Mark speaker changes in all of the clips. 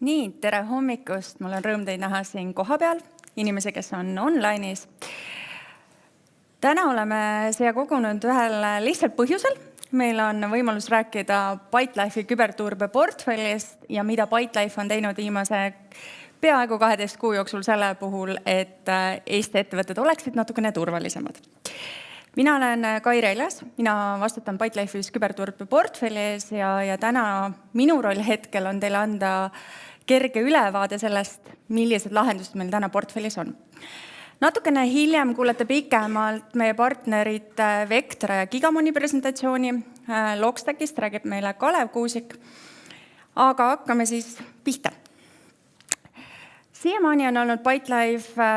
Speaker 1: Nii, tere hommikust. Mul on rõõm teid näha siin kohapeal, inimesi, kes on online'is. Täna oleme siia kogunud ühel lihtsalt põhjusel. Meil on võimalus rääkida ByteLife'i küberturbe portfellist ja mida ByteLife on teinud viimase peaaegu 12 kuu jooksul selle puhul, et Eesti ettevõtted oleksid natukene turvalisemad. Mina olen Kai Reljas, mina vastutan ByteLife'is küberturbe portfellis ja täna minu roll hetkel on teile anda kerge ülevaade sellest, millised lahendused meil täna portfellis on. Natukene hiljem kuulete pikemalt meie partnerite Vectra ja Gigamoni presentatsiooni. Logstackist räägib meile Kalev Kuusik, aga hakkame siis pihta. Siiamaani on olnud ByteLife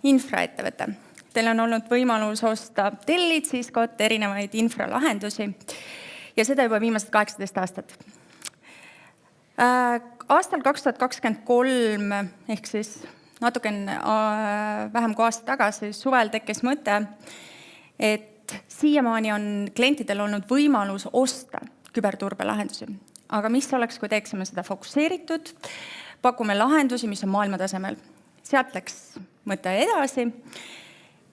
Speaker 1: infraettevõte. Teil on olnud võimalus osta tellid, Ciscot, erinevaid infralahendusi ja seda juba viimased 18 aastat. Aastal 2023 ehk siis natukene vähem kui aasta tagasi suvel tekkis mõte, et siiamaani on klientidel olnud võimalus osta küberturbelahendusi. Aga mis oleks, kui teeksime seda fokusseeritud, pakume lahendusi, mis on maailmatasemel. Sealt läks mõte edasi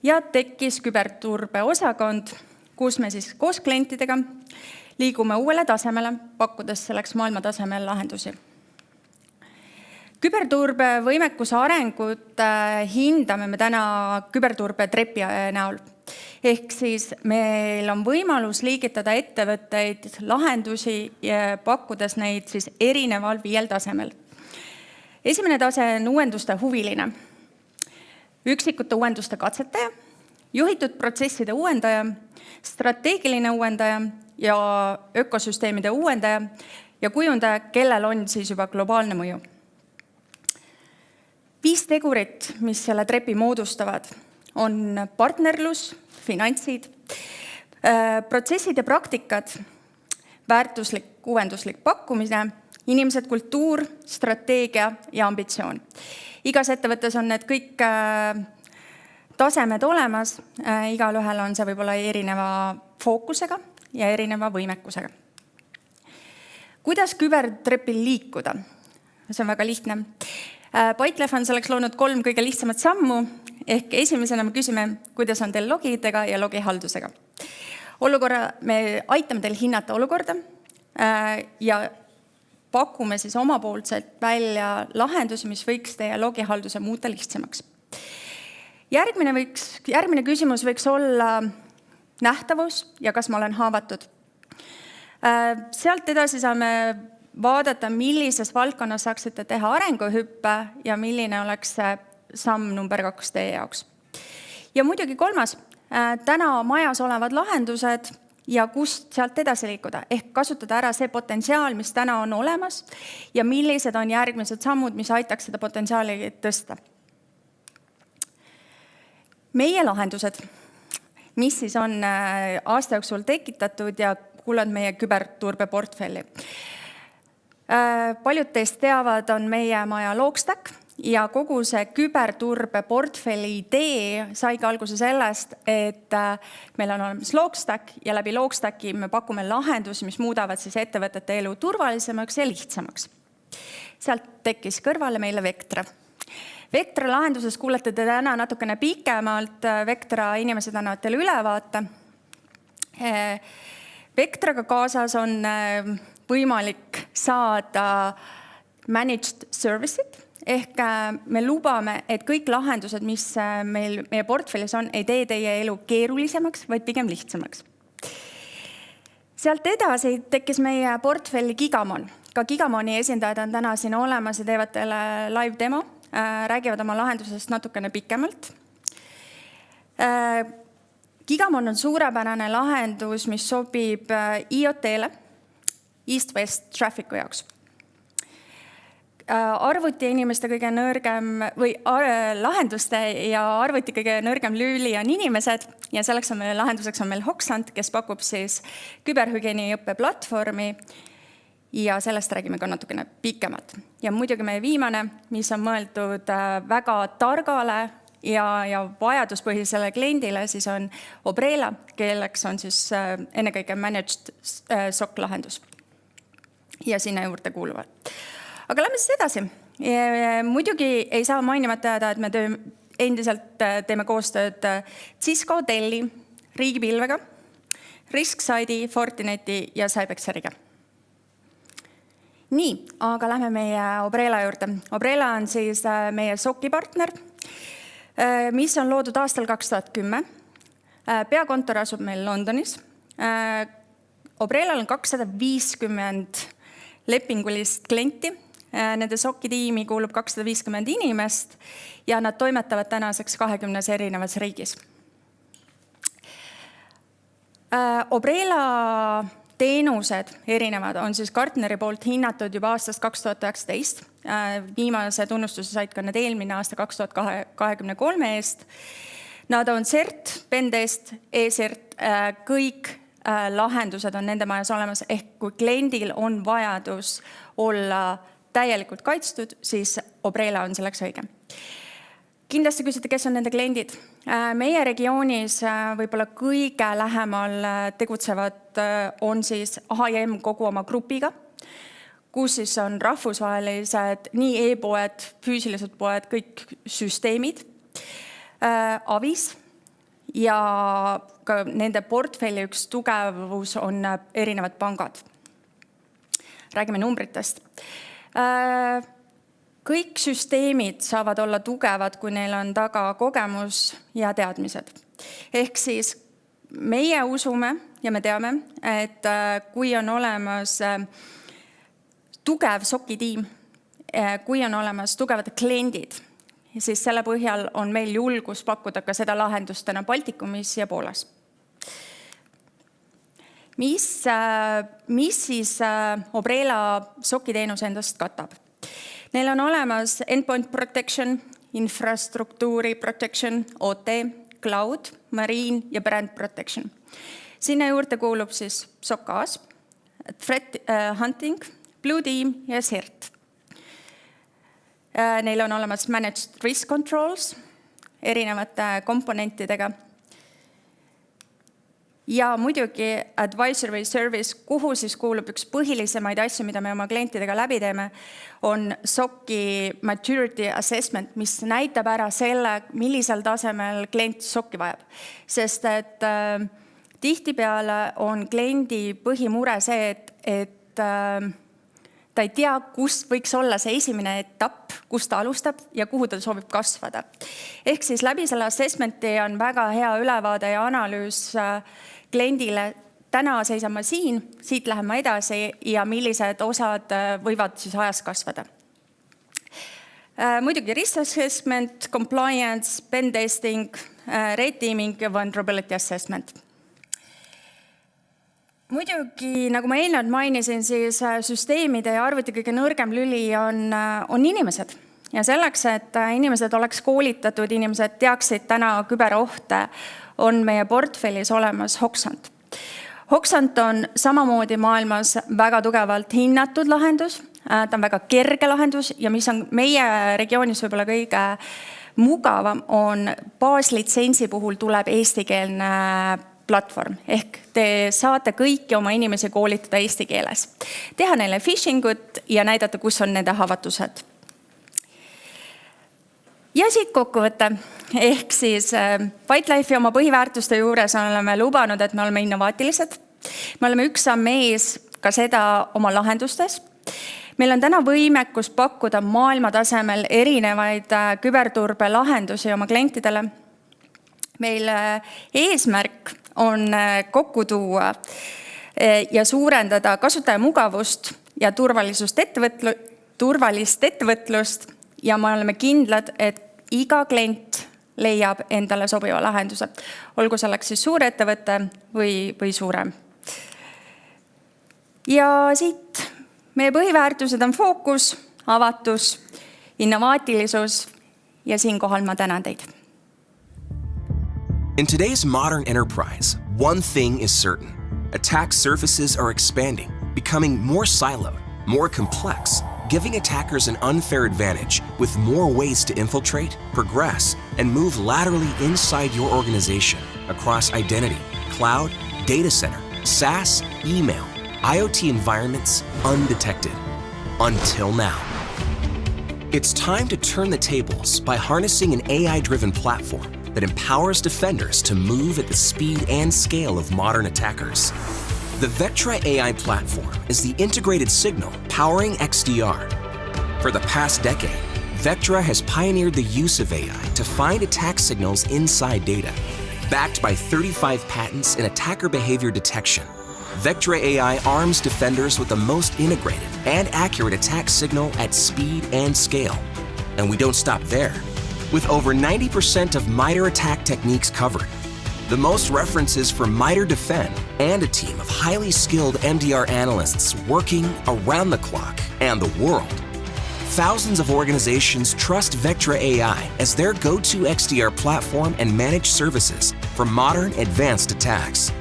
Speaker 1: ja tekkis küberturbe osakond, kus me siis koos klientidega liigume uuele tasemele, pakkudes selleks maailmatasemel lahendusi. Küberturbe võimekuse arengut hindame me täna küberturbe trepi näol. Ehk siis meil on võimalus liigitada ettevõtteid lahendusi ja pakkudes neid siis erineval 5 tasemel. Esimene tase on uuenduste huviline, üksikute uuenduste katsetaja, juhitud protsesside uuendaja, strateegiline uuendaja ja ökosüsteemide uuendaja ja kujundaja, kellel on siis juba globaalne mõju. 5 tegurit, mis selle trepi moodustavad, on partnerlus, finantsid, protsessid ja praktikad, väärtuslik, uuenduslik pakkumine, inimesed, kultuur, strateegia ja ambitsioon. Igas ettevõttes on need kõik tasemed olemas, igal ühel on see võib-olla erineva fookusega ja erineva võimekusega. Kuidas kübertrepil liikuda? See on väga lihtne. ByteLife on selleks loonud 3 kõige lihtsamat sammu, ehk esimesena me küsime, kuidas on teil logidega ja logihaldusega. Me aitame teil hinnata olukorda ja pakume siis omapoolselt välja lahendusi, mis võiks teie logihalduse muuta lihtsamaks. Järgmine küsimus võiks olla nähtavus ja kas ma olen haavatud. Sealt edasi saame vaadata, millises valdkonnas saaksite teha arenguhüppe ja milline oleks samm number 2 teie jaoks. Ja muidugi 3. Täna majas olevad lahendused ja kust sealt edasi liikuda, ehk kasutada ära see potentsiaal, mis täna on olemas ja millised on järgmised sammud, mis aitaks seda potentsiaali tõsta. Meie lahendused, mis siis on aasta jooksul tekitatud ja kuuluvad meie küberturbe portfelli. Paljud teist teavad, on meie maja Logstack ja kogu see küberturbe portfelli idee saigi alguse sellest, et meil on olemas Logstack ja läbi Logstacki me pakume lahendusi, mis muudavad siis ettevõtete elu turvalisemaks ja lihtsamaks. Sealt tekkis kõrvale meile Vectra. Vectra lahenduses kuulete te täna natukene pikemalt, Vectra inimesed annavad teile ülevaate. Vectraga kaasas on võimalik saada managed service'id, ehk me lubame, et kõik lahendused, mis meie portfellis on, ei tee teie elu keerulisemaks, vaid pigem lihtsamaks. Sealt edasi tekkis meie portfelli Gigamon. Ka Gigamoni esindajad on täna siin olemas ja teevad teile live demo, räägivad oma lahendusest natukene pikemalt. Gigamon on suurepärane lahendus, mis sobib IoT-le, East-West traffic'u jaoks. Arvuti inimeste kõige nõrgem või lahenduste ja arvuti kõige nõrgem lüüli on inimesed ja selleks on lahenduseks on meil Hoxant, kes pakub siis küberhügieeni õppeplatvormi ja sellest räägime ka natukene pikemalt. Ja muidugi meie viimane, mis on mõeldud väga targale ja vajaduspõhisele kliendile, siis on Obrela, kelleks on siis ennekõike managed SOC lahendus. Ja sinna juurde kuuluvad. Aga lähme siis edasi. Muidugi ei saa mainimata jääda, et me endiselt teeme koostööd Cisco, Delli, riigipilvega, RiskSide'i, Fortineti ja Cybexeriga. Nii, aga lähme meie Obrela juurde. Obrela on siis meie SOC-i partner, mis on loodud aastal 2010. Peakontor asub meil Londonis. Obrelal on 250 lepingulist klienti. Nende SOC-i tiimi kuulub 250 inimest ja nad toimetavad tänaseks 20 erinevas riigis. Obrela teenused erinevad on siis Gartneri poolt hinnatud juba aastast 2019. Viimase tunnustuse said ka need eelmine aasta 2023 eest. Nad on CERT, Pendest, eCERT, kõik lahendused on nende majas olemas, ehk kui kliendil on vajadus olla täielikult kaitstud, siis Obrela on selleks õige. Kindlasti küsite, kes on nende kliendid. Meie regioonis võib-olla kõige lähemal tegutsevad on siis H&M kogu oma grupiga, kus siis on rahvusvahelised nii e-poed, füüsilised poed, kõik süsteemid, Avis ja ka nende portfelli üks tugevus on erinevad pangad. Räägime numbritest. Kõik süsteemid saavad olla tugevad, kui neil on taga kogemus ja teadmised. Ehk siis meie usume ja me teame, et kui on olemas tugev SOC-i tiim, kui on olemas tugevad kliendid, siis selle põhjal on meil julgus pakkuda ka seda lahendustena Baltikumis ja Poolas. Mis siis Obrela SOC-i teenus endast katab? Neil on olemas endpoint protection, infrastruktuuri protection, OT, cloud, marine ja brand protection. Sinna juurde kuulub siis SOC-as, threat hunting, blue team ja CERT. Neil on olemas managed risk controls erinevate komponentidega. Ja muidugi advisory service, kuhu siis kuulub üks põhilisemaid asju, mida me oma klientidega läbi teeme, on SOC-i maturity assessment, mis näitab ära selle, millisel tasemel klient SOC-i vajab. Sest et tihtipeale on kliendi põhimure see, et ta ei tea, kus võiks olla see esimene etapp, kus ta alustab ja kuhu ta soovib kasvada. Ehk siis läbi selle assessmenti on väga hea ülevaade ja analüüs kliendile, täna seisan ma siin, siit lähen ma edasi ja millised osad võivad siis ajas kasvada. Muidugi risk assessment, compliance, pen testing, red teaming ja vulnerability assessment. Muidugi, nagu ma eelnevalt mainisin, siis süsteemide ja arvuti kõige nõrgem lüli on inimesed. Ja selleks, et inimesed oleks koolitatud, inimesed teaksid täna küberohte, on meie portfellis olemas Hoxant. Hoxant on samamoodi maailmas väga tugevalt hinnatud lahendus. Ta on väga kerge lahendus ja mis on meie regioonis võib-olla kõige mugavam, on baaslitsentsi puhul tuleb eestikeelne platvorm. Ehk te saate kõiki oma inimesi koolitada eesti keeles. Teha neile phishingut ja näidata, kus on nende havatused. Ja siit kokkuvõte. Ehk siis ByteLife oma põhiväärtuste juures oleme lubanud, et me oleme innovaatilised. Me oleme üks samm ees ka seda oma lahendustes. Meil on täna võimekus pakkuda maailma tasemel erinevaid küberturbe lahendusi oma klientidele. Meil eesmärk on kokku tuua ja suurendada kasutaja mugavust ja turvalist ettevõtlust ja me oleme kindlad, et iga klient leiab endale sobiva lahenduse. Olgu selleks siis suur ettevõte või suurem. Ja siit meie põhiväärtused on fookus, avatus, innovaatilisus ja siinkohal ma tänan teid.
Speaker 2: In today's modern enterprise, one thing is certain. Attack surfaces are expanding, becoming more siloed, more complex, giving attackers an unfair advantage with more ways to infiltrate, progress, and move laterally inside your organization across identity, cloud, data center, SaaS, email, IoT environments undetected. Until now. It's time to turn the tables by harnessing an AI-driven platform that empowers defenders to move at the speed and scale of modern attackers. The Vectra AI platform is the integrated signal powering XDR. For the past decade, Vectra has pioneered the use of AI to find attack signals inside data. Backed by 35 patents in attacker behavior detection, Vectra AI arms defenders with the most integrated and accurate attack signal at speed and scale. And we don't stop there. With over 90% of MITRE attack techniques covered, the most references for MITRE Defend, and a team of highly skilled MDR analysts working around the clock and the world, thousands of organizations trust Vectra AI as their go-to XDR platform and managed services for modern, advanced attacks.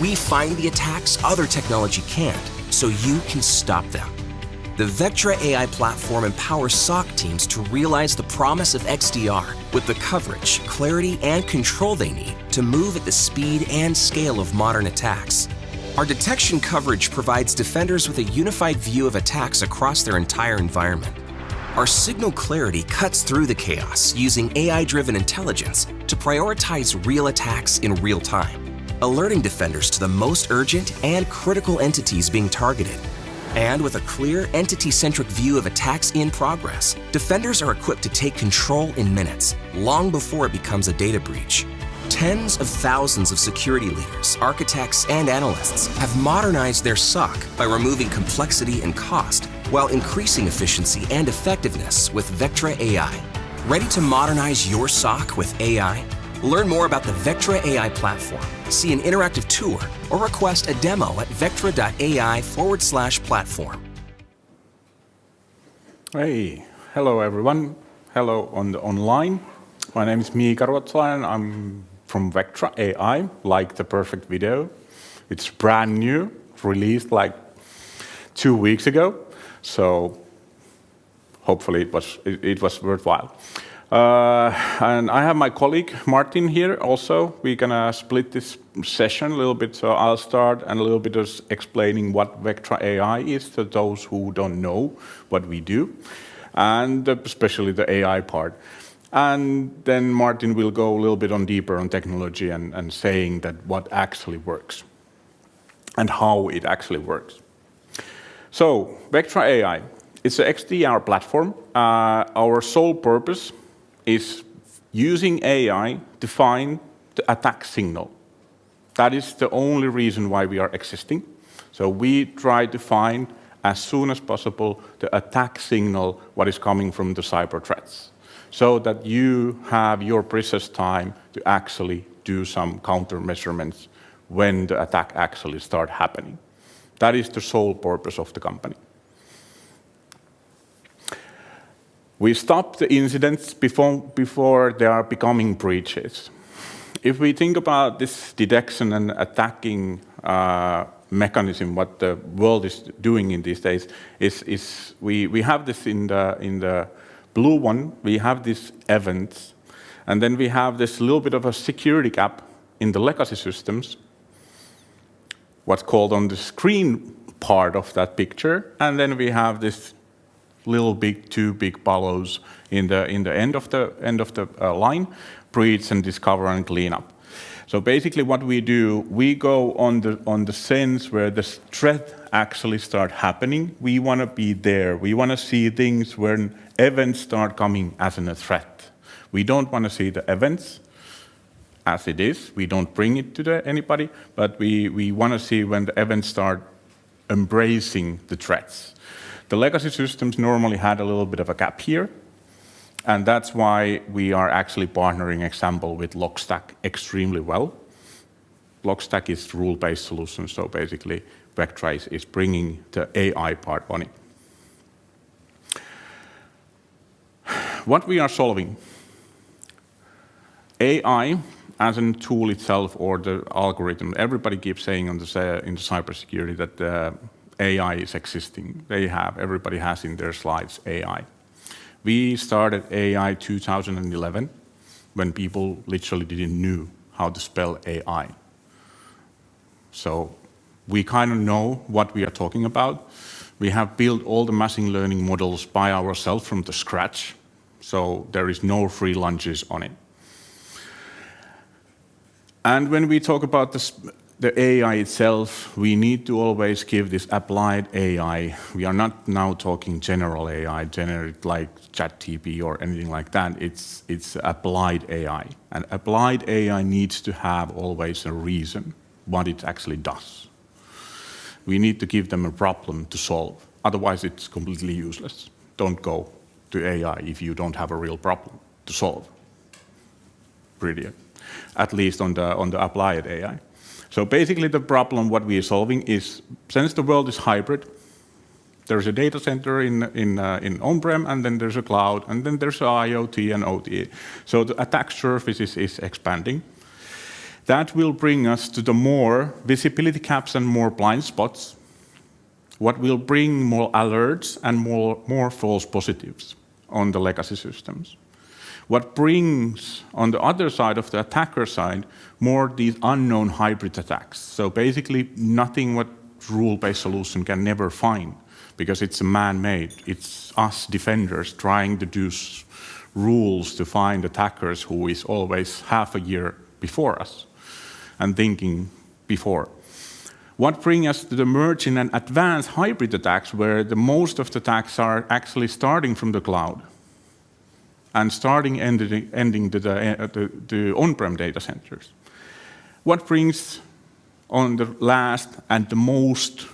Speaker 2: We find the attacks other technology can't, so you can stop them. The Vectra AI platform empowers SOC teams to realize the promise of XDR with the coverage, clarity, and control they need to move at the speed and scale of modern attacks. Our detection coverage provides defenders with a unified view of attacks across their entire environment. Our signal clarity cuts through the chaos using AI-driven intelligence to prioritize real attacks in real time, alerting defenders to the most urgent and critical entities being targeted. And with a clear, entity-centric view of attacks in progress, defenders are equipped to take control in minutes, long before it becomes a data breach. Tens of thousands of security leaders, architects, and analysts have modernized their SOC by removing complexity and cost while increasing efficiency and effectiveness with Vectra AI. Ready to modernize your SOC with AI? Learn more about the Vectra AI platform, see an interactive tour, or request a demo at vectra.ai/platform.
Speaker 3: Hey, hello everyone. Hello on the online. My name is Miika Ruotsalainen. I'm from Vectra AI, like the perfect video. It's brand new, released like 2 weeks ago. So hopefully it was worthwhile. And I have my colleague Martin here also. We're gonna split this session a little bit. So I'll start and a little bit of explaining what Vectra AI is to those who don't know what we do, and especially the AI part. And then Martin will go a little bit on deeper on technology and saying that what actually works and how it actually works. So Vectra AI, it's an XDR platform. Our sole purpose is using AI to find the attack signal. That is the only reason why we are existing. So we try to find as soon as possible the attack signal, what is coming from the cyber threats, so that you have your precious time to actually do some counter measurements when the attack actually start happening. That is the sole purpose of the company. We stop the incidents before they are becoming breaches. If we think about this detection and attacking mechanism, what the world is doing in these days, is we have this in the blue one, we have these events, and then we have this little bit of a security gap in the legacy systems, what's called on the screen part of that picture, and then we have this two big bollows in the end of the line, breach and discover and clean up. So basically, what we do, we go on the sense where the threat actually start happening. We want to be there. We want to see things when events start coming as a threat. We don't want to see the events as it is. We don't bring it to anybody, but we want to see when the events start embracing the threats. The legacy systems normally had a little bit of a gap here, and that's why we are actually partnering, example, with Logstash extremely well. Logstash is rule-based solution, so basically Vectra is bringing the AI part on it. What we are solving, AI as a tool itself or the algorithm, everybody keeps saying in the cybersecurity that AI is existing. Everybody has in their slides AI. We started AI 2011 when people literally didn't know how to spell AI. So we kind of know what we are talking about, We have built all the machine learning models by ourselves from the scratch, so there is no free lunches on it. And when we talk about the AI itself, we need to always give this applied AI. We are not now talking general AI, generic like ChatGPT or anything like that. It's applied AI. And applied AI needs to have always a reason what it actually does. We need to give them a problem to solve. Otherwise, it's completely useless. Don't go to AI if you don't have a real problem to solve. Brilliant. At least on the applied AI. So basically the problem what we are solving is, since the world is hybrid, there's a data center in on-prem, and then there's a cloud, and then there's IoT and OT. So the attack surface is expanding. That will bring us to the more visibility gaps and more blind spots, what will bring more alerts and more false positives on the legacy systems. What brings, on the other side of the attacker side, more these unknown hybrid attacks. So basically nothing what rule-based solution can never find, because it's man-made. It's us defenders trying to do rules to find attackers who is always half a year before us and thinking before. What brings us to the merging and advanced hybrid attacks, where the most of the attacks are actually starting from the cloud and ending to the on-prem data centers. What brings on the last and the most,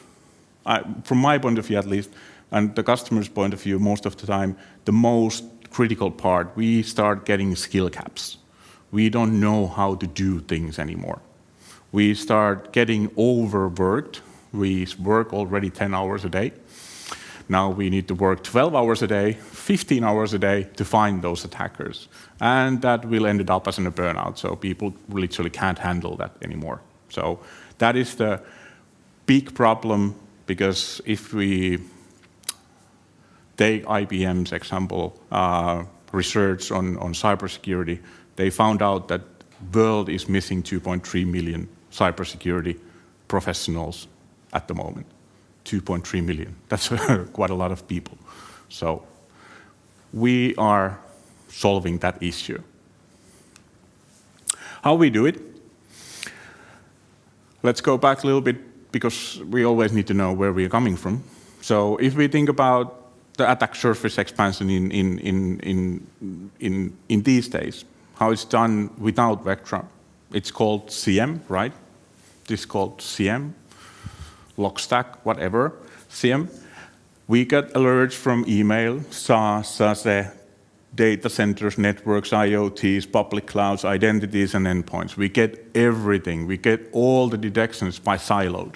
Speaker 3: from my point of view at least, and the customer's point of view most of the time, the most critical part, we start getting skill caps. We don't know how to do things anymore. We start getting overworked. We work already 10 hours a day. Now we need to work 12 hours a day, 15 hours a day to find those attackers. And that will end up as a burnout, so people literally can't handle that anymore. So that is the big problem, because if we take IBM's example, research on cybersecurity, they found out that the world is missing 2.3 million cybersecurity professionals at the moment. 2.3 million. That's quite a lot of people. So we are solving that issue. How we do it? Let's go back a little bit, because we always need to know where we are coming from. So if we think about the attack surface expansion in these days, how it's done without Vectra, it's called CM, right? This is called CM. Logstack, whatever, CM. We get alerts from email, SaaS, data centers, networks, IoTs, public clouds, identities, and endpoints. We get everything. We get all the detections by siloed.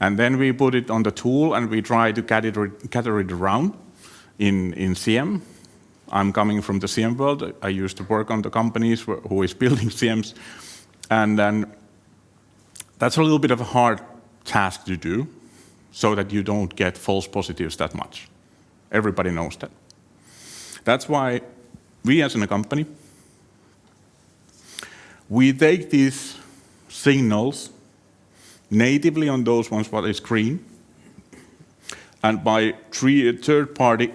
Speaker 3: And then we put it on the tool, and we try to gather it around in CM. I'm coming from the CM world. I used to work on the companies who is building CMs. And then that's a little bit of a hard task to do, so that you don't get false positives that much. Everybody knows that. That's why we as a company, we take these signals natively on those ones what is green, and by third-party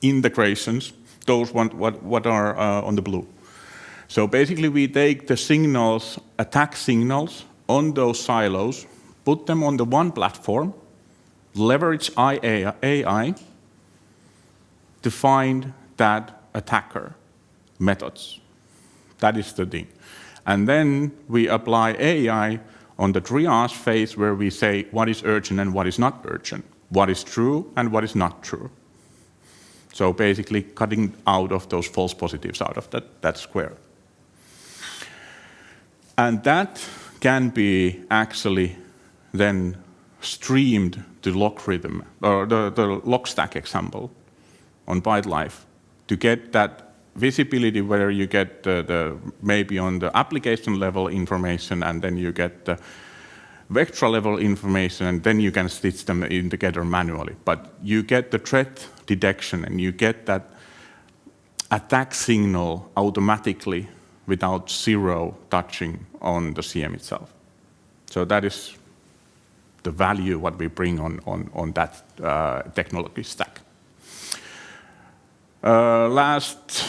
Speaker 3: integrations, those what are on the blue. So basically we take the signals, attack signals, on those silos, put them on the one platform, leverage AI to find that attacker methods. That is the thing. And then we apply AI on the triage phase, where we say what is urgent and what is not urgent, what is true and what is not true. So basically cutting out of those false positives out of that square. And that can be actually then streamed to logarithm, or the Logstack example on ByteLife, to get that visibility where you get the maybe on the application level information, and then you get the Vectra level information, and then you can stitch them in together manually. But you get the threat detection, and you get that attack signal automatically without zero touching on the CM itself. So that is the value what we bring on that technology stack. Last,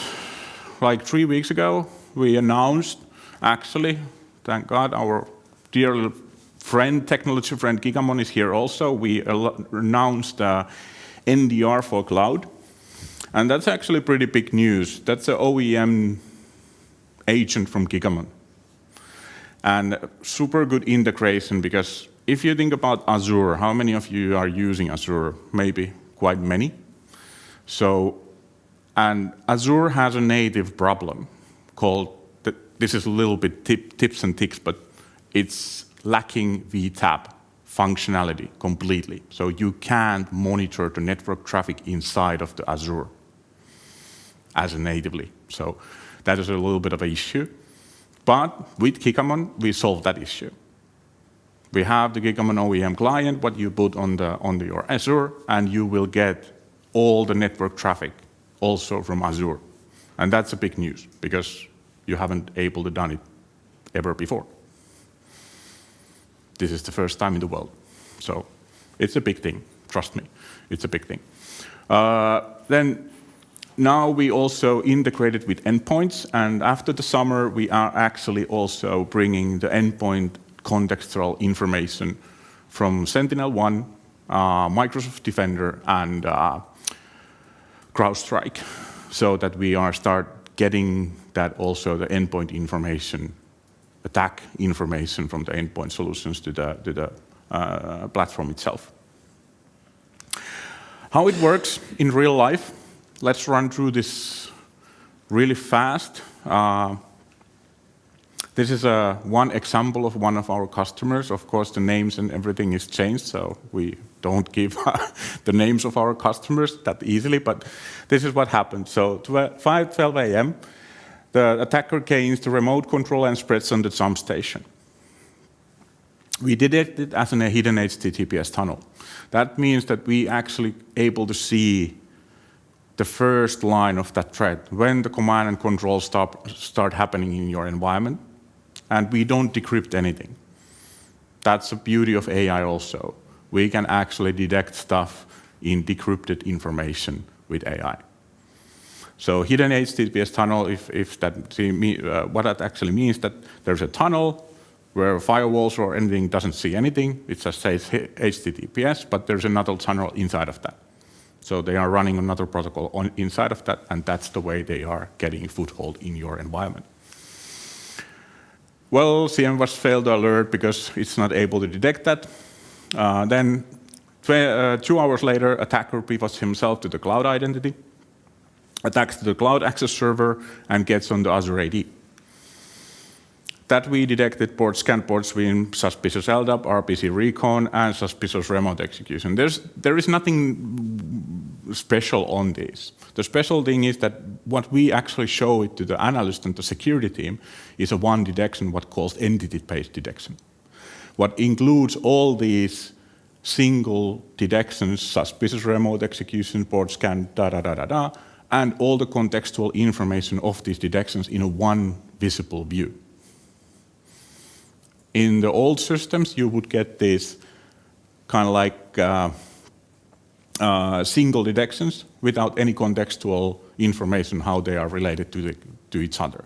Speaker 3: like 3 weeks ago, we announced, actually, thank God, our dear little friend, technology friend Gigamon is here also. We announced NDR for cloud. And that's actually pretty big news. That's an OEM agent from Gigamon. And super good integration, because if you think about Azure, how many of you are using Azure? Maybe quite many. And Azure has a native problem called, this is a little bit tips and tricks, but it's lacking VTAP functionality completely. So you can't monitor the network traffic inside of the Azure as a natively. So that is a little bit of an issue. But with Gigamon, we solved that issue. We have the Gigamon OEM client, what you put on your Azure, and you will get all the network traffic also from Azure. And that's a big news, because you haven't able to done it ever before. This is the first time in the world. So it's a big thing, trust me, it's a big thing. Then now we also integrated with endpoints, and after the summer, we are actually also bringing the endpoint contextual information from Sentinel-1, Microsoft Defender, and CrowdStrike, so that we are start getting that also the endpoint information, attack information from the endpoint solutions to the platform itself. How it works in real life, let's run through this really fast. This is one example of one of our customers. Of course, the names and everything is changed, so we don't give the names of our customers that easily, but this is what happened. So 5:12 a.m., the attacker gains the remote control and spreads on the jump station. We detected it as a hidden HTTPS tunnel. That means that we actually able to see the first line of that threat when the command and control start happening in your environment, and we don't decrypt anything. That's the beauty of AI also. We can actually detect stuff in decrypted information with AI. So hidden HTTPS tunnel, what that actually means, that there's a tunnel where firewalls or anything doesn't see anything. It just says HTTPS, but there's another tunnel inside of that. So they are running another protocol inside of that, and that's the way they are getting a foothold in your environment. Well, CMWAS failed the alert because it's not able to detect that. Then 2 hours later, attacker pivots himself to the cloud identity, attacks the cloud access server, and gets on the Azure AD. That we detected scan ports with suspicious LDAP, RPC recon, and suspicious remote execution. There is nothing special on this. The special thing is that what we actually show it to the analyst and the security team is a one detection, what calls entity-based detection. What includes all these single detections, suspicious remote execution, port scan, and all the contextual information of these detections in a one visible view. In the old systems, you would get these kind of like single detections without any contextual information how they are related to each other,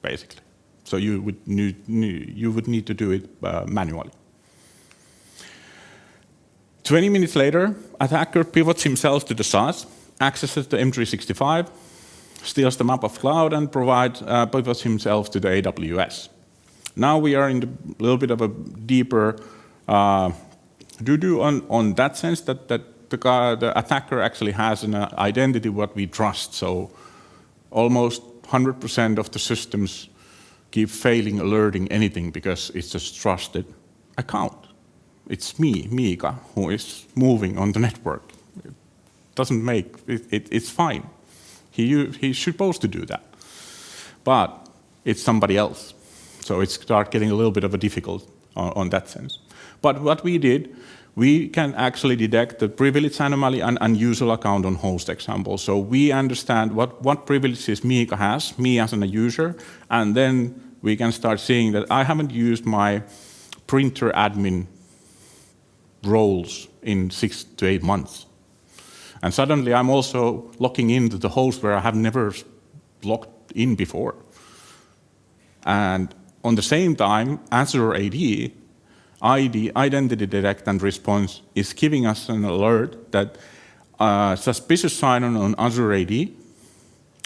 Speaker 3: basically. So you would need to do it manually. 20 minutes later, attacker pivots himself to the SaaS, accesses the M365, steals the map of cloud, and pivots himself to the AWS. Now we are in a little bit of a deeper doo-doo on that sense, that the attacker actually has an identity what we trust. So almost 100% of the systems keep failing alerting anything because it's just trusted account. It's me, Miika, who is moving on the network. It doesn't make it's fine. He's supposed to do that, but it's somebody else. So it starts getting a little bit of a difficult on that sense. But what we did, we can actually detect the privilege anomaly and unusual account on host example. So we understand what privileges Miika has, me as a user, and then we can start seeing that I haven't used my printer admin roles in 6 to 8 months. And suddenly I'm also logging into the host where I have never logged in before. And on the same time, Azure AD, Identity Detect and Response, is giving us an alert that suspicious sign-on on Azure AD.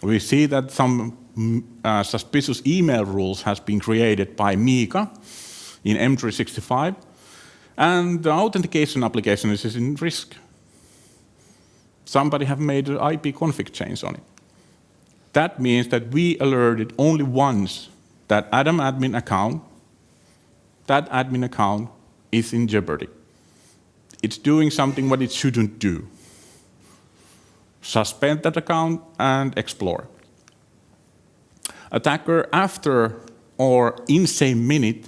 Speaker 3: We see that some suspicious email rules has been created by Mika in M365, and the authentication application is in risk. Somebody have made an IP config change on it. That means that we alerted only once that Adam admin account, that admin account is in jeopardy. It's doing something what it shouldn't do. Suspend that account and explore. Attacker after or in same minute,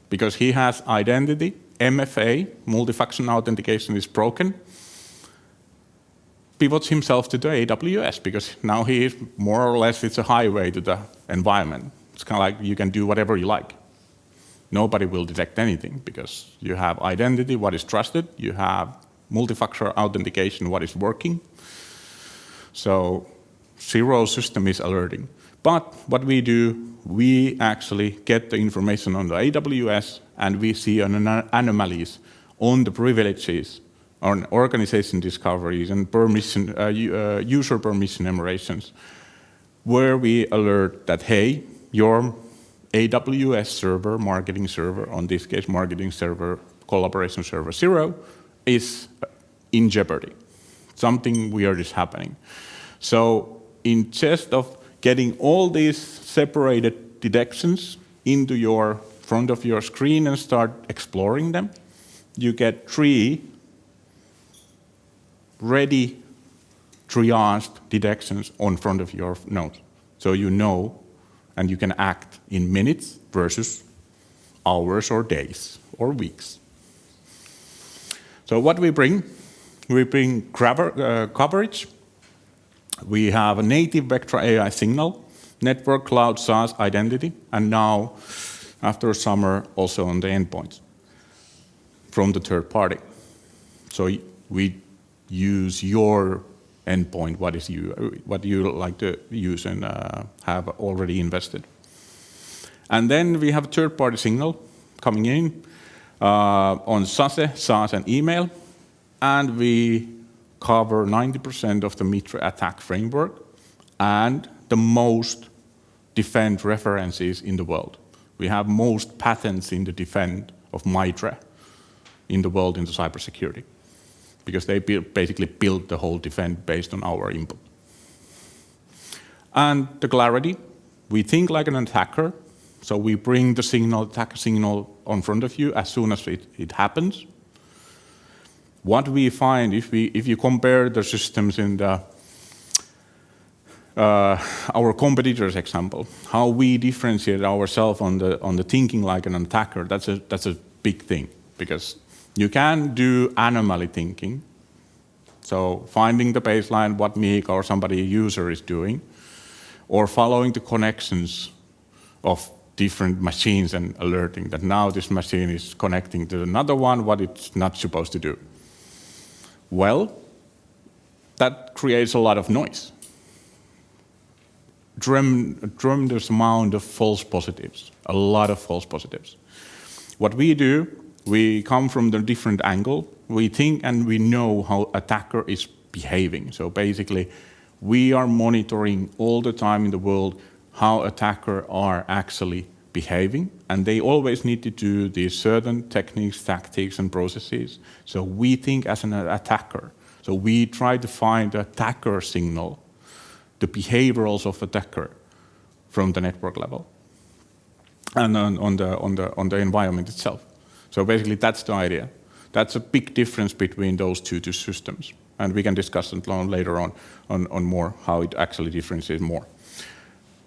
Speaker 3: because he has identity, MFA, multi-factor authentication is broken, pivots himself to the AWS, because now he is more or less, it's a highway to the environment. It's kind of like you can do whatever you like. Nobody will detect anything because you have identity, what is trusted, you have multi-factor authentication, what is working. So zero system is alerting. But what we do, we actually get the information on the AWS and we see anomalies on the privileges, on organization discoveries and permission, user permission enumerations, where we alert that, hey, your AWS server, marketing server, on this case, marketing server, collaboration server 0, is in jeopardy. Something weird is happening. So in just of getting all these separated detections into your front of your screen and start exploring them, you get 3 ready triaged detections on front of your node. So you know, and you can act in minutes versus hours or days or weeks. So what we bring coverage. We have a native vector AI signal, network, cloud, SaaS, identity, and now, after summer, also on the endpoints from the third party. So we use your endpoint, what you like to use and have already invested. And then we have third-party signal coming in on SaaS and email, and we cover 90% of the Mitre attack framework and the most defend references in the world. We have most patents in the defend of Mitre in the world in the cybersecurity, because they basically built the whole defend based on our input. And the clarity, we think like an attacker, so we bring the signal, attack signal on front of you as soon as it happens. What we find, if you compare the systems in the our competitors' example, how we differentiate ourselves on the thinking like an attacker, that's a big thing, because you can do anomaly thinking, so finding the baseline, what Mika or somebody user is doing, or following the connections of different machines and alerting that now this machine is connecting to another one, what it's not supposed to do. Well, that creates a lot of noise. Tremendous amount of false positives, a lot of false positives. What we do, we come from the different angle. We think and we know how attacker is behaving. So basically, we are monitoring all the time in the world how attackers are actually behaving, and they always need to do these certain techniques, tactics, and processes. So we think as an attacker. So we try to find the attacker signal, the behaviorals of attacker from the network level, and on the environment itself. So basically, that's the idea. That's a big difference between those two systems, and we can discuss it later on more how it actually differentiates more.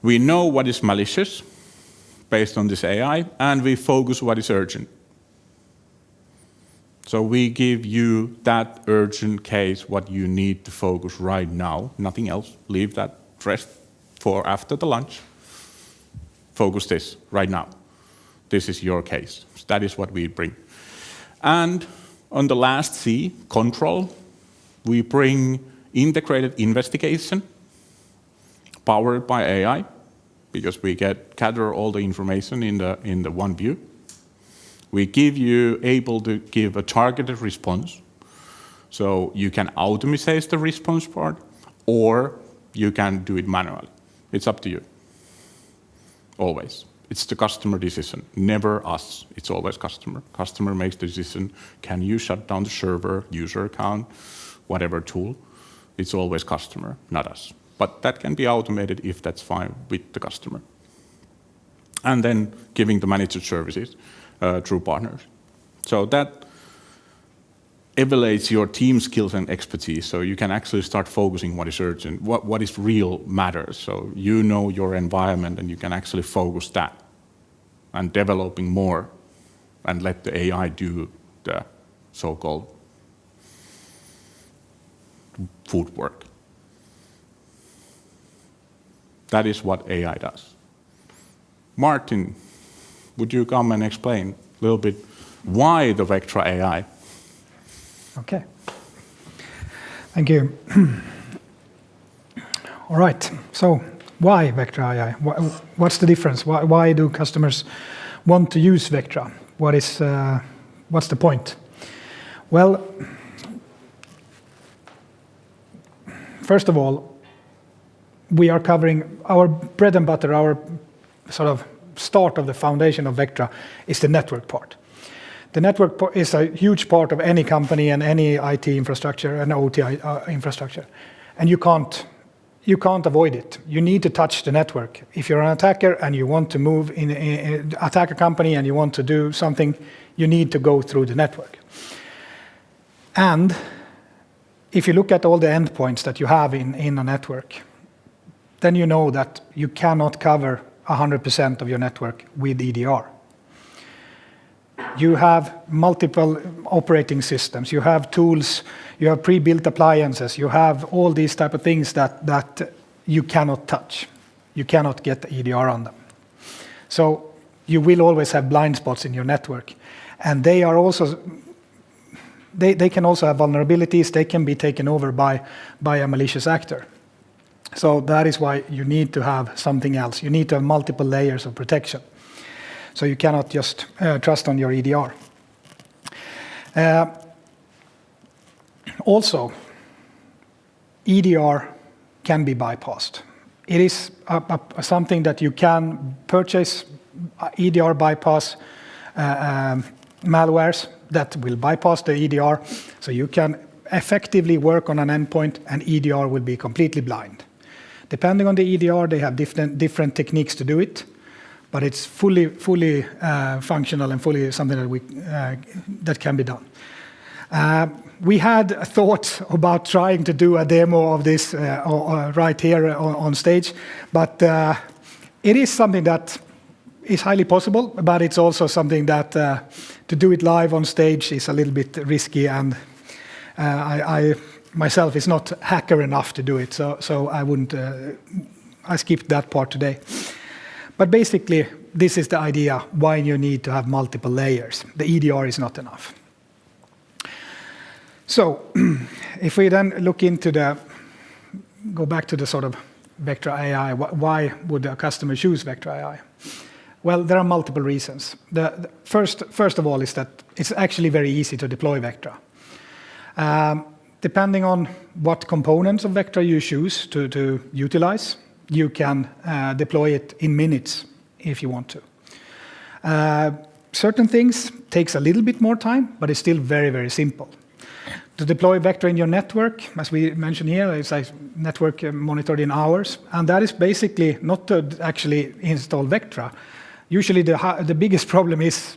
Speaker 3: We know what is malicious based on this AI, and we focus what is urgent. So we give you that urgent case, what you need to focus right now, nothing else. Leave that rest for after the lunch. Focus this right now. This is your case. That is what we bring. And on the last C, control, we bring integrated investigation powered by AI, because we gather all the information in the one view. We give you able to give a targeted response, so you can automate the response part, or you can do it manually. It's up to you. Always. It's the customer decision, never us. It's always customer. Customer makes the decision. Can you shut down the server, user account, whatever tool? It's always customer, not us. But that can be automated if that's fine with the customer. And then giving the managed services through partners. So that evaluates your team skills and expertise, so you can actually start focusing what is urgent, what is real matters. So you know your environment and you can actually focus that and developing more and let the AI do the so-called footwork. That is what AI does. Martin, would you come and explain a little bit why the Vectra AI?
Speaker 4: Okay. Thank you. All right. So why Vectra AI? What's the difference? Why do customers want to use Vectra? What's the point? Well, first of all, we are covering our bread and butter, our sort of start of the foundation of Vectra is the network part. The network is a huge part of any company and any IT infrastructure and OT infrastructure. And you can't avoid it. You need to touch the network. If you're an attacker and you want to move in attack a company and you want to do something, you need to go through the network. And if you look at all the endpoints that you have in a network, then you know that you cannot cover 100% of your network with EDR. You have multiple operating systems, you have tools, you have pre-built appliances, you have all these type of things that you cannot touch. You cannot get the EDR on them. So you will always have blind spots in your network. And they are also, they can also have vulnerabilities, they can be taken over by a malicious actor. So that is why you need to have something else. You need to have multiple layers of protection. So you cannot just trust on your EDR. Also, EDR can be bypassed. It is something that you can purchase, EDR bypass malwares that will bypass the EDR. So you can effectively work on an endpoint and EDR will be completely blind. Depending on the EDR, they have different techniques to do it. But it's fully functional and fully something that can be done. We had a thought about trying to do a demo of this right here on stage, but it is something that is highly possible, but it's also something that to do it live on stage is a little bit risky, and I myself is not hacker enough to do it, so I wouldn't. I skipped that part today. But basically, this is the idea why you need to have multiple layers. The EDR is not enough. So, if we then look into go back to the sort of Vectra AI, why would a customer choose Vectra AI? Well, there are multiple reasons. The first of all is that it's actually very easy to deploy Vectra. Depending on what components of Vectra you choose to utilize, you can deploy it in minutes if you want to. Certain things takes a little bit more time, but it's still very, very simple. To deploy Vectra in your network, as we mentioned here, it's like network monitored in hours, and that is basically not to actually install Vectra. Usually the biggest problem is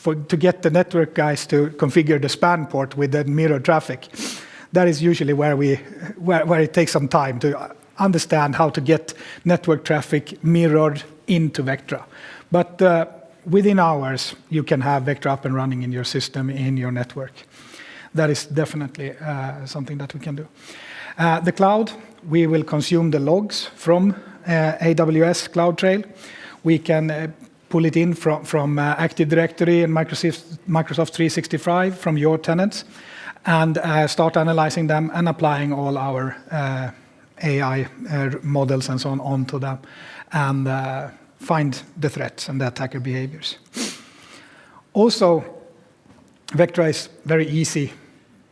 Speaker 4: to get the network guys to configure the span port with the mirror traffic. That is usually where it takes some time to understand how to get network traffic mirrored into Vectra. But within hours, you can have Vectra up and running in your system, in your network. That is definitely something that we can do. The cloud, we will consume the logs from AWS CloudTrail. We can pull it in from Active Directory and Microsoft 365 from your tenants, and start analyzing them and applying all our AI models and so on onto them, and find the threats and the attacker behaviors. Also, Vectra is very easy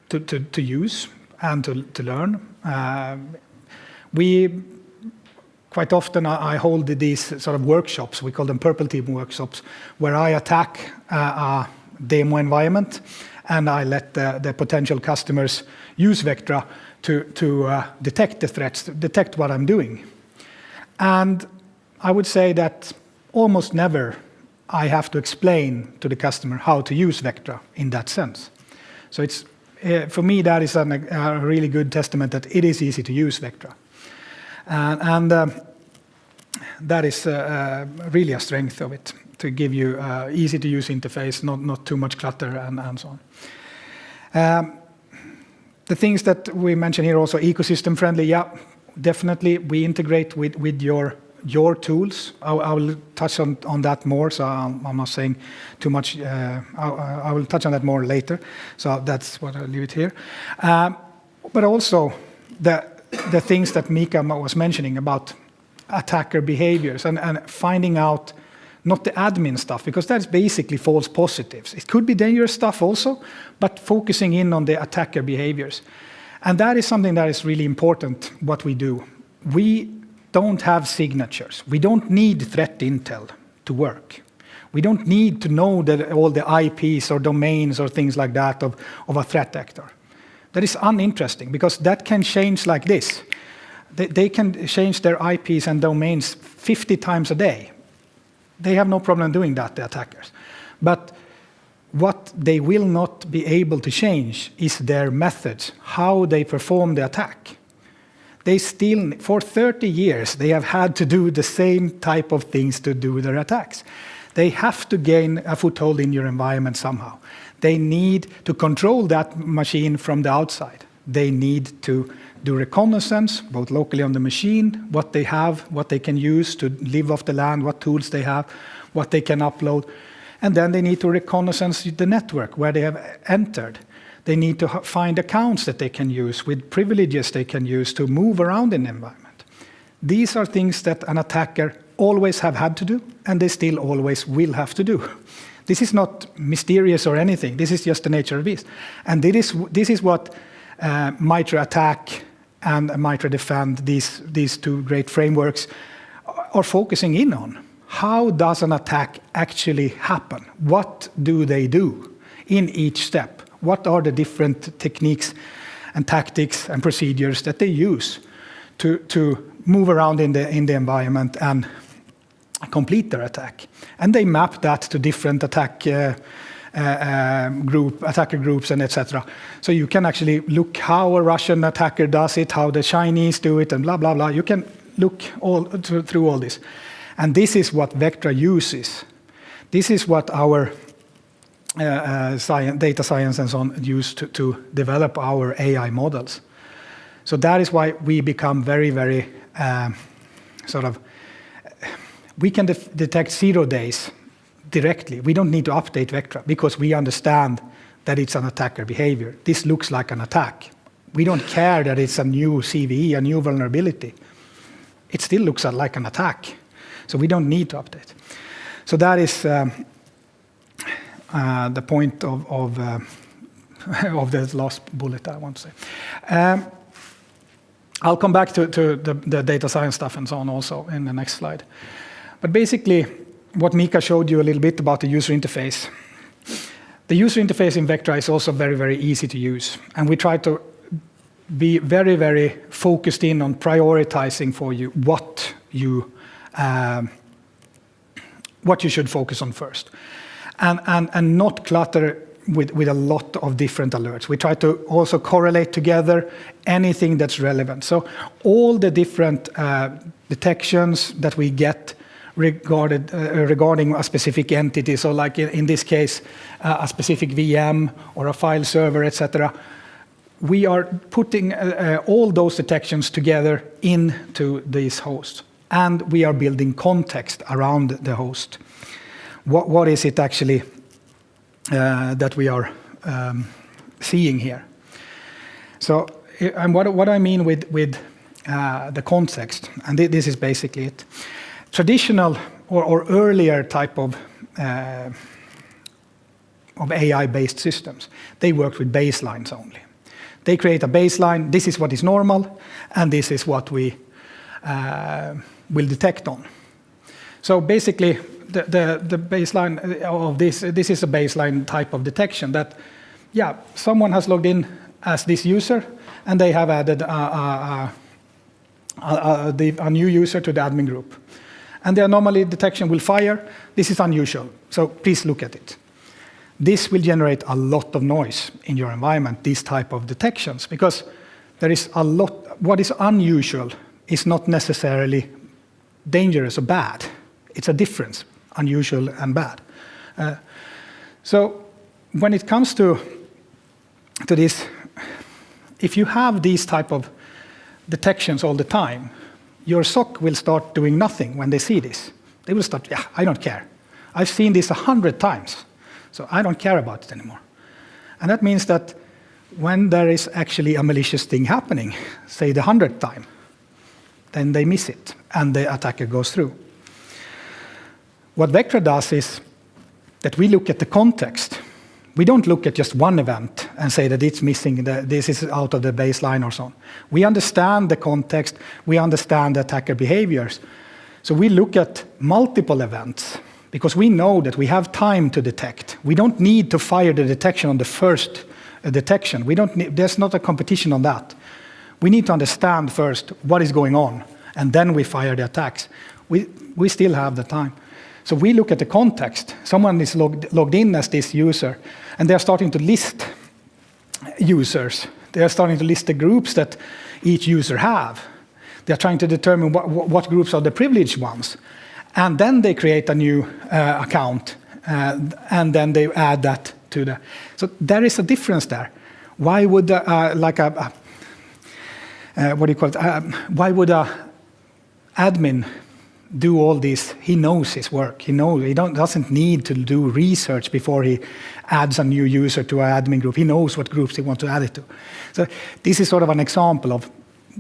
Speaker 4: to use and to learn. We quite often I hold these sort of workshops, we call them Purple Team workshops, where I attack a demo environment and I let the potential customers use Vectra to detect the threats, detect what I'm doing. And I would say that almost never I have to explain to the customer how to use Vectra in that sense. So it's, for me, that is a really good testament that it is easy to use Vectra. And that is really a strength of it, to give you easy to use interface, not too much clutter and so on. The things that we mention here also, ecosystem friendly, yeah, definitely we integrate with your tools. I will touch on that more, so I'm not saying too much. I will touch on that more later, so that's what I'll leave it here. But also the things that Mika was mentioning about attacker behaviors and finding out not the admin stuff, because that's basically false positives. It could be dangerous stuff also, but focusing in on the attacker behaviors. And that is something that is really important, what we do. We don't have signatures. We don't need threat intel to work. We don't need to know all the IPs or domains or things like that of a threat actor. That is uninteresting, because that can change like this. They can change their IPs and domains 50 times a day. They have no problem doing that, the attackers. But what they will not be able to change is their methods, how they perform the attack. They still, for 30 years, they have had to do the same type of things to do their attacks. They have to gain a foothold in your environment somehow. They need to control that machine from the outside. They need to do reconnaissance, both locally on the machine, what they have, what they can use to live off the land, what tools they have, what they can upload. And then they need to reconnaissance the network where they have entered. They need to find accounts that they can use with privileges they can use to move around in the environment. These are things that an attacker always have had to do, and they still always will have to do. This is not mysterious or anything. This is just the nature of this. And this is what MITRE ATT&CK and MITRE DEFEND, these two great frameworks, are focusing in on. How does an attack actually happen? What do they do in each step? What are the different techniques and tactics and procedures that they use to move around in the environment and complete their attack? And they map that to different attacker groups and etc. So you can actually look how a Russian attacker does it, how the Chinese do it, and blah, blah, blah. You can look through all this. And this is what Vectra uses. This is what our data science and so on use to develop our AI models. So that is why we become very, very we can detect 0 days directly. We don't need to update Vectra because we understand that it's an attacker behavior. This looks like an attack. We don't care that it's a new CVE, a new vulnerability. It still looks like an attack. So we don't need to update. So that is the point of the last bullet I want to say. I'll come back to the data science stuff and so on also in the next slide. But basically, what Mika showed you a little bit about the user interface. The user interface in Vectra is also very, very easy to use. And we try to be very, very focused in on prioritizing for you what you should focus on first. And not clutter with a lot of different alerts. We try to also correlate together anything that's relevant. So all the different detections that we get regarding a specific entity, so like in this case, a specific VM or a file server, etc., we are putting all those detections together into these hosts. And we are building context around the host. what is it actually that we are seeing here. So, and what I mean with the context, and this is basically it. Traditional or earlier type of AI-based systems, they worked with baselines only. They create a baseline, this is what is normal, and this is what we will detect on. So basically, the baseline of this is a baseline type of detection that, yeah, someone has logged in as this user, and they have added a new user to the admin group. And the anomaly detection will fire. This is unusual, so please look at it. This will generate a lot of noise in your environment, these type of detections, because there is a lot. What is unusual is not necessarily dangerous or bad. It's a difference, unusual and bad. So when it comes to this, if you have these type of detections all the time, your SOC will start doing nothing when they see this. They will start, yeah, I don't care. I've seen this 100 times, so I don't care about it anymore. And that means that when there is actually a malicious thing happening, say the 100th time, then they miss it, and the attacker goes through. What Vectra does is that we look at the context. We don't look at just one event and say that it's missing, this is out of the baseline or so on. We understand the context, we understand the attacker behaviors. So we look at multiple events because we know that we have time to detect. We don't need to fire the detection on the first detection. There's not a competition on that. We need to understand first what is going on, and then we fire the attacks. We still have the time. So we look at the context. Someone is logged in as this user, and they're starting to list users. They're starting to list the groups that each user have. They're trying to determine what groups are the privileged ones. And then they create a new account, and then they add that to the... So there is a difference there. Why would why would a admin do all this? He knows his work. He doesn't need to do research before he adds a new user to an admin group. He knows what groups he wants to add it to. So this is sort of an example of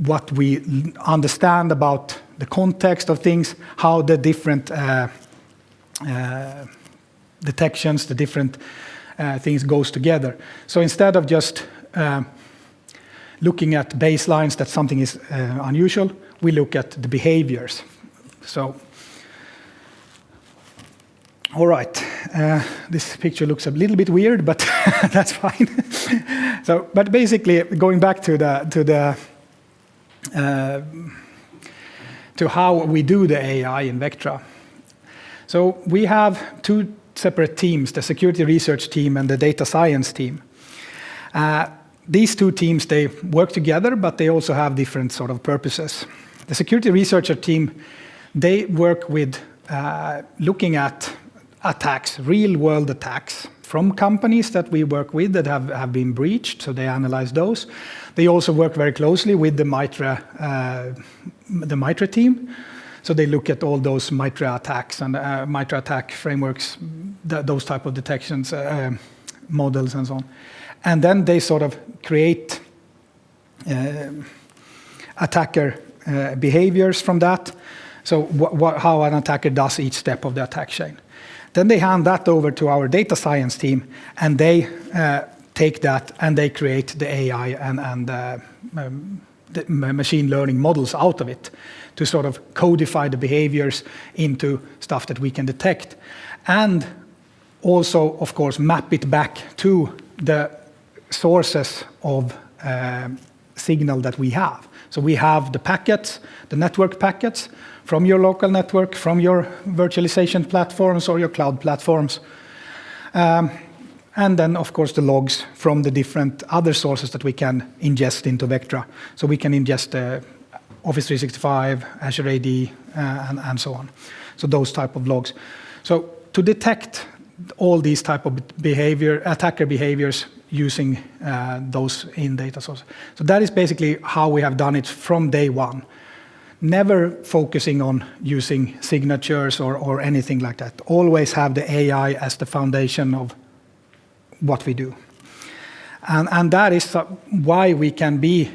Speaker 4: what we understand about the context of things, how the different detections, the different things goes together. So instead of just looking at baselines that something is unusual, we look at the behaviors. So, all right, this picture looks a little bit weird, but that's fine. So, but basically, going back to how we do the AI in Vectra. So we have two separate teams, the security research team and the data science team. These two teams, they work together, but they also have different sort of purposes. The security researcher team, they work with looking at attacks, real-world attacks from companies that we work with that have been breached, so they analyze those. They also work very closely with the MITRE team, so they look at all those MITRE attacks and MITRE attack frameworks, those type of detections, models and so on. And then they sort of create attacker behaviors from that, so how an attacker does each step of the attack chain. Then they hand that over to our data science team, and they take that and they create the AI and the machine learning models out of it to sort of codify the behaviors into stuff that we can detect. And also, of course, map it back to the sources of signal that we have. So we have the packets, the network packets from your local network, from your virtualization platforms or your cloud platforms. And then, of course, the logs from the different other sources that we can ingest into Vectra. So we can ingest Office 365, Azure AD, and so on. So those type of logs. So to detect all these type of attacker behaviors using those in data sources. So that is basically how we have done it from day one. never focusing on using signatures or anything like that. Always have the AI as the foundation of what we do. And that is why we can be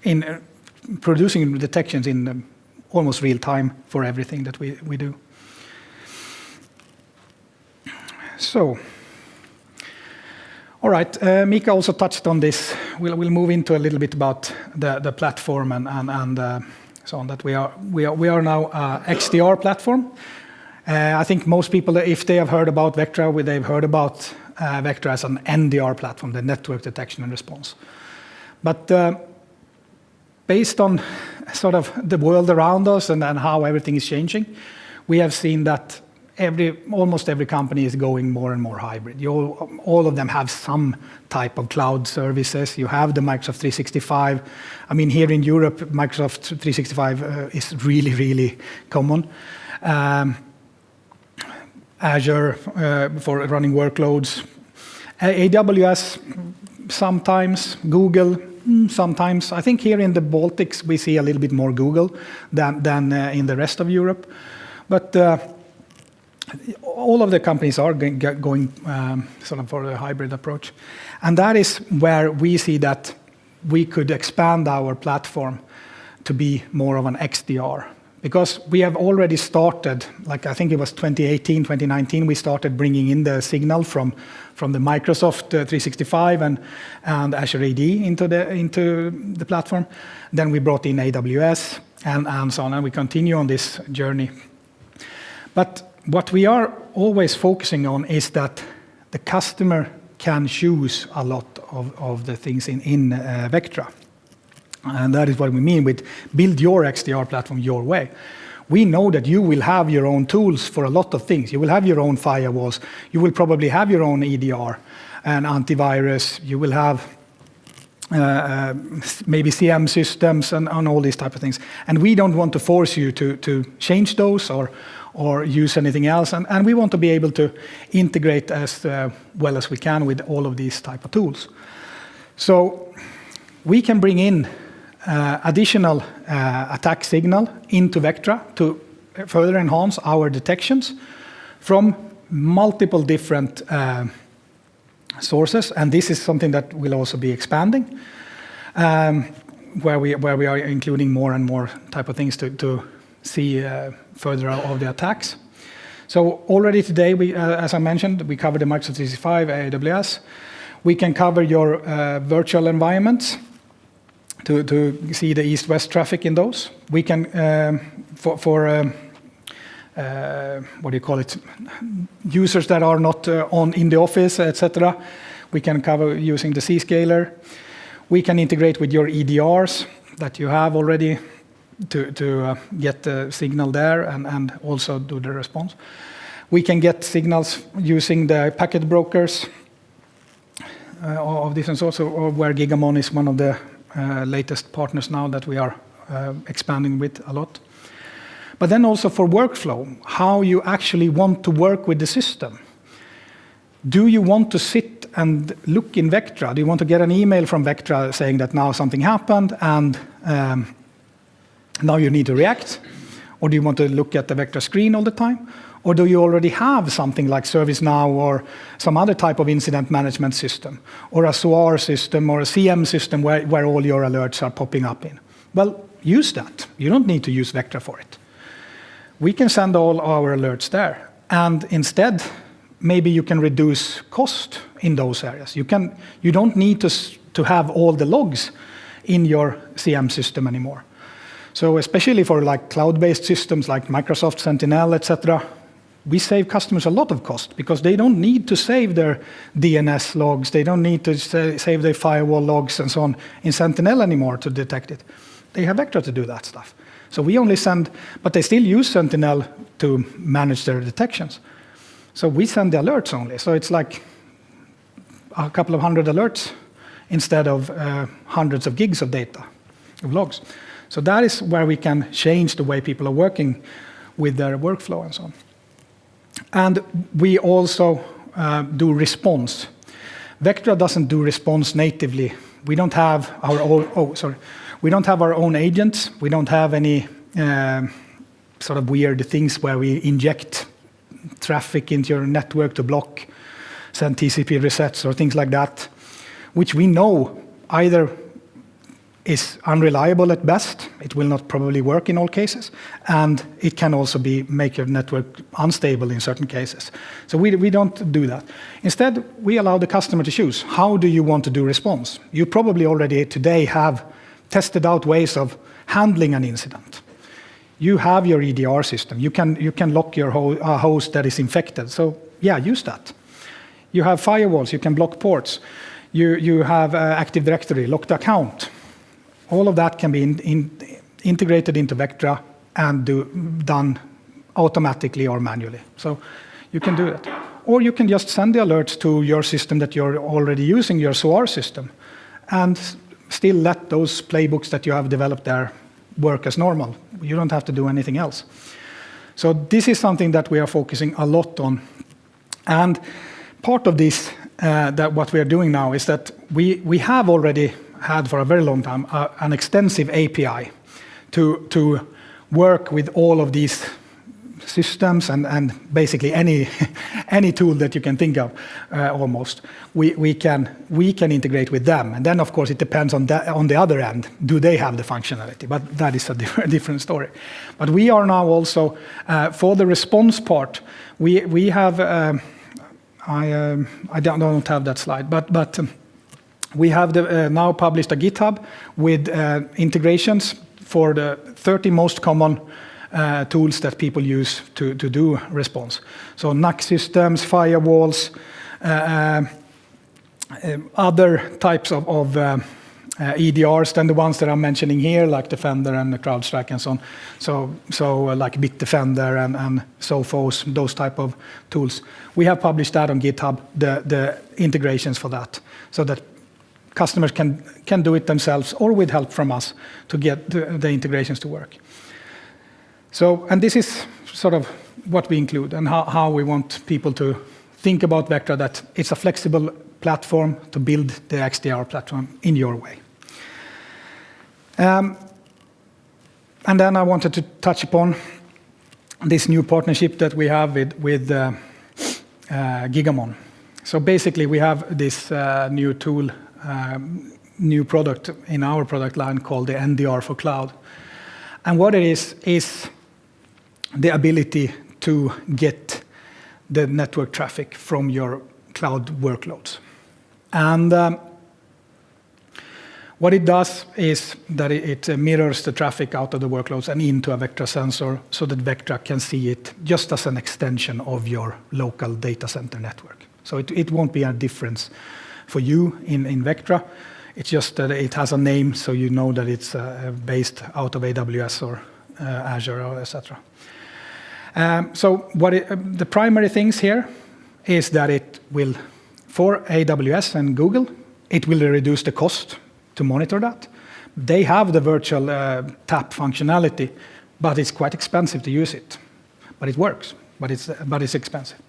Speaker 4: in producing detections in almost real time for everything that we do. So, all right, Mika also touched on this. We'll move into a little bit about the platform and so on, that we are now XDR platform. I think most people, if they have heard about Vectra, they've heard about Vectra as an NDR platform, the network detection and response. But based on sort of the world around us and how everything is changing, we have seen that almost every company is going more and more hybrid. All of them have some type of cloud services. You have the Microsoft 365. I mean, here in Europe, Microsoft 365 is really, really common. Azure for running workloads. AWS sometimes, Google sometimes. I think here in the Baltics we see a little bit more Google than in the rest of Europe. But all of the companies are going sort of for a hybrid approach. And that is where we see that we could expand our platform to be more of an XDR. Because we have already started, like I think it was 2018, 2019, we started bringing in the signal from the Microsoft 365 and Azure AD into the platform. Then we brought in AWS and so on, and we continue on this journey. But what we are always focusing on is that the customer can choose a lot of the things in Vectra. And that is what we mean with build your XDR platform your way. We know that you will have your own tools for a lot of things. You will have your own firewalls. You will probably have your own EDR and antivirus. You will have maybe CM systems and all these type of things. And we don't want to force you to change those or use anything else. And we want to be able to integrate as well as we can with all of these type of tools. So we can bring in additional attack signal into Vectra to further enhance our detections from multiple different sources, and this is something that will also be expanding, where we are including more and more type of things to see further of the attacks. So already today, as I mentioned, we cover the Microsoft 365, AWS. We can cover your virtual environments to see the east-west traffic in those. We can, what do you call it, users that are not in the office, etc. We can cover using the Zscaler. We can integrate with your EDRs that you have already to get the signal there and also do the response. We can get signals using the packet brokers of different sorts, or where Gigamon is one of the latest partners now that we are expanding with a lot. But then also for workflow, how you actually want to work with the system. Do you want to sit and look in Vectra? Do you want to get an email from Vectra saying that now something happened and now you need to react? Or do you want to look at the Vectra screen all the time? Or do you already have something like ServiceNow or some other type of incident management system, or a SOAR system or a CM system where all your alerts are popping up in? Well, use that. You don't need to use Vectra for it. We can send all our alerts there. And instead, maybe you can reduce cost in those areas. You don't need to have all the logs in your CM system anymore. So especially for like cloud-based systems like Microsoft Sentinel, etc., we save customers a lot of cost because they don't need to save their DNS logs. They don't need to save their firewall logs and so on in Sentinel anymore to detect it. They have Vectra to do that stuff. So we only send, but they still use Sentinel to manage their detections. So we send the alerts only. So it's like a couple of hundred alerts instead of hundreds of gigs of data, of logs. So that is where we can change the way people are working with their workflow and so on. And we also do response. Vectra doesn't do response natively. We don't have our own, We don't have our own agents. We don't have any sort of weird things where we inject traffic into your network to block, send TCP resets or things like that, which we know either is unreliable at best, it will not probably work in all cases, and it can also make your network unstable in certain cases. So we don't do that. Instead, we allow the customer to choose, how do you want to do response? You probably already today have tested out ways of handling an incident. You have your EDR system. You can lock your host that is infected. So yeah, use that. You have firewalls. You can block ports. You have Active Directory, locked account. All of that can be integrated into Vectra and done automatically or manually. So you can do that. Or you can just send the alerts to your system that you're already using, your SOAR system, and still let those playbooks that you have developed there work as normal. You don't have to do anything else. So this is something that we are focusing a lot on. And part of this, that what we are doing now, is that we have already had for a very long time an extensive API to work with all of these systems and basically any tool that you can think of almost. We can integrate with them, and then of course it depends on the other end. Do they have the functionality? But that is a different story. But we are now also for the response part. We have I don't have that slide, but we have now published a GitHub with integrations for the 30 most common tools that people use to do response. So NAC systems, firewalls, other types of EDRs than the ones that I'm mentioning here, like Defender and CrowdStrike and so on. So like Bitdefender and Sophos, those type of tools. We have published that on GitHub, the integrations for that, so that customers can do it themselves or with help from us to get the integrations to work. So, and this is sort of what we include and how we want people to think about Vectra, that it's a flexible platform to build the XDR platform in your way. And then I wanted to touch upon this new partnership that we have with Gigamon. So basically we have this new tool, new product in our product line called the NDR for Cloud. And what it is the ability to get the network traffic from your cloud workloads. And what it does is that it mirrors the traffic out of the workloads and into a Vectra sensor, so that Vectra can see it just as an extension of your local data center network. So it won't be a difference for you in Vectra. It's just that it has a name, so you know that it's based out of AWS or Azure or etc. So the primary things here is that it will, for AWS and Google, it will reduce the cost to monitor that. They have the virtual tap functionality, but it's quite expensive to use it. But it works, but it's expensive.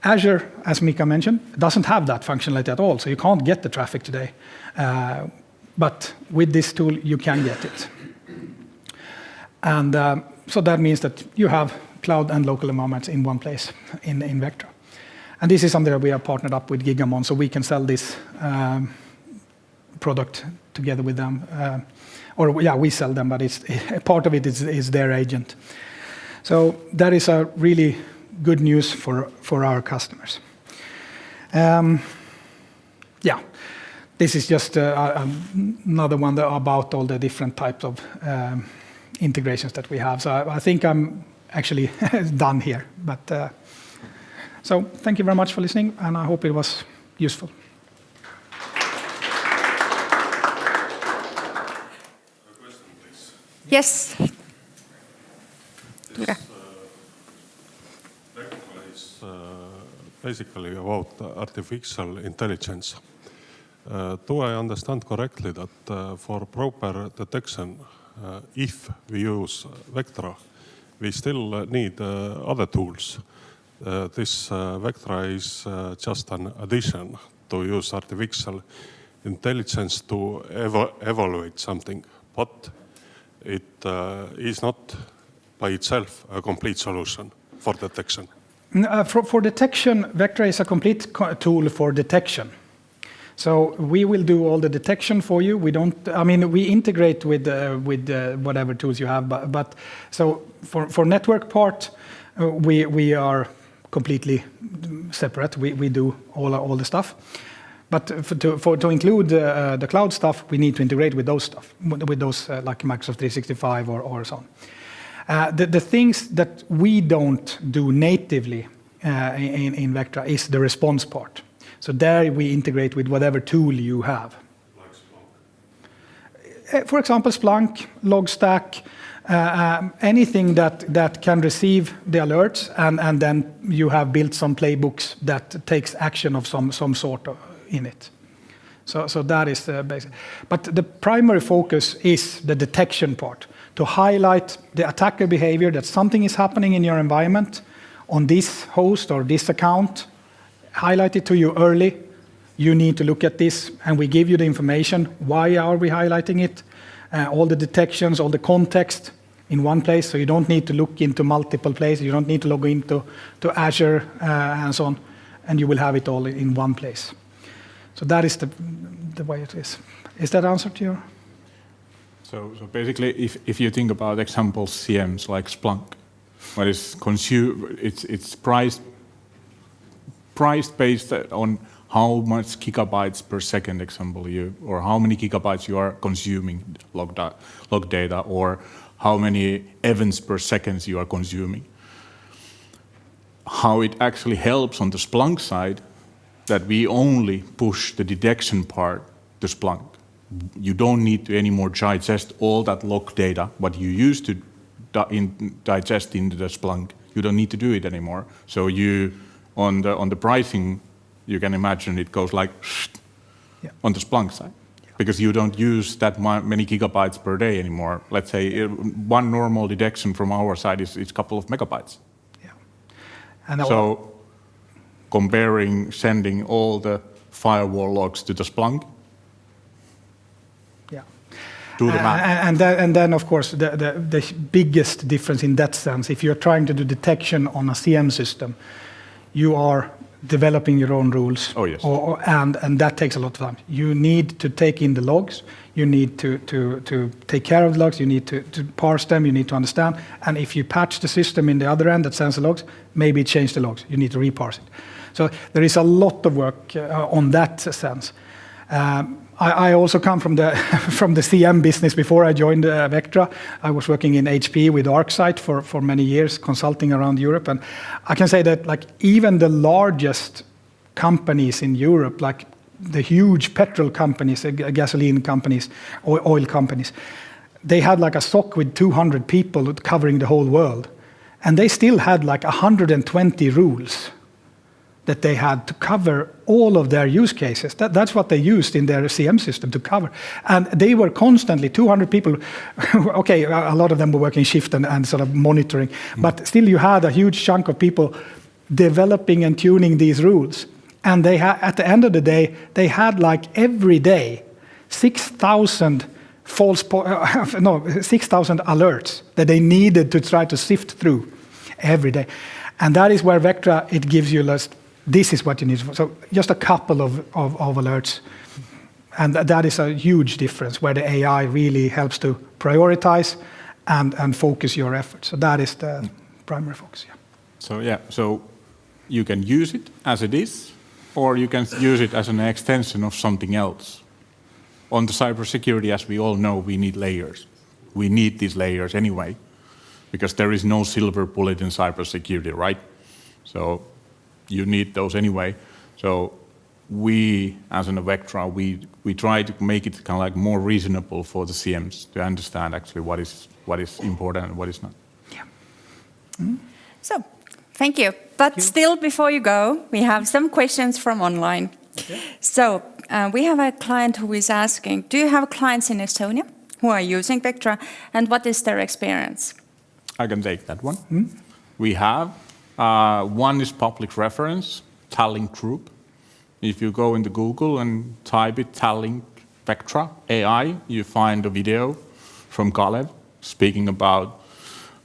Speaker 4: Azure, as Mika mentioned, doesn't have that functionality at all, so you can't get the traffic today. But with this tool, you can get it. And so that means that you have cloud and local environments in one place in Vectra. And this is something that we have partnered up with Gigamon, so we can sell this product together with them. We sell them, but it's part of it is their agent. So that is a really good news for our customers. This is just another one about all the different types of integrations that we have. So I think I'm actually done here. But so thank you very much for listening, and I hope it was useful.
Speaker 5: A question, please.
Speaker 1: Yes.
Speaker 5: This Vectra is basically about artificial intelligence. Do I understand correctly that for proper detection, if we use Vectra, we still need other tools? This Vectra is just an addition to use artificial intelligence to evaluate something, but it is not by itself a complete solution for detection.
Speaker 4: For detection, Vectra is a complete tool for detection. So we will do all the detection for you. We integrate with whatever tools you have, but so for network part, we are completely separate. We do all the stuff. But to include the cloud stuff, we need to integrate with those stuff, with those like Microsoft 365 or so on. The things that we don't do natively in Vectra is the response part. So there we integrate with whatever tool you have.
Speaker 5: Like Splunk?
Speaker 4: For example, Splunk, Logstack, anything that can receive the alerts and then you have built some playbooks that takes action of some sort in it. So that is the basic. But the primary focus is the detection part, to highlight the attacker behavior, that something is happening in your environment on this host or this account, highlight it to you early. You need to look at this, and we give you the information. Why are we highlighting it? All the detections, all the context in one place, so you don't need to look into multiple places. You don't need to log into Azure and so on, and you will have it all in one place. So that is the way it is. Is that answer to your?
Speaker 3: So basically, if you think about example CMs like Splunk, what is it's priced based on how much gigabytes per second, example, or how many gigabytes you are consuming log data, or how many events per second you are consuming. How it actually helps on the Splunk side, that we only push the detection part to Splunk. You don't need to anymore digest all that log data, what you used to digest into the Splunk. You don't need to do it anymore. So on the pricing, you can imagine it goes like on the Splunk side, because you don't use that many gigabytes per day anymore. Let's say one normal detection from our side is a couple of megabytes.
Speaker 4: Yeah. And
Speaker 3: so comparing sending all the firewall logs to the Splunk, do the math.
Speaker 4: And then, of course, the biggest difference in that sense, if you're trying to do detection on a CM system, you are developing your own rules.
Speaker 3: Oh, yes.
Speaker 4: And that takes a lot of time. You need to take in the logs. You need to take care of the logs. You need to parse them. You need to understand. And if you patch the system in the other end that sends the logs, maybe change the logs. You need to reparse it. So there is a lot of work on that sense. I also come from the CM business. Before I joined Vectra, I was working in HP with ArcSight for many years, consulting around Europe. And I can say that like even the largest companies in Europe, like the huge petrol companies, gasoline companies, oil companies, they had like a SOC with 200 people covering the whole world. And they still had like 120 rules that they had to cover all of their use cases. That's what they used in their CM system to cover. And they were constantly, 200 people, okay, a lot of them were working shift and sort of monitoring, but still you had a huge chunk of people developing and tuning these rules. And they at the end of the day, they had like every day 6,000 6,000 alerts that they needed to try to sift through every day. And that is where Vectra, it gives you this is what you need. So just a couple of alerts. And that is a huge difference where the AI really helps to prioritize and focus your efforts. So that is the primary focus. Yeah.
Speaker 3: So you can use it as it is, or you can use it as an extension of something else. On the cybersecurity, as we all know, we need layers. We need these layers anyway, because there is no silver bullet in cybersecurity, right? So you need those anyway. So we, as an Vectra, we try to make it kind of like more reasonable for the CMs to understand actually what is important and what is not.
Speaker 4: Yeah.
Speaker 1: Mm-hmm. So, thank you. But still, before you go, we have some questions from online. Okay. So, we have a client who is asking, do you have clients in Estonia who are using Vectra, and what is their experience?
Speaker 3: I can take that one. Mm-hmm. We have. One is public reference, Tallink Group. If you go into Google and type it, Tallink Vectra AI, you find a video from Kalev, speaking about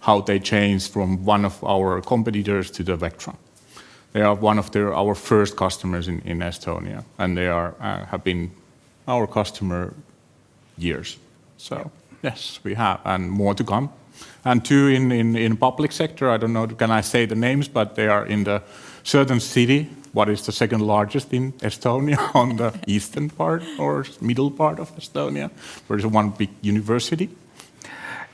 Speaker 3: how they changed from one of our competitors to the Vectra. They are one of our first customers in Estonia, and they have been our customer years. So yes, we have, and more to come. And two in public sector, I don't know, can I say the names, but they are in the certain city, what is the second largest in Estonia on the eastern part or middle part of Estonia, where is one big university.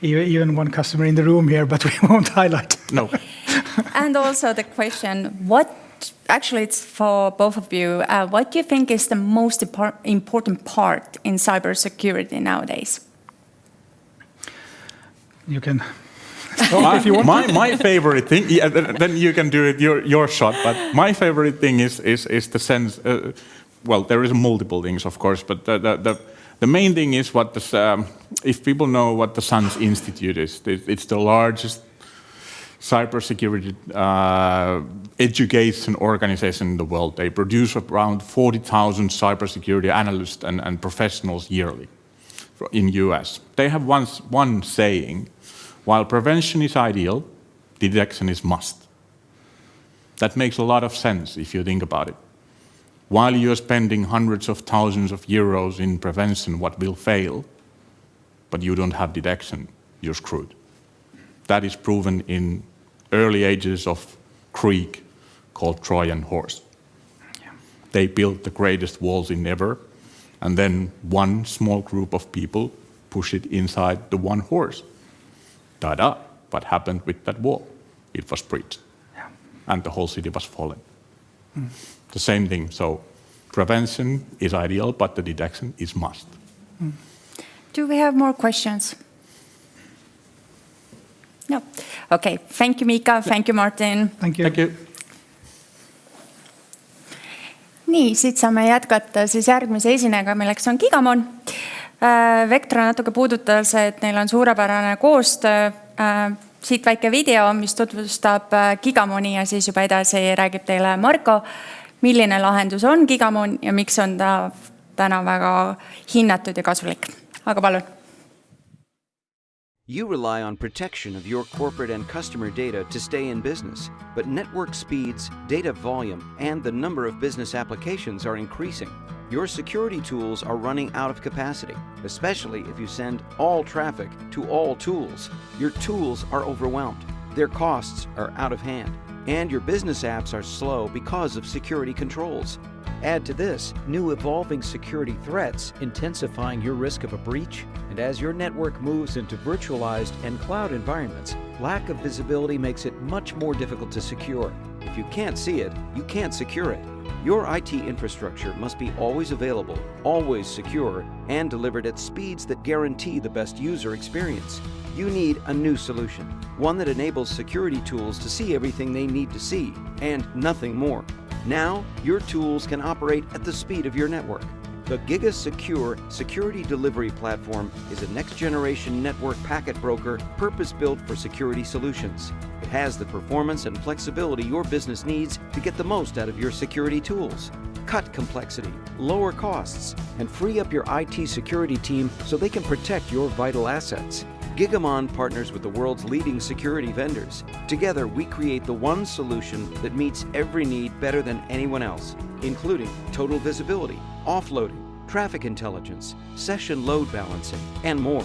Speaker 4: Even one customer in the room here, but we won't highlight.
Speaker 3: No.
Speaker 1: And also the question, actually it's for both of you, what do you think is the most important part in cybersecurity nowadays?
Speaker 4: You can start if you want.
Speaker 3: My favorite thing, yeah, then you can do it your shot, but my favorite thing is the sense, well, there is multiple things, of course, but the main thing is what if people know what the SANS Institute is, it's the largest cybersecurity education organization in the world. They produce around 40,000 cybersecurity analysts and professionals yearly in US. They have one saying, while prevention is ideal, detection is must. That makes a lot of sense if you think about it. While you're spending hundreds of thousands of euros in prevention, what will fail, but you don't have detection, you're screwed. That is proven in early ages of Greek called Trojan horse. Yeah. They built the greatest walls in ever, and then one small group of people push it inside the one horse. Ta-da! What happened with that wall? It was breached. Yeah. And the whole city was fallen. Mm. The same thing. So prevention is ideal, but the detection is must.
Speaker 1: Mm. Do we have more questions? No. Okay. Thank you, Mika. Thank you, Martin.
Speaker 4: Thank you.
Speaker 3: Thank you.
Speaker 1: Nii, siit saame jätkata siis järgmise esinega, milleks on Gigamon. Vectra natuke puudutas, et neil on suurepärane koostöö. Siit väike video, mis tutvustab Gigamoni ja siis juba edasi räägib teile Marko, milline lahendus on Gigamon ja miks on ta täna väga hinnatud ja kasulik. Aga palun.
Speaker 6: You rely on protection of your corporate and customer data to stay in business, but network speeds, data volume, and the number of business applications are increasing. Your security tools are running out of capacity, especially if you send all traffic to all tools. Your tools are overwhelmed, their costs are out of hand, and your business apps are slow because of security controls. Add to this new evolving security threats, intensifying your risk of a breach, and as your network moves into virtualized and cloud environments, lack of visibility makes it much more difficult to secure. If you can't see it, you can't secure it. Your IT infrastructure must be always available, always secure, and delivered at speeds that guarantee the best user experience. You need a new solution, one that enables security tools to see everything they need to see, and nothing more. Now, your tools can operate at the speed of your network. The GigaSecure security delivery platform is a next-generation network packet broker purpose-built for security solutions. It has the performance and flexibility your business needs to get the most out of your security tools. Cut complexity, lower costs, and free up your IT security team so they can protect your vital assets. Gigamon partners with the world's leading security vendors. Together, we create the one solution that meets every need better than anyone else, including total visibility, offloading, traffic intelligence, session load balancing, and more.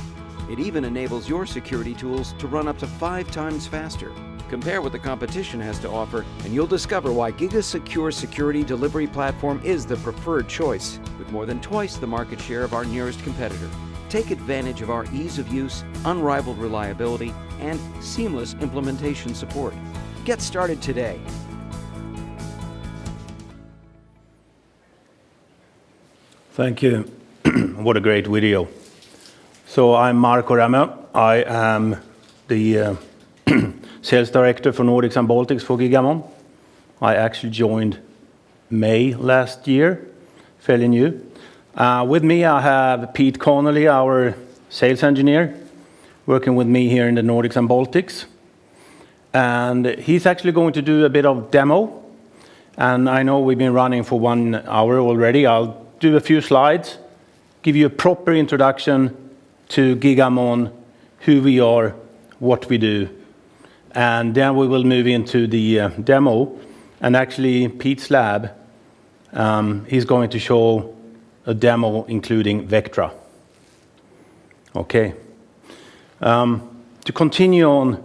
Speaker 6: It even enables your security tools to run up to 5 times faster. Compare what the competition has to offer, and you'll discover why GigaSecure security delivery platform is the preferred choice, with more than twice the market share of our nearest competitor. Take advantage of our ease of use, unrivaled reliability, and seamless implementation support. Get started today.
Speaker 7: Thank you. What a great video. So I'm Marko Rämö. I am the sales director for Nordics and Baltics for Gigamon. I actually joined May last year, fairly new. With me I have Pete Connolly, our sales engineer, working with me here in the Nordics and Baltics. And he's actually going to do a bit of demo. And I know we've been running for 1 hour already. I'll do a few slides, give you a proper introduction to Gigamon who we are, what we do. And then we will move into the demo. And actually, Pete's lab, he's going to show a demo including Vectra. Okay. To continue on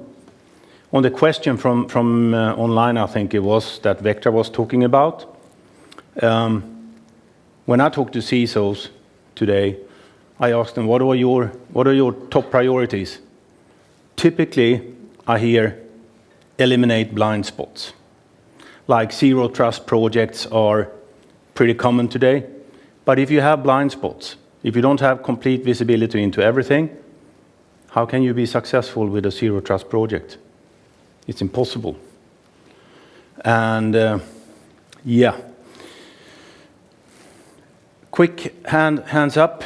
Speaker 7: the question from online, I think it was, that Vectra was talking about. When I talk to CISOs today, I ask them, what are your top priorities? Typically, I hear eliminate blind spots. Like zero trust projects are pretty common today. But if you have blind spots, if you don't have complete visibility into everything, how can you be successful with a zero trust project? It's impossible. And yeah. Quick hands up.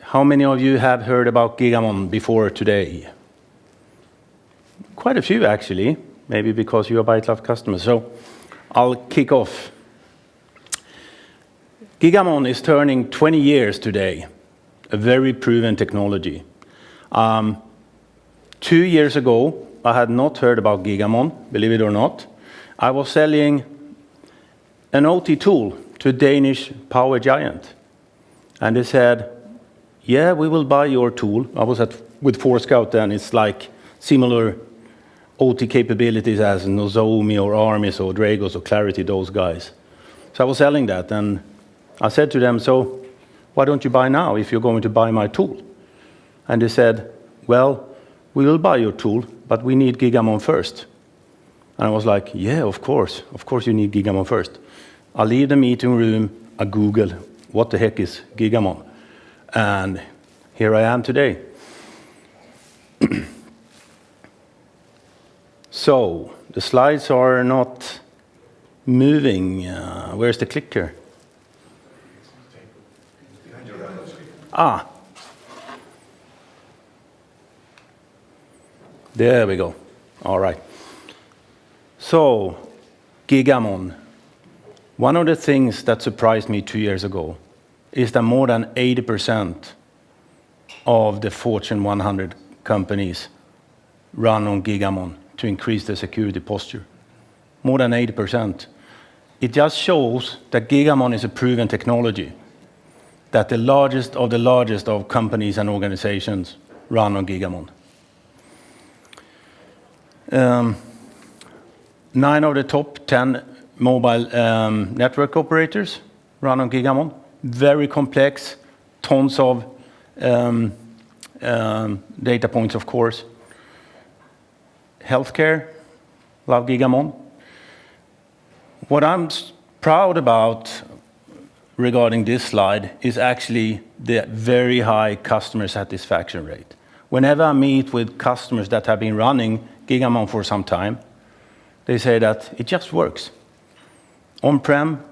Speaker 7: How many of you have heard about Gigamon before today? Quite a few, actually. Maybe because you are ByteLife customers. So I'll kick off. Gigamon is turning 20 years today. A very proven technology. 2 years ago, I had not heard about Gigamon, believe it or not. I was selling an OT tool to a Danish power giant. And they said, yeah, we will buy your tool. I was with Forescout then. It's like similar OT capabilities as Nozomi or Armis or Dragos or Clarity, those guys. So I was selling that. And I said to them, so why don't you buy now if you're going to buy my tool? And they said, well, we will buy your tool, but we need Gigamon first. And I was like, yeah, of course you need Gigamon first. I leave the meeting room, I Google, what the heck is Gigamon? And here I am today. So, the slides are not moving. Where's the clicker? Ah. There we go. All right. So, Gigamon. One of the things that surprised me 2 years ago is that more than 80% of the Fortune 100 companies run on Gigamon to increase their security posture. More than 80%. It just shows that Gigamon is a proven technology, that the largest of companies and organizations run on Gigamon. 9 of the top 10 mobile network operators run on Gigamon. Very complex, tons of data points, of course. Healthcare, love Gigamon. What I'm proud about regarding this slide is actually the very high customer satisfaction rate. Whenever I meet with customers that have been running Gigamon for some time, they say that it just works. On-prem,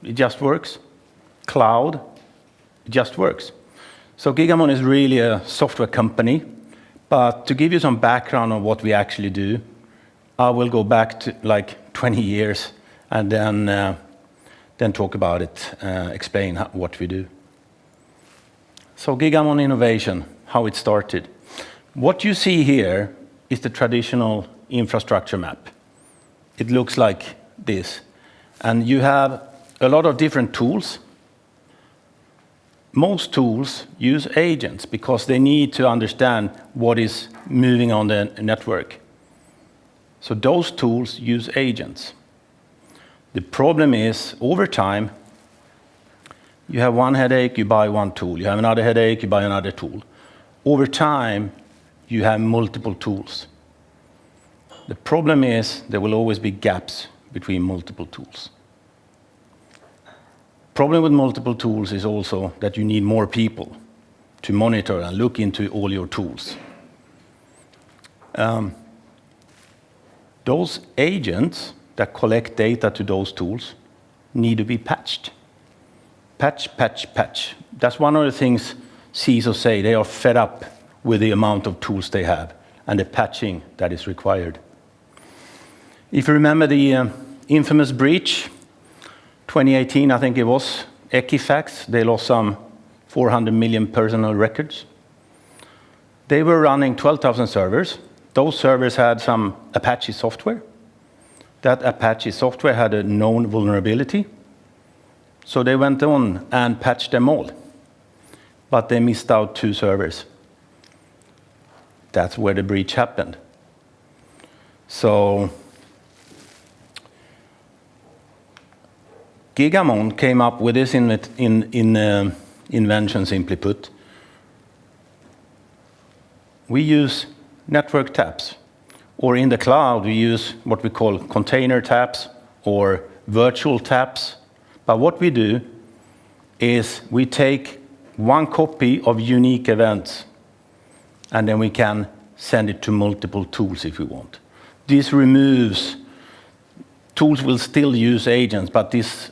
Speaker 7: it just works. Cloud, it just works. So Gigamon is really a software company, but to give you some background on what we actually do, I will go back to like 20 years and then talk about it, explain what we do. So Gigamon innovation, how it started. What you see here is the traditional infrastructure map. It looks like this. And you have a lot of different tools. Most tools use agents because they need to understand what is moving on the network. So those tools use agents. The problem is, over time, you have one headache, you buy one tool. You have another headache, you buy another tool. Over time, you have multiple tools. The problem is there will always be gaps between multiple tools. Problem with multiple tools is also that you need more people to monitor and look into all your tools. Those agents that collect data to those tools need to be patched. Patch, patch, patch. That's one of the things CISOs say. They are fed up with the amount of tools they have and the patching that is required. If you remember the infamous breach, 2018, I think it was, Equifax, they lost some 400 million personal records. They were running 12,000 servers. Those servers had some Apache software. That Apache software had a known vulnerability. So they went on and patched them all. But they missed out 2 servers. That's where the breach happened. So Gigamon came up with this invention, simply put. We use network taps, or in the cloud we use what we call container taps or virtual taps. But what we do is we take one copy of unique events, and then we can send it to multiple tools if we want. This removes, tools will still use agents, but this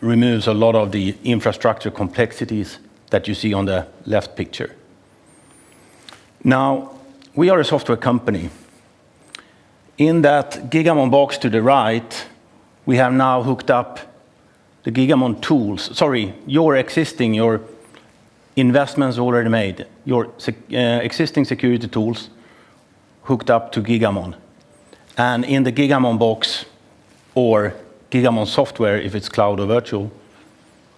Speaker 7: removes a lot of the infrastructure complexities that you see on the left picture. Now, we are a software company. In that Gigamon box to the right, we have now hooked up the Gigamon tools, your investments already made, your existing security tools hooked up to Gigamon. And in the Gigamon box, or Gigamon software, if it's cloud or virtual,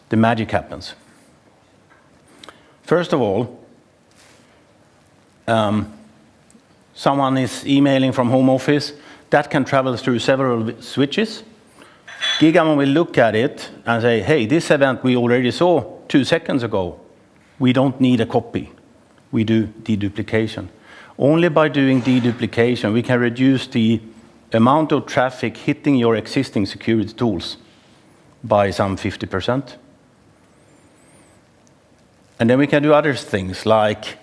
Speaker 7: the magic happens. First of all, someone is emailing from home office. That can travel through several switches. Gigamon will look at it and say, hey, this event we already saw 2 seconds ago. We don't need a copy. We do deduplication. Only by doing deduplication, we can reduce the amount of traffic hitting your existing security tools by some 50%. And then we can do other things, like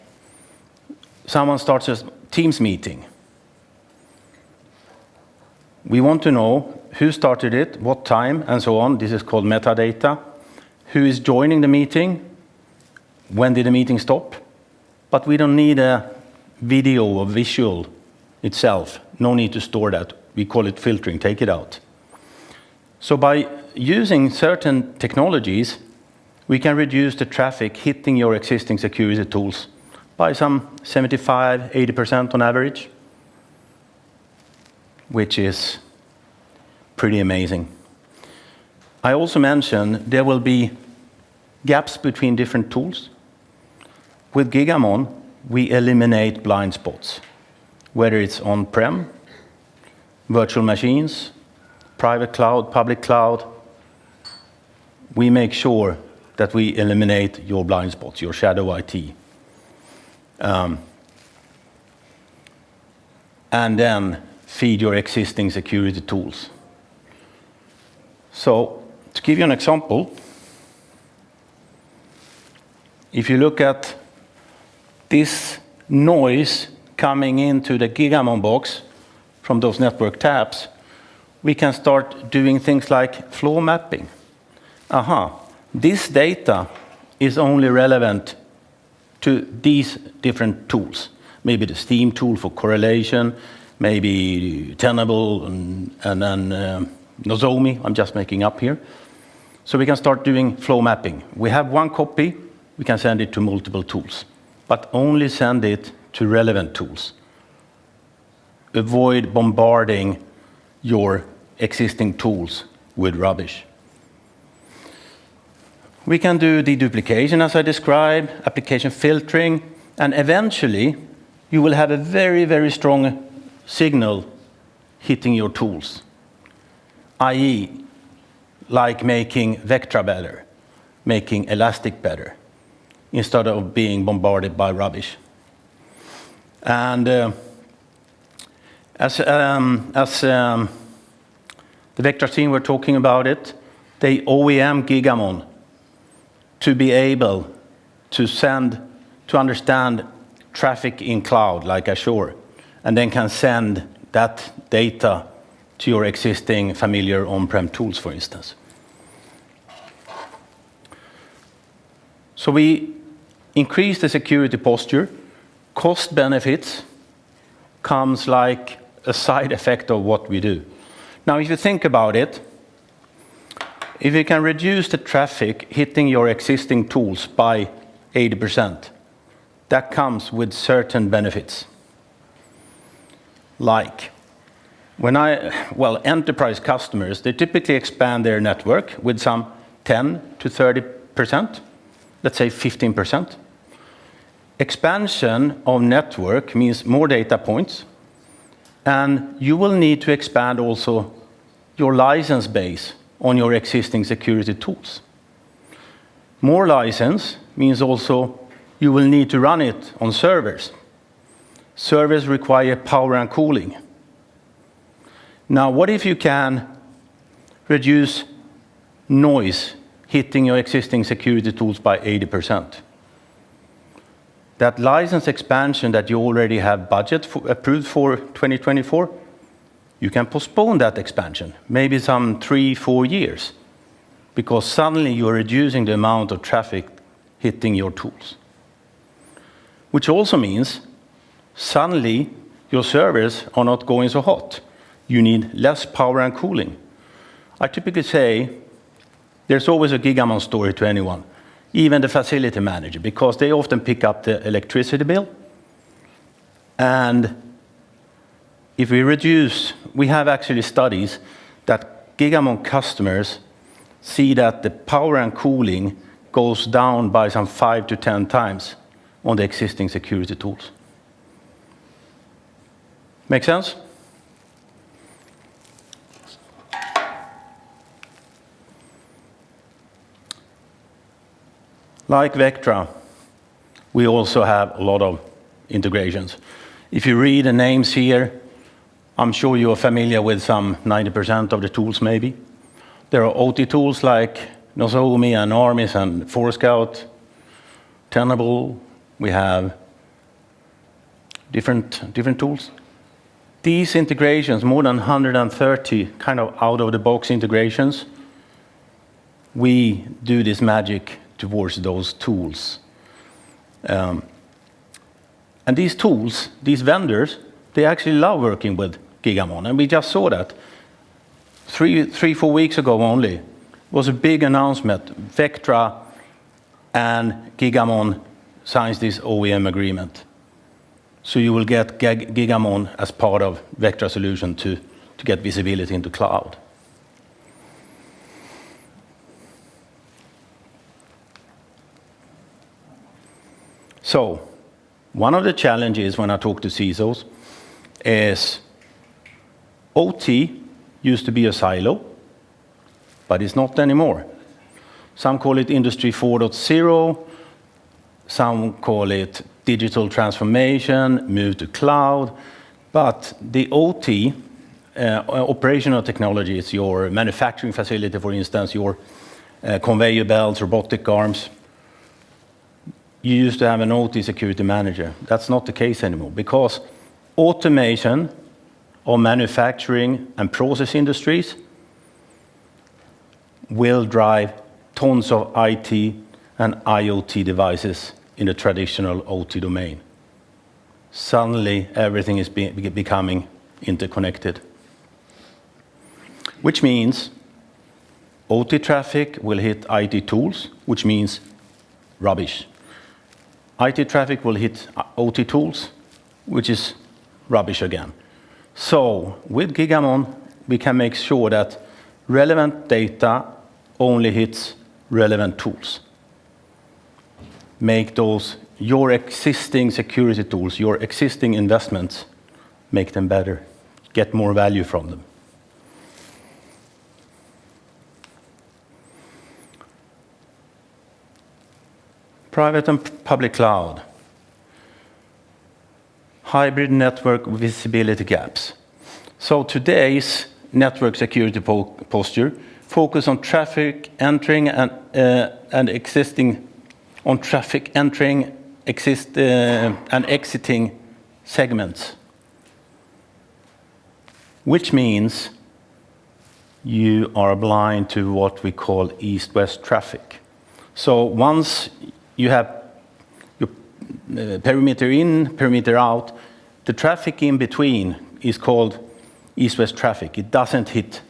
Speaker 7: someone starts a Teams meeting. We want to know who started it, what time, and so on. This is called metadata. Who is joining the meeting? When did the meeting stop? But we don't need a video or visual itself. No need to store that. We call it filtering, take it out. So by using certain technologies, we can reduce the traffic hitting your existing security tools by some 75–80% on average, which is pretty amazing. I also mentioned there will be gaps between different tools. With Gigamon, we eliminate blind spots, whether it's on-prem, virtual machines, private cloud, public cloud. We make sure that we eliminate your blind spots, your shadow IT. And then feed your existing security tools. So, to give you an example, if you look at this noise coming into the Gigamon box from those network taps, we can start doing things like flow mapping. This data is only relevant to these different tools. Maybe the Steam tool for correlation, maybe Tenable, and then Nozomi, I'm just making up here. So we can start doing flow mapping. We have one copy, we can send it to multiple tools, but only send it to relevant tools. Avoid bombarding your existing tools with rubbish. We can do deduplication, as I described, application filtering, and eventually you will have a very, very strong signal hitting your tools, i.e., like making Vectra better, making Elastic better, instead of being bombarded by rubbish. And as the Vectra team were talking about it, they OEM Gigamon to be able to understand traffic in cloud, like Azure, and then can send that data to your existing familiar on-prem tools, for instance. So we increase the security posture. Cost benefits comes like a side effect of what we do. Now, if you think about it, if you can reduce the traffic hitting your existing tools by 80%, that comes with certain benefits. Like, enterprise customers, they typically expand their network with some 10 to 30%, let's say 15%. Expansion of network means more data points, and you will need to expand also your license base on your existing security tools. More license means also you will need to run it on servers. Servers require power and cooling. Now, what if you can reduce noise hitting your existing security tools by 80%? That license expansion that you already have budget approved for 2024, you can postpone that expansion, maybe some 3-4 years, because suddenly you're reducing the amount of traffic hitting your tools. Which also means suddenly your servers are not going so hot. You need less power and cooling. I typically say there's always a Gigamon story to anyone, even the facility manager, because they often pick up the electricity bill. And if we reduce, we have actually studies that Gigamon customers see that the power and cooling goes down by some 5 to 10 times on the existing security tools. Make sense? Like Vectra, we also have a lot of integrations. If you read the names here, I'm sure you are familiar with some 90% of the tools maybe. There are OT tools like Nozomi and Armis and Forescout, Tenable. We have different tools. These integrations, more than 130 kind of out-of-the-box integrations, we do this magic towards those tools. And these tools, these vendors, they actually love working with Gigamon. And we just saw that 3-4 weeks ago only. It was a big announcement. Vectra and Gigamon signs this OEM agreement. So you will get Gigamon as part of Vectra solution to get visibility into cloud. So, one of the challenges when I talk to CISOs is OT used to be a silo, but it's not anymore. Some call it Industry 4.0, some call it digital transformation, move to cloud, but the OT, operational technology, is your manufacturing facility, for instance, your conveyor belts, robotic arms. You used to have an OT security manager. That's not the case anymore, because automation of manufacturing and process industries will drive tons of IT and IoT devices in the traditional OT domain. Suddenly, everything is becoming interconnected. Which means OT traffic will hit IT tools, which means rubbish. IT traffic will hit OT tools, which is rubbish again. So with Gigamon, we can make sure that relevant data only hits relevant tools. Make those your existing security tools, your existing investments, make them better, get more value from them. Private and public cloud. Hybrid network visibility gaps. So today's network security posture focus on traffic entering and exiting segments, which means you are blind to what we call east-west traffic. So once you have your perimeter in, perimeter out, the traffic in between is called east-west traffic. It doesn't hit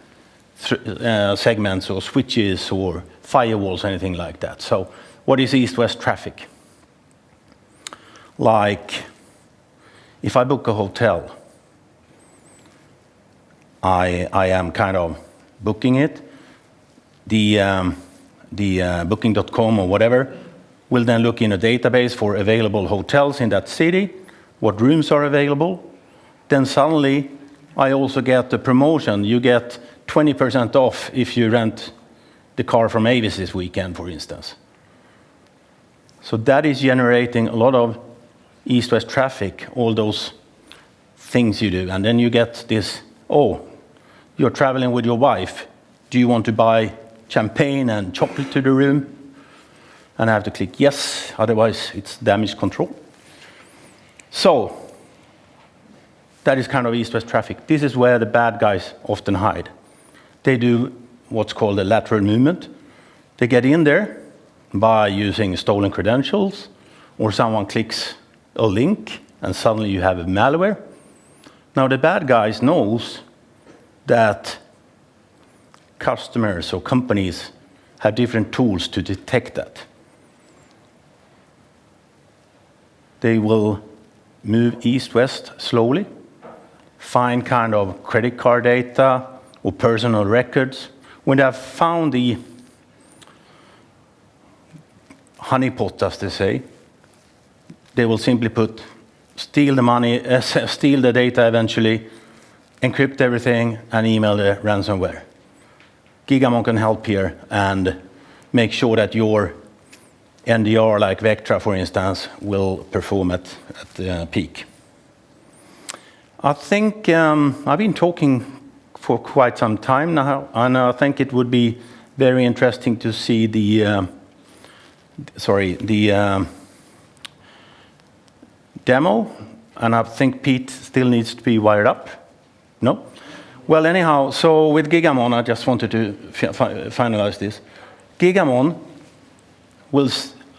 Speaker 7: segments or switches or firewalls or anything like that. So what is east-west traffic? like if I book a hotel, I am kind of booking it. The booking.com or whatever will then look in a database for available hotels in that city, what rooms are available. Then suddenly I also get the promotion. You get 20% off if you rent the car from Avis this weekend, for instance. So that is generating a lot of east-west traffic, all those things you do. And then you get this, oh, you're traveling with your wife. Do you want to buy champagne and chocolate to the room? And I have to click yes, otherwise it's damage control. So that is kind of east-west traffic. This is where the bad guys often hide. They do what's called a lateral movement. They get in there by using stolen credentials, or someone clicks a link and suddenly you have a malware. Now the bad guys knows that customers or companies have different tools to detect that. They will move east-west slowly, find kind of credit card data or personal records. When they have found the honeypot, as they say, they will simply steal the money, steal the data eventually, encrypt everything, and email the ransomware. Gigamon can help here and make sure that your NDR, like Vectra, for instance, will perform at the peak. I think I've been talking for quite some time now, and I think it would be very interesting to see the demo, and I think Pete still needs to be wired up. No? Well, anyhow, so with Gigamon, I just wanted to finalize this. Gigamon will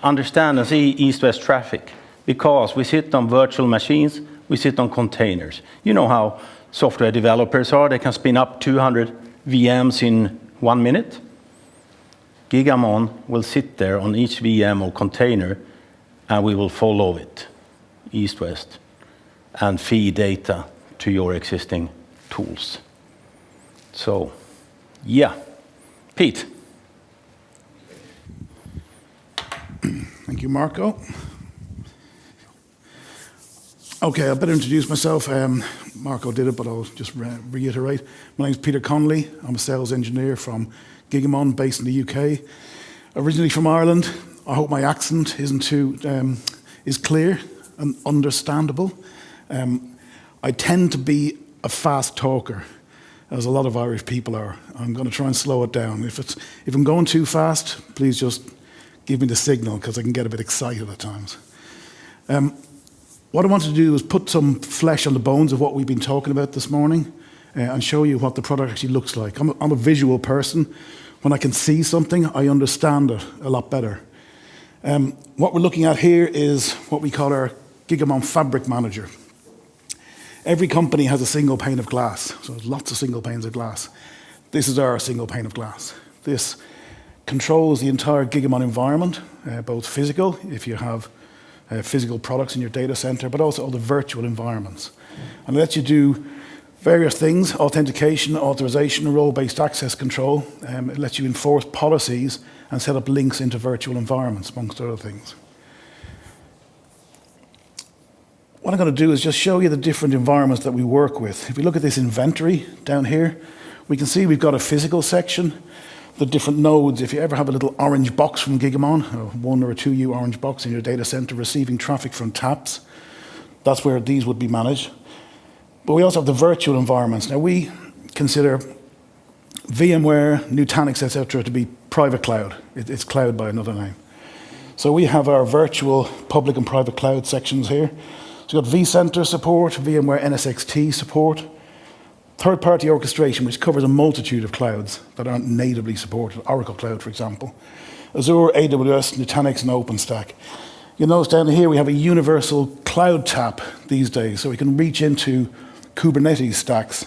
Speaker 7: understand and see east-west traffic because we sit on virtual machines, we sit on containers. You know how software developers are, they can spin up 200 VMs in 1 minute. Gigamon will sit there on each VM or container, and we will follow it east-west and feed data to your existing tools. So, yeah. Pete.
Speaker 8: Thank you, Marco. Okay, I better introduce myself. Marco did it, but I'll just reiterate. My name's Peter Connolly. I'm a sales engineer from Gigamon, based in the UK. Originally from Ireland. I hope my accent isn't too is clear and understandable. I tend to be a fast talker, as a lot of Irish people are. I'm going to try and slow it down. If I'm going too fast, please just give me the signal, because I can get a bit excited at times. What I wanted to do is put some flesh on the bones of what we've been talking about this morning, and show you what the product actually looks like. I'm a visual person. When I can see something, I understand it a lot better. What we're looking at here is what we call our Gigamon Fabric Manager. Every company has a single pane of glass, so there's lots of single panes of glass. This is our single pane of glass. This controls the entire Gigamon environment, both physical, if you have physical products in your data center, but also all the virtual environments. And it lets you do various things: authentication, authorization, role-based access control. It lets you enforce policies and set up links into virtual environments, amongst other things. What I'm going to do is just show you the different environments that we work with. If we look at this inventory down here, we can see we've got a physical section, the different nodes. If you ever have a little orange box from Gigamon, or 1 or a 2U orange box in your data center receiving traffic from taps, that's where these would be managed. But we also have the virtual environments. Now, we consider VMware, Nutanix, etc. to be private cloud. It's cloud by another name. So we have our virtual public and private cloud sections here. So we've got vCenter support, VMware NSXT support, third-party orchestration, which covers a multitude of clouds that aren't natively supported, Oracle Cloud, for example, Azure, AWS, Nutanix, and OpenStack. You'll notice down here we have a universal cloud tap these days, so we can reach into Kubernetes stacks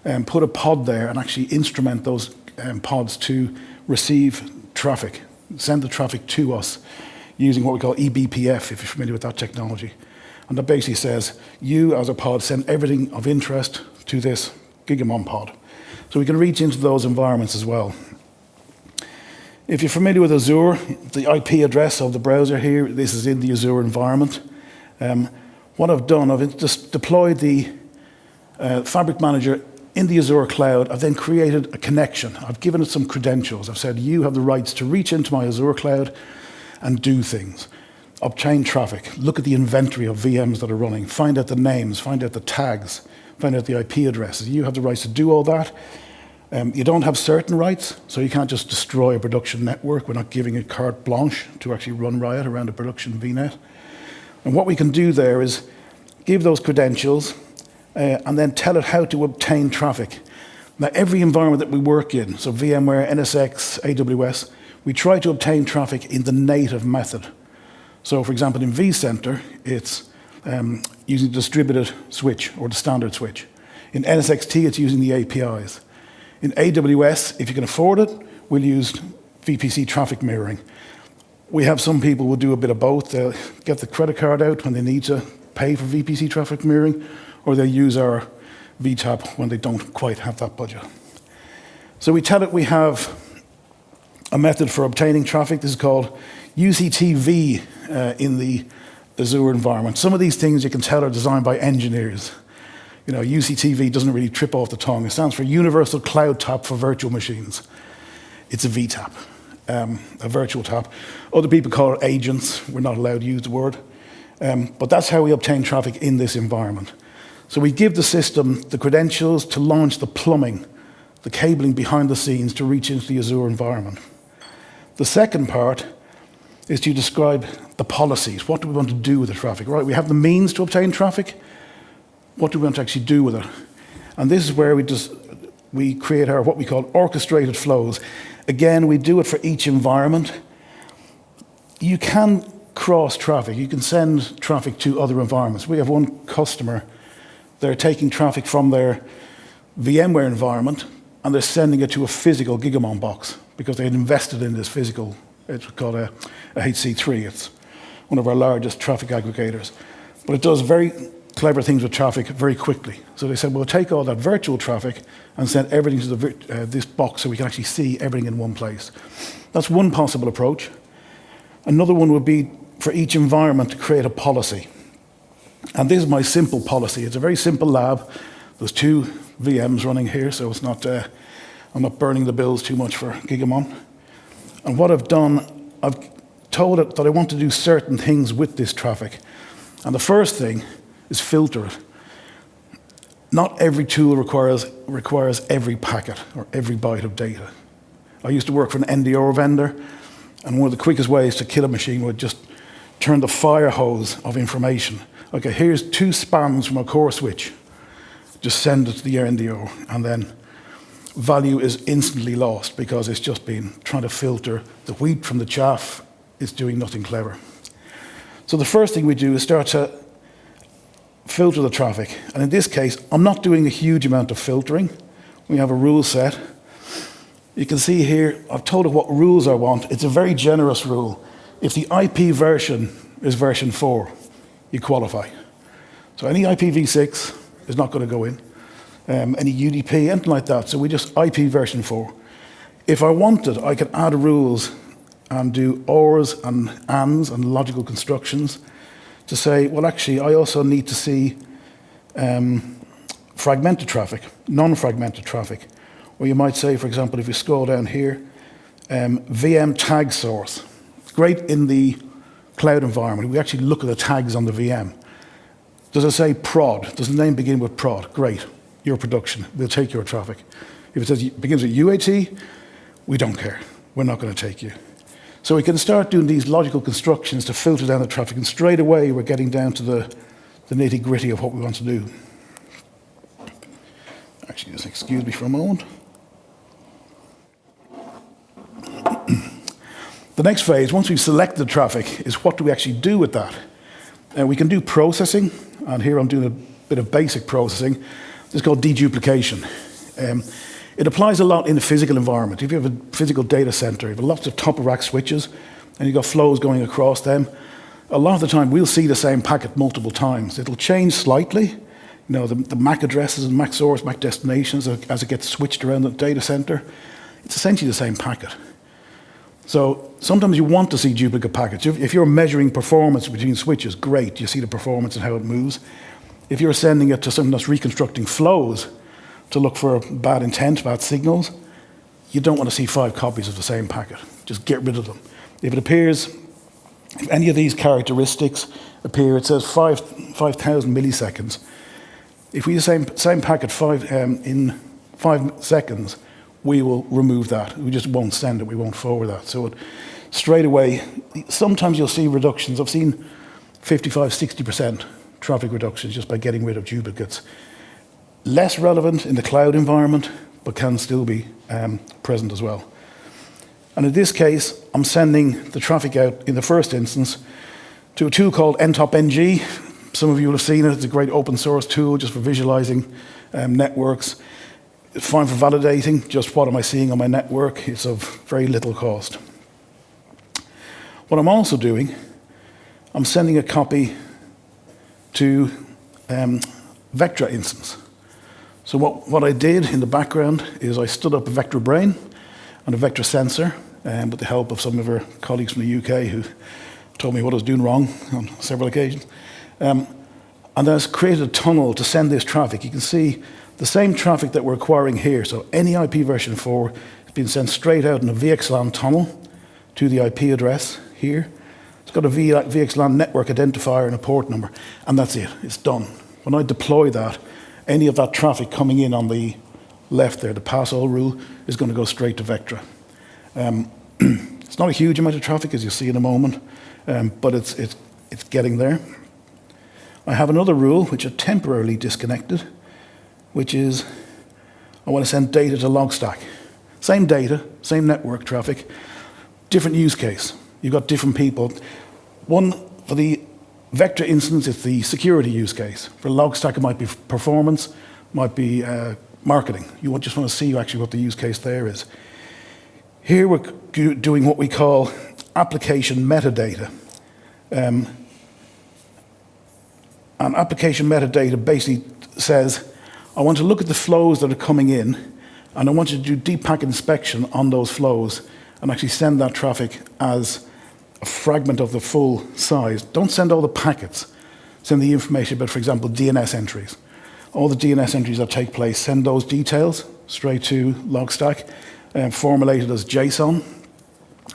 Speaker 8: and put a pod there and actually instrument those pods to receive traffic, send the traffic to us using what we call eBPF, if you're familiar with that technology. And that basically says, you as a pod send everything of interest to this Gigamon pod. So we can reach into those environments as well. If you're familiar with Azure, the IP address of the browser here, this is in the Azure environment. What I've done, I've just deployed the Fabric Manager in the Azure cloud. I've then created a connection. I've given it some credentials. I've said, you have the rights to reach into my Azure cloud and do things. Obtain traffic, look at the inventory of VMs that are running, find out the names, find out the tags, find out the IP addresses. You have the rights to do all that. You don't have certain rights, so you can't just destroy a production network. We're not giving it carte blanche to actually run riot around a production VNet. And what we can do there is give those credentials and then tell it how to obtain traffic. Now, every environment that we work in, so VMware, NSX, AWS, we try to obtain traffic in the native method. So, for example, in vCenter, it's using the distributed switch or the standard switch. In NSXT, it's using the APIs. In AWS, if you can afford it, we'll use VPC traffic mirroring. We have some people who do a bit of both. They'll get the credit card out when they need to pay for VPC traffic mirroring, or they'll use our VTAP when they don't quite have that budget. So we tell it we have a method for obtaining traffic. This is called UCTV in the Azure environment. Some of these things you can tell are designed by engineers. You know, UCTV doesn't really trip off the tongue. It stands for Universal Cloud Tap for Virtual Machines. It's a VTAP, a virtual tap. Other people call it agents. We're not allowed to use the word. But that's how we obtain traffic in this environment. So we give the system the credentials to launch the plumbing, the cabling behind the scenes to reach into the Azure environment. The second part is to describe the policies. What do we want to do with the traffic? Right, we have the means to obtain traffic. What do we want to actually do with it? And this is where we create our what we call orchestrated flows. Again, we do it for each environment. You can cross traffic. You can send traffic to other environments. We have one customer. They're taking traffic from their VMware environment and they're sending it to a physical Gigamon box because they had invested in this physical, it's called a HC3. It's one of our largest traffic aggregators. But it does very clever things with traffic very quickly. So they said, we'll take all that virtual traffic and send everything to this box so we can actually see everything in one place. That's one possible approach. Another one would be for each environment to create a policy. And this is my simple policy. It's a very simple lab. There's 2 VMs running here, so it's not, I'm not burning the bills too much for Gigamon. And what I've done, I've told it that I want to do certain things with this traffic. And the first thing is filter it. Not every tool requires every packet or every byte of data. I used to work for an NDR vendor, and one of the quickest ways to kill a machine would just turn the fire hose of information. Okay, here's 2 spans from a core switch. Just send it to the NDR, and then value is instantly lost because it's just been trying to filter the wheat from the chaff. It's doing nothing clever. So the first thing we do is start to filter the traffic. And in this case, I'm not doing a huge amount of filtering. We have a rule set. You can see here, I've told it what rules I want. It's a very generous rule. If the IP version is version 4, you qualify. So any IPv6 is not going to go in. Any UDP, anything like that. So we just IP version 4. If I wanted, I could add rules and do ORs and ANDs and logical constructions to say, well, actually, I also need to see fragmented traffic, non-fragmented traffic. Or you might say, for example, if you scroll down here, VM tag source. Great in the cloud environment. We actually look at the tags on the VM. Does it say prod? Does the name begin with prod? Great, your production. We'll take your traffic. If it says it begins with UAT, we don't care. We're not going to take you. So we can start doing these logical constructions to filter down the traffic, and straight away we're getting down to the nitty-gritty of what we want to do. Actually, just excuse me for a moment. The next phase, once we've selected traffic, is what do we actually do with that? We can do processing, and here I'm doing a bit of basic processing. This is called deduplication. It applies a lot in the physical environment. If you have a physical data center, you have lots of top-of-rack switches, and you've got flows going across them. a lot of the time we'll see the same packet multiple times. It'll change slightly, you know, the MAC addresses and MAC source, MAC destinations as it gets switched around the data center. It's essentially the same packet. So sometimes you want to see duplicate packets. If you're measuring performance between switches, great, you see the performance and how it moves. If you're sending it to something that's reconstructing flows to look for bad intent, bad signals, you don't want to see 5 copies of the same packet. Just get rid of them. If it appears, if any of these characteristics appear, it says 5,000 milliseconds. If we use the same packet in 5 seconds, we will remove that. We just won't send it, we won't forward that. So it, straight away, sometimes you'll see reductions. I've seen 55, 60% traffic reductions just by getting rid of duplicates. Less relevant in the cloud environment, but can still be present as well. And in this case, I'm sending the traffic out in the first instance to a tool called NTOP-NG. Some of you will have seen it. It's a great open source tool just for visualizing networks. It's fine for validating just what am I seeing on my network. It's of very little cost. What I'm also doing, I'm sending a copy to Vectra instance. So what I did in the background is I stood up a Vectra brain and a Vectra sensor with the help of some of our colleagues from the UK who told me what I was doing wrong on several occasions. And then I created a tunnel to send this traffic. You can see the same traffic that we're acquiring here. So any IP version 4 is being sent straight out in a VXLAN tunnel to the IP address here. It's got a VXLAN network identifier and a port number, and that's it. It's done. When I deploy that, any of that traffic coming in on the left there, the pass-all rule, is going to go straight to Vectra. It's not a huge amount of traffic, as you'll see in a moment, but it's getting there. I have another rule, which I temporarily disconnected, which is I want to send data to Logstack. Same data, same network traffic, different use case. You've got different people. One, for the Vectra instance, it's the security use case. For Logstack, it might be performance, might be marketing. You just want to see actually what the use case there is. Here we're doing what we call application metadata. And application metadata basically says, I want to look at the flows that are coming in, and I want you to do deep packet inspection on those flows and actually send that traffic as a fragment of the full size. Don't send all the packets. Send the information about, for example, DNS entries. All the DNS entries that take place, send those details straight to Logstack, formulated as JSON,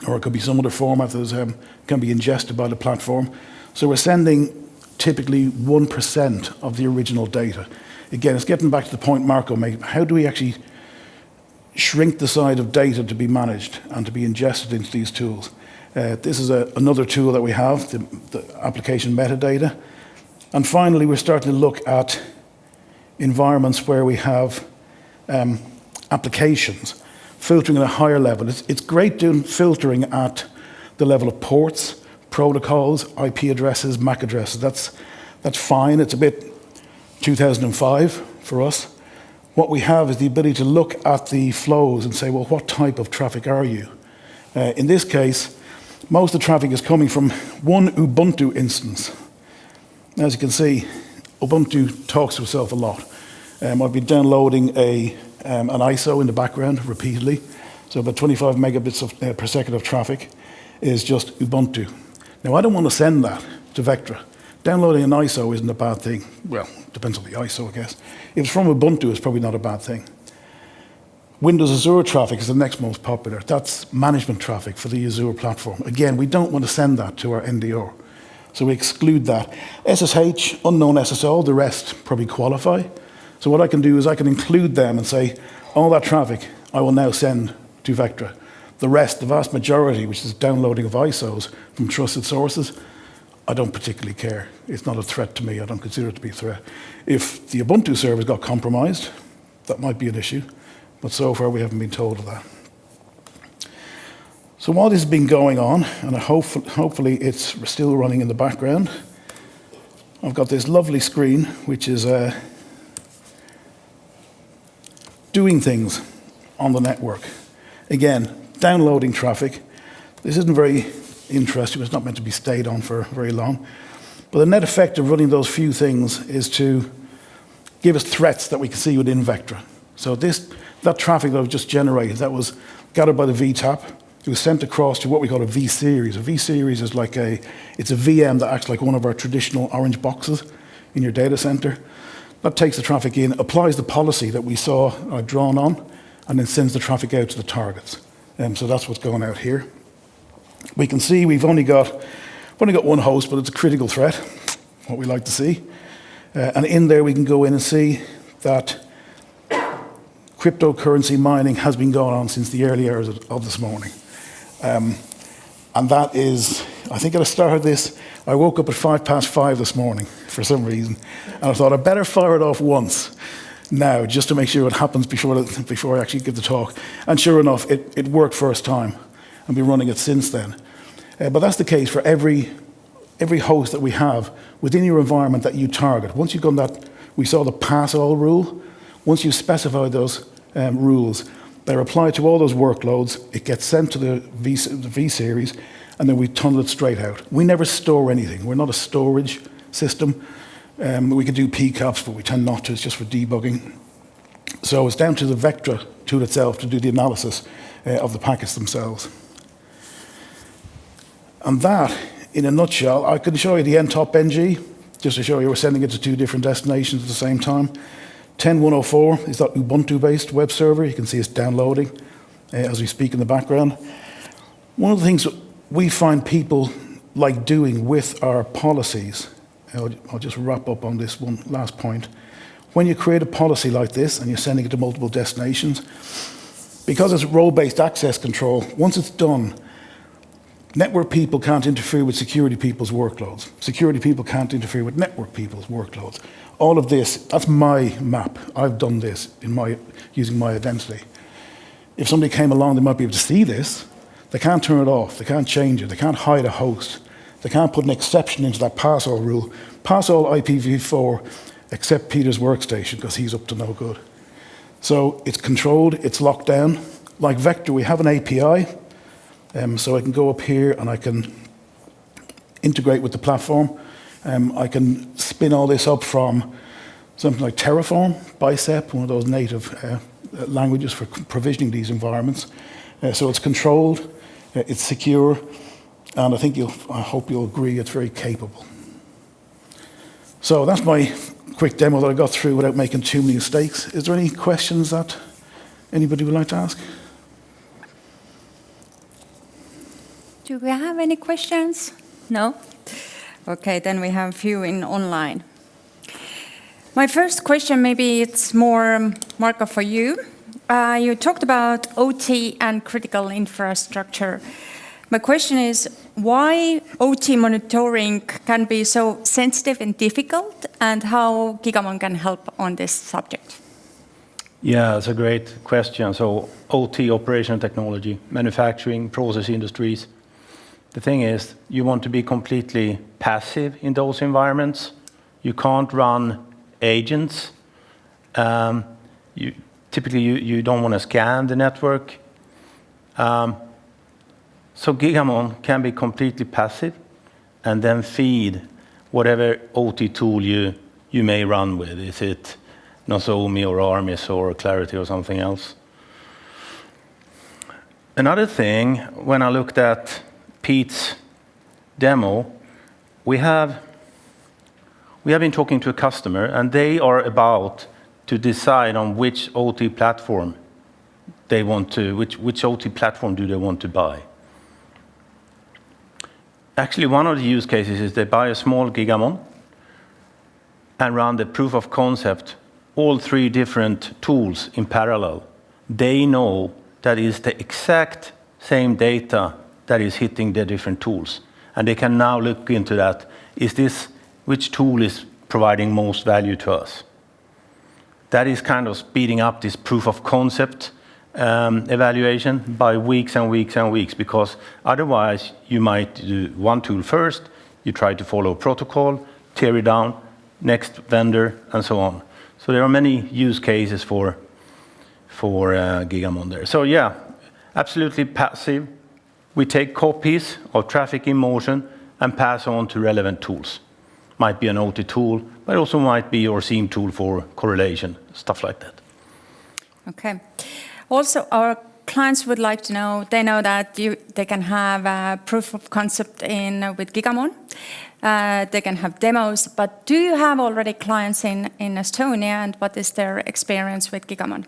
Speaker 8: or it could be some other format that can be ingested by the platform. So we're sending typically 1% of the original data. Again, it's getting back to the point Marco made. How do we actually shrink the size of data to be managed and to be ingested into these tools? This is another tool that we have, the application metadata. And finally, we're starting to look at environments where we have applications, filtering at a higher level. It's great doing filtering at the level of ports, protocols, IP addresses, MAC addresses. That's fine. It's a bit 2005 for us. What we have is the ability to look at the flows and say, well, what type of traffic are you? In this case, most of the traffic is coming from one Ubuntu instance. As you can see, Ubuntu talks to itself a lot. I've been downloading an ISO in the background repeatedly. So about 25 megabits per second of traffic is just Ubuntu. Now, I don't want to send that to Vectra. Downloading an ISO isn't a bad thing. Well, depends on the ISO, I guess. If it's from Ubuntu, it's probably not a bad thing. Windows Azure traffic is the next most popular. That's management traffic for the Azure platform. Again, we don't want to send that to our NDR. So we exclude that. SSH, unknown SSL, the rest probably qualify. So what I can do is I can include them and say, all that traffic I will now send to Vectra. The rest, the vast majority, which is downloading of ISOs from trusted sources, I don't particularly care. It's not a threat to me. I don't consider it to be a threat. If the Ubuntu servers got compromised, that might be an issue. But so far, we haven't been told of that. So while this has been going on, and hopefully it's still running in the background, I've got this lovely screen, which is doing things on the network. Again, downloading traffic. This isn't very interesting. It's not meant to be stayed on for very long. But the net effect of running those few things is to give us threats that we can see within Vectra. So that traffic that was just generated, that was gathered by the VTAP. It was sent across to what we call a V-series. A V-series is it's a VM that acts like one of our traditional orange boxes in your data center. That takes the traffic in, applies the policy that we saw drawn on, and then sends the traffic out to the targets. So that's what's going out here. We can see we've only got one host, but it's a critical threat, what we like to see. And in there we can go in and see that cryptocurrency mining has been going on since the early hours of this morning. And that is, I think at the start of this, I woke up at 5:05 this morning for some reason, and I thought I'd better fire it off once now, just to make sure it happens before I actually give the talk. And sure enough, it worked first time, and been running it since then. But that's the case for every host that we have within your environment that you target. Once you've done that, we saw the pass-all rule. Once you specify those rules, they're applied to all those workloads. It gets sent to the V-series, and then we tunnel it straight out. We never store anything. We're not a storage system. We can do PCAPs, but we tend not to. It's just for debugging. So it's down to the Vectra tool itself to do the analysis of the packets themselves. And that, in a nutshell, I could show you the NTOP NG, just to show you we're sending it to 2 different destinations at the same time. 10.104 is that Ubuntu-based web server. You can see it's downloading as we speak in the background. One of the things we find people like doing with our policies, I'll just wrap up on this one last point. When you create a policy like this and you're sending it to multiple destinations, because it's role-based access control, once it's done, network people can't interfere with security people's workloads. Security people can't interfere with network people's workloads. All of this, that's my map. I've done this using my identity. If somebody came along, they might be able to see this. They can't turn it off. They can't change it. They can't hide a host. They can't put an exception into that pass-all rule. Pass-all IPv4 except Peter's workstation, because he's up to no good. So it's controlled. It's locked down. Like Vectra, we have an API. So I can go up here and I can integrate with the platform. I can spin all this up from something like Terraform, Bicep, one of those native languages for provisioning these environments. So it's controlled, it's secure, and I hope you'll agree it's very capable. So that's my quick demo that I got through without making too many mistakes. Is there any questions that anybody would like to ask?
Speaker 1: Do we have any questions? No? Okay, then we have a few in online. My first question, maybe it's more, Marko, for you. You talked about OT and critical infrastructure. My question is, why OT monitoring can be so sensitive and difficult, and how Gigamon can help on this subject?
Speaker 7: Yeah, that's a great question. So OT, operational technology, manufacturing, process industries. The thing is, you want to be completely passive in those environments. You can't run agents. Typically, you don't want to scan the network. So Gigamon can be completely passive and then feed whatever OT tool you may run with. Is it Nozomi or Armis or Clarity or something else? Another thing, when I looked at Pete's demo, we have been talking to a customer, and they are about to decide on which OT platform they want to, which OT platform do they want to buy. Actually, one of the use cases is they buy a small Gigamon and run the proof of concept, all 3 different tools in parallel. They know that is the exact same data that is hitting the different tools. And they can now look into that. Which tool is providing most value to us? That is kind of speeding up this proof of concept evaluation by weeks and weeks and weeks, because otherwise you might do one tool first, you try to follow protocol, tear it down, next vendor, and so on. So there are many use cases for Gigamon there. So yeah, absolutely passive. we take copies of traffic in motion and pass on to relevant tools. Might be an OT tool, but also might be your SIEM tool for correlation, stuff like that.
Speaker 1: Okay. Also, our clients would like to know, they know that they can have a proof of concept with Gigamon. They can have demos, but do you have already clients in Estonia, and what is their experience with Gigamon?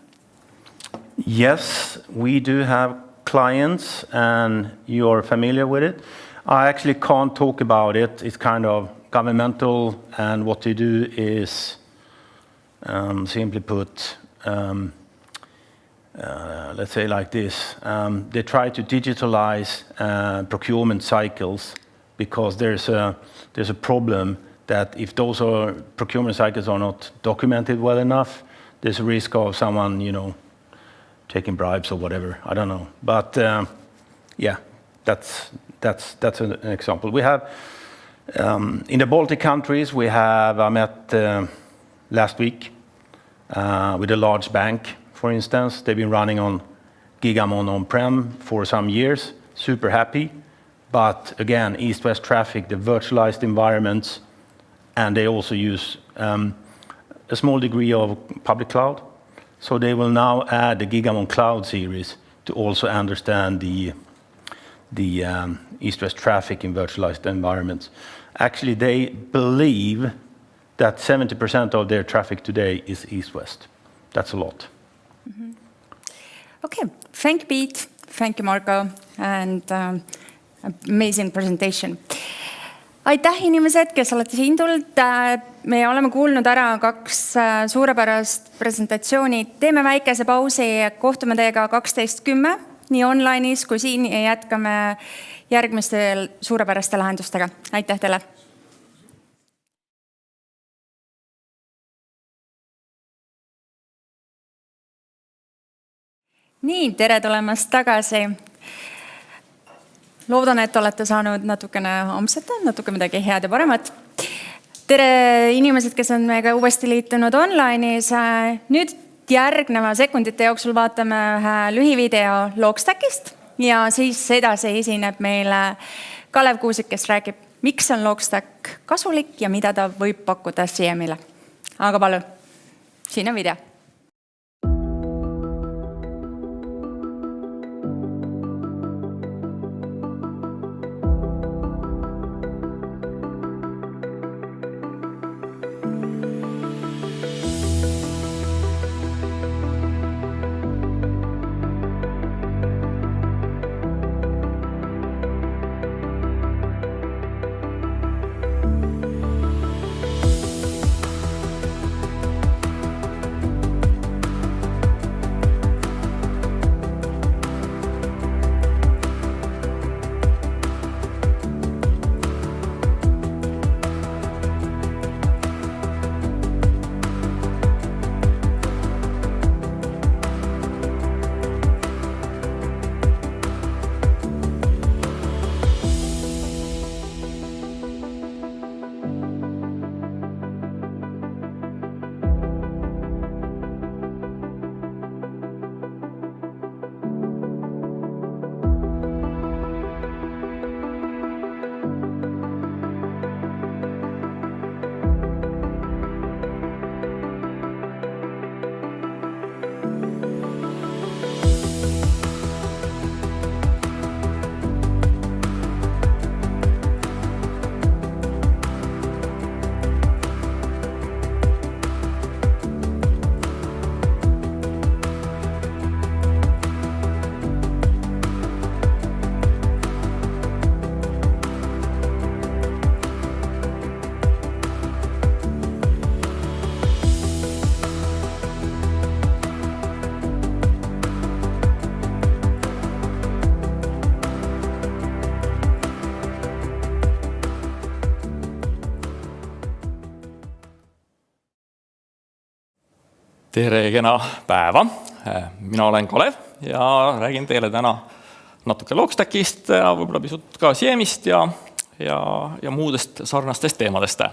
Speaker 7: Yes, we do have clients, and you're familiar with it. I actually can't talk about it. It's kind of governmental, and what they do is, simply put, let's say like this. They try to digitalize procurement cycles, because there's a problem that if those procurement cycles are not documented well enough, there's a risk of someone, taking bribes or whatever. I don't know, but yeah, that's an example. We have in the Baltic countries. I met last week with a large bank, for instance. They've been running on Gigamon on-prem for some years, super happy. But again, east-west traffic, the virtualized environments, and they also use a small degree of public cloud. So they will now add the Gigamon Cloud series to also understand the east-west traffic in virtualized environments. Actually, they believe that 70% of their traffic today is east-west. That's a lot.
Speaker 1: Mm-hmm. Okay, thank you, Pete. Thank you, Marko. And amazing presentation. Aitäh, inimesed, kes olete siin tulnud. Me oleme kuulnud ära 2 suurepärast presentatsiooni. Teeme väikese pausi, kohtume teiega 12:10, nii online'is kui siin, ja jätkame järgmiste suurepäraste lahendustega. Aitäh teile! Nii, tere tulemast tagasi. Loodan, et olete saanud natukene homseta, natuke midagi head ja paremat. Tere inimesed, kes on meiega uuesti liitunud online'is. Nüüd järgneva sekundite jooksul vaatame ühe lühivideo Logstackist ja siis edasi esineb meile Kalev Kuusik, kes räägib, miks on Logstack kasulik ja mida ta võib pakkuda CM-ile. Aga palun, siin on video.
Speaker 9: Tere kena päeva. Mina olen Kalev ja räägin teile täna natuke Logstackist ja võib-olla pisut ka CM-ist ja muudest sarnastest teemadest.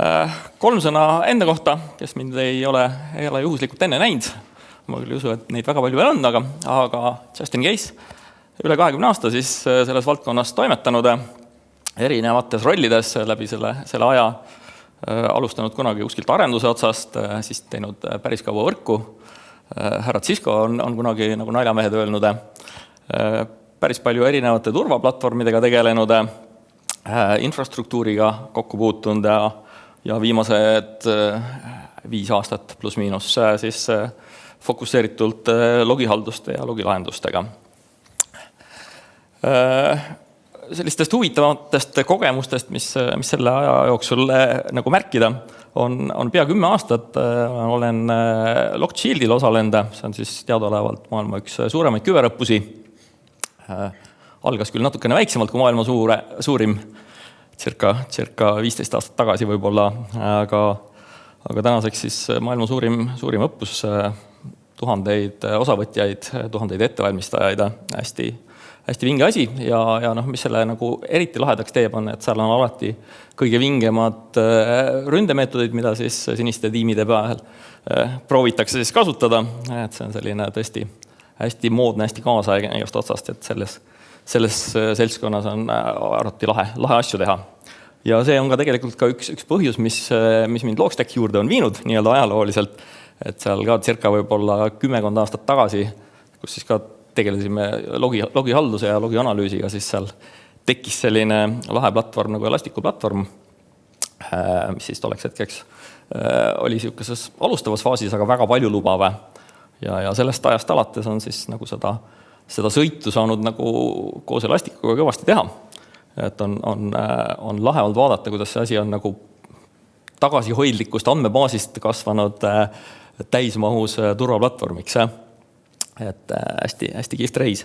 Speaker 9: 3 sõna enda kohta, kes mind ei ole juhuslikult enne näinud. Ma küll ei usu, et neid väga palju veel on, aga just in case. üle 20 aasta siis selles valdkonnas toimetanud erinevates rollides läbi selle aja, alustanud kunagi kuskilt arenduse otsast, siis teinud päris kaua võrku. Härra Cisco on kunagi nagu naljamehed öelnud, päris palju erinevate turvaplatvormidega tegelenud, infrastruktuuriga kokku puutunud ja viimased 5 aastat pluss miinus siis fokusseeritult logihalduste ja logilahendustega. Sellistest huvitavatest kogemustest, mis selle aja jooksul nagu märkida, on pea 10 aastat. Olen LogShieldil osalenud, see on siis teadaolevalt maailma üks suuremaid küberõppusi. Algas küll natukene väiksemalt kui maailma suurim, circa 15 aastat tagasi võib-olla, aga tänaseks siis maailma suurim õppus, tuhandeid osavõtjaid, tuhandeid ettevalmistajaid, hästi vinge asi ja mis selle nagu eriti lahedaks teeb, on, et seal on alati kõige vingemad ründemeetodid, mida siis siniste tiimide peal proovitakse siis kasutada. Et see on selline tõesti hästi moodne, hästi kaasaegne igast otsast, et selles seltskonnas on arvati lahe asju teha. Ja see on ka tegelikult ka üks põhjus, mis mind Logstacki juurde on viinud nii-öelda ajalooliselt, et seal ka circa võib-olla 10 aastat tagasi, kus siis ka tegelesime logihalduse ja logianalüüsiga, siis seal tekkis selline lahe platvorm nagu Elastiku platvorm, mis siis tolleks hetkeks oli sellises alustavas faasis, aga väga palju lubav. Ja sellest ajast alates on siis nagu seda sõitu saanud nagu koos Elastikuga kõvasti teha. Et on lahe olnud vaadata, kuidas see asi on nagu tagasihoidlikust andmebaasist kasvanud täismahus turvaplatvormiks. Et hästi kihvt reis.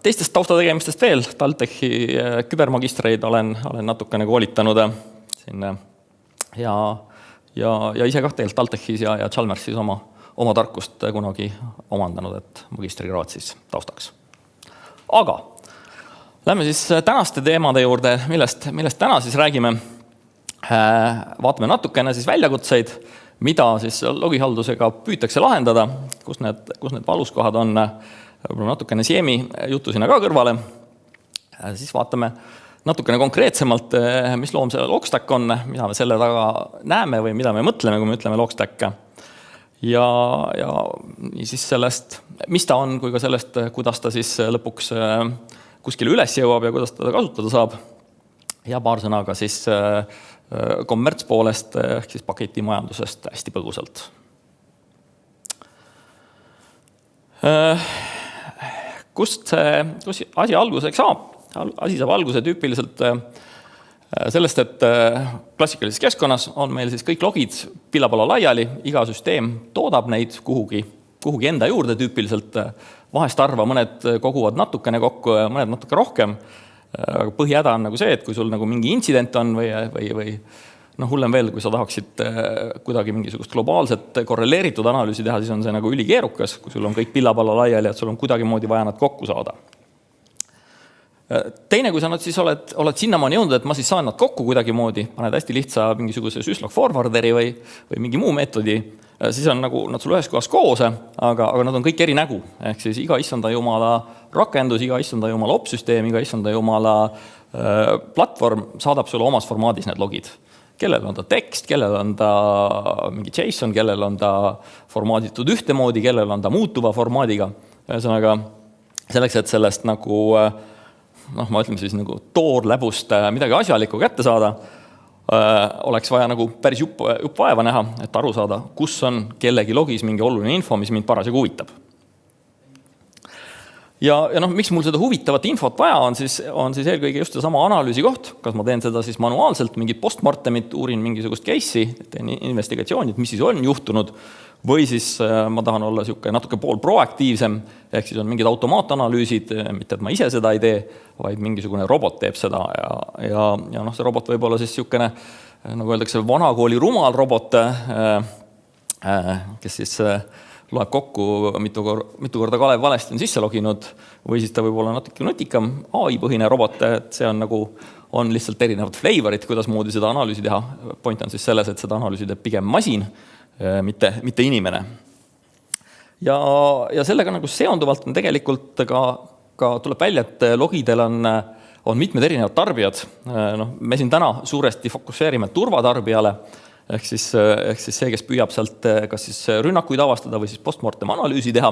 Speaker 9: Teistest taustategemistest veel, TalTechi kübermagistreid olen natukene koolitanud sinna ja ise ka tegelikult TalTechis ja Chalmersis oma tarkust kunagi omandanud, et magistrikraad siis taustaks. Aga lähme siis tänaste teemade juurde, millest täna siis räägime. Vaatame natukene siis väljakutseid, mida siis logihaldusega püütakse lahendada, kus need valuskohad on, natukene Siemi juttu sinna ka kõrvale. Siis vaatame natukene konkreetsemalt, mis loom see Logstack on, mida me selle taga näeme või mida me mõtleme, kui me ütleme Logstack. Ja siis sellest, mis ta on, kui ka sellest, kuidas ta siis lõpuks kuskile üles jõuab ja kuidas ta kasutada saab. Ja paar sõna ka siis kommertspoolest ehk siis paketimajandusest hästi põgusalt. Kust asi alguseks saab? Asi saab alguse tüüpiliselt sellest, et klassikalises keskkonnas on meil siis kõik logid pillapalla laiali, iga süsteem toodab neid kuhugi enda juurde tüüpiliselt. Vahest arva, mõned koguvad natukene kokku ja mõned natuke rohkem. Põhihäda on nagu see, et kui sul nagu mingi intsident on või hullem veel, kui sa tahaksid kuidagi mingisugust globaalset korreleeritud analüüsi teha, siis on see nagu ülikeerukas, kui sul on kõik pillapalla laiali, et sul on kuidagi moodi vaja nad kokku saada. Teine, kui sa nad siis oled sinnamaani jõudnud, et ma siis saan nad kokku kuidagi moodi, paned hästi lihtsa mingisuguse syslog forwarderi või mingi muu meetodi, siis on nagu nad sul ühes kohas koos, aga nad on kõik eri nägu. Ehk siis iga issanda jumala rakendus, iga issanda jumala opsüsteem, iga issanda jumala platvorm saadab sulle omas formaadis need logid. Kellel on ta tekst, kellel on ta mingi JSON, kellel on ta formaaditud ühtemoodi, kellel on ta muutuva formaadiga. Ühesõnaga, selleks, et sellest nagu, ma ütleme siis nagu toorläbust midagi asjalikku kätte saada, oleks vaja nagu päris jupp vaeva näha, et aru saada, kus on kellegi logis mingi oluline info, mis mind parasjagu huvitab. Ja miks mul seda huvitavat infot vaja on siis eelkõige just sama analüüsi koht, kas ma teen seda siis manuaalselt, mingit postmortemit, uurin mingisugust case'i, teen investigatsioonid, mis siis on juhtunud, või siis ma tahan olla natuke pool proaktiivsem, ehk siis on mingid automaatanalüüsid, mitte et ma ise seda ei tee, vaid mingisugune robot teeb seda ja see robot võib olla siis niisugune, nagu öeldakse, vanakooli rumal robot, kes siis loeb kokku, mitu korda Kalev valesti on sisse loginud, või siis ta võib olla natuke nutikam AI-põhine robot, et see on lihtsalt erinevad flavorid, kuidas moodi seda analüüsi teha. Point on siis selles, et seda analüüsi teeb pigem masin, mitte inimene. Ja sellega nagu seonduvalt on tegelikult ka tuleb välja, et logidel on mitmed erinevad tarbijad. Me siin täna suuresti fokusseerime turvatarbijale, ehk siis see, kes püüab sealt kas siis rünnakuid avastada või siis postmortem analüüsi teha.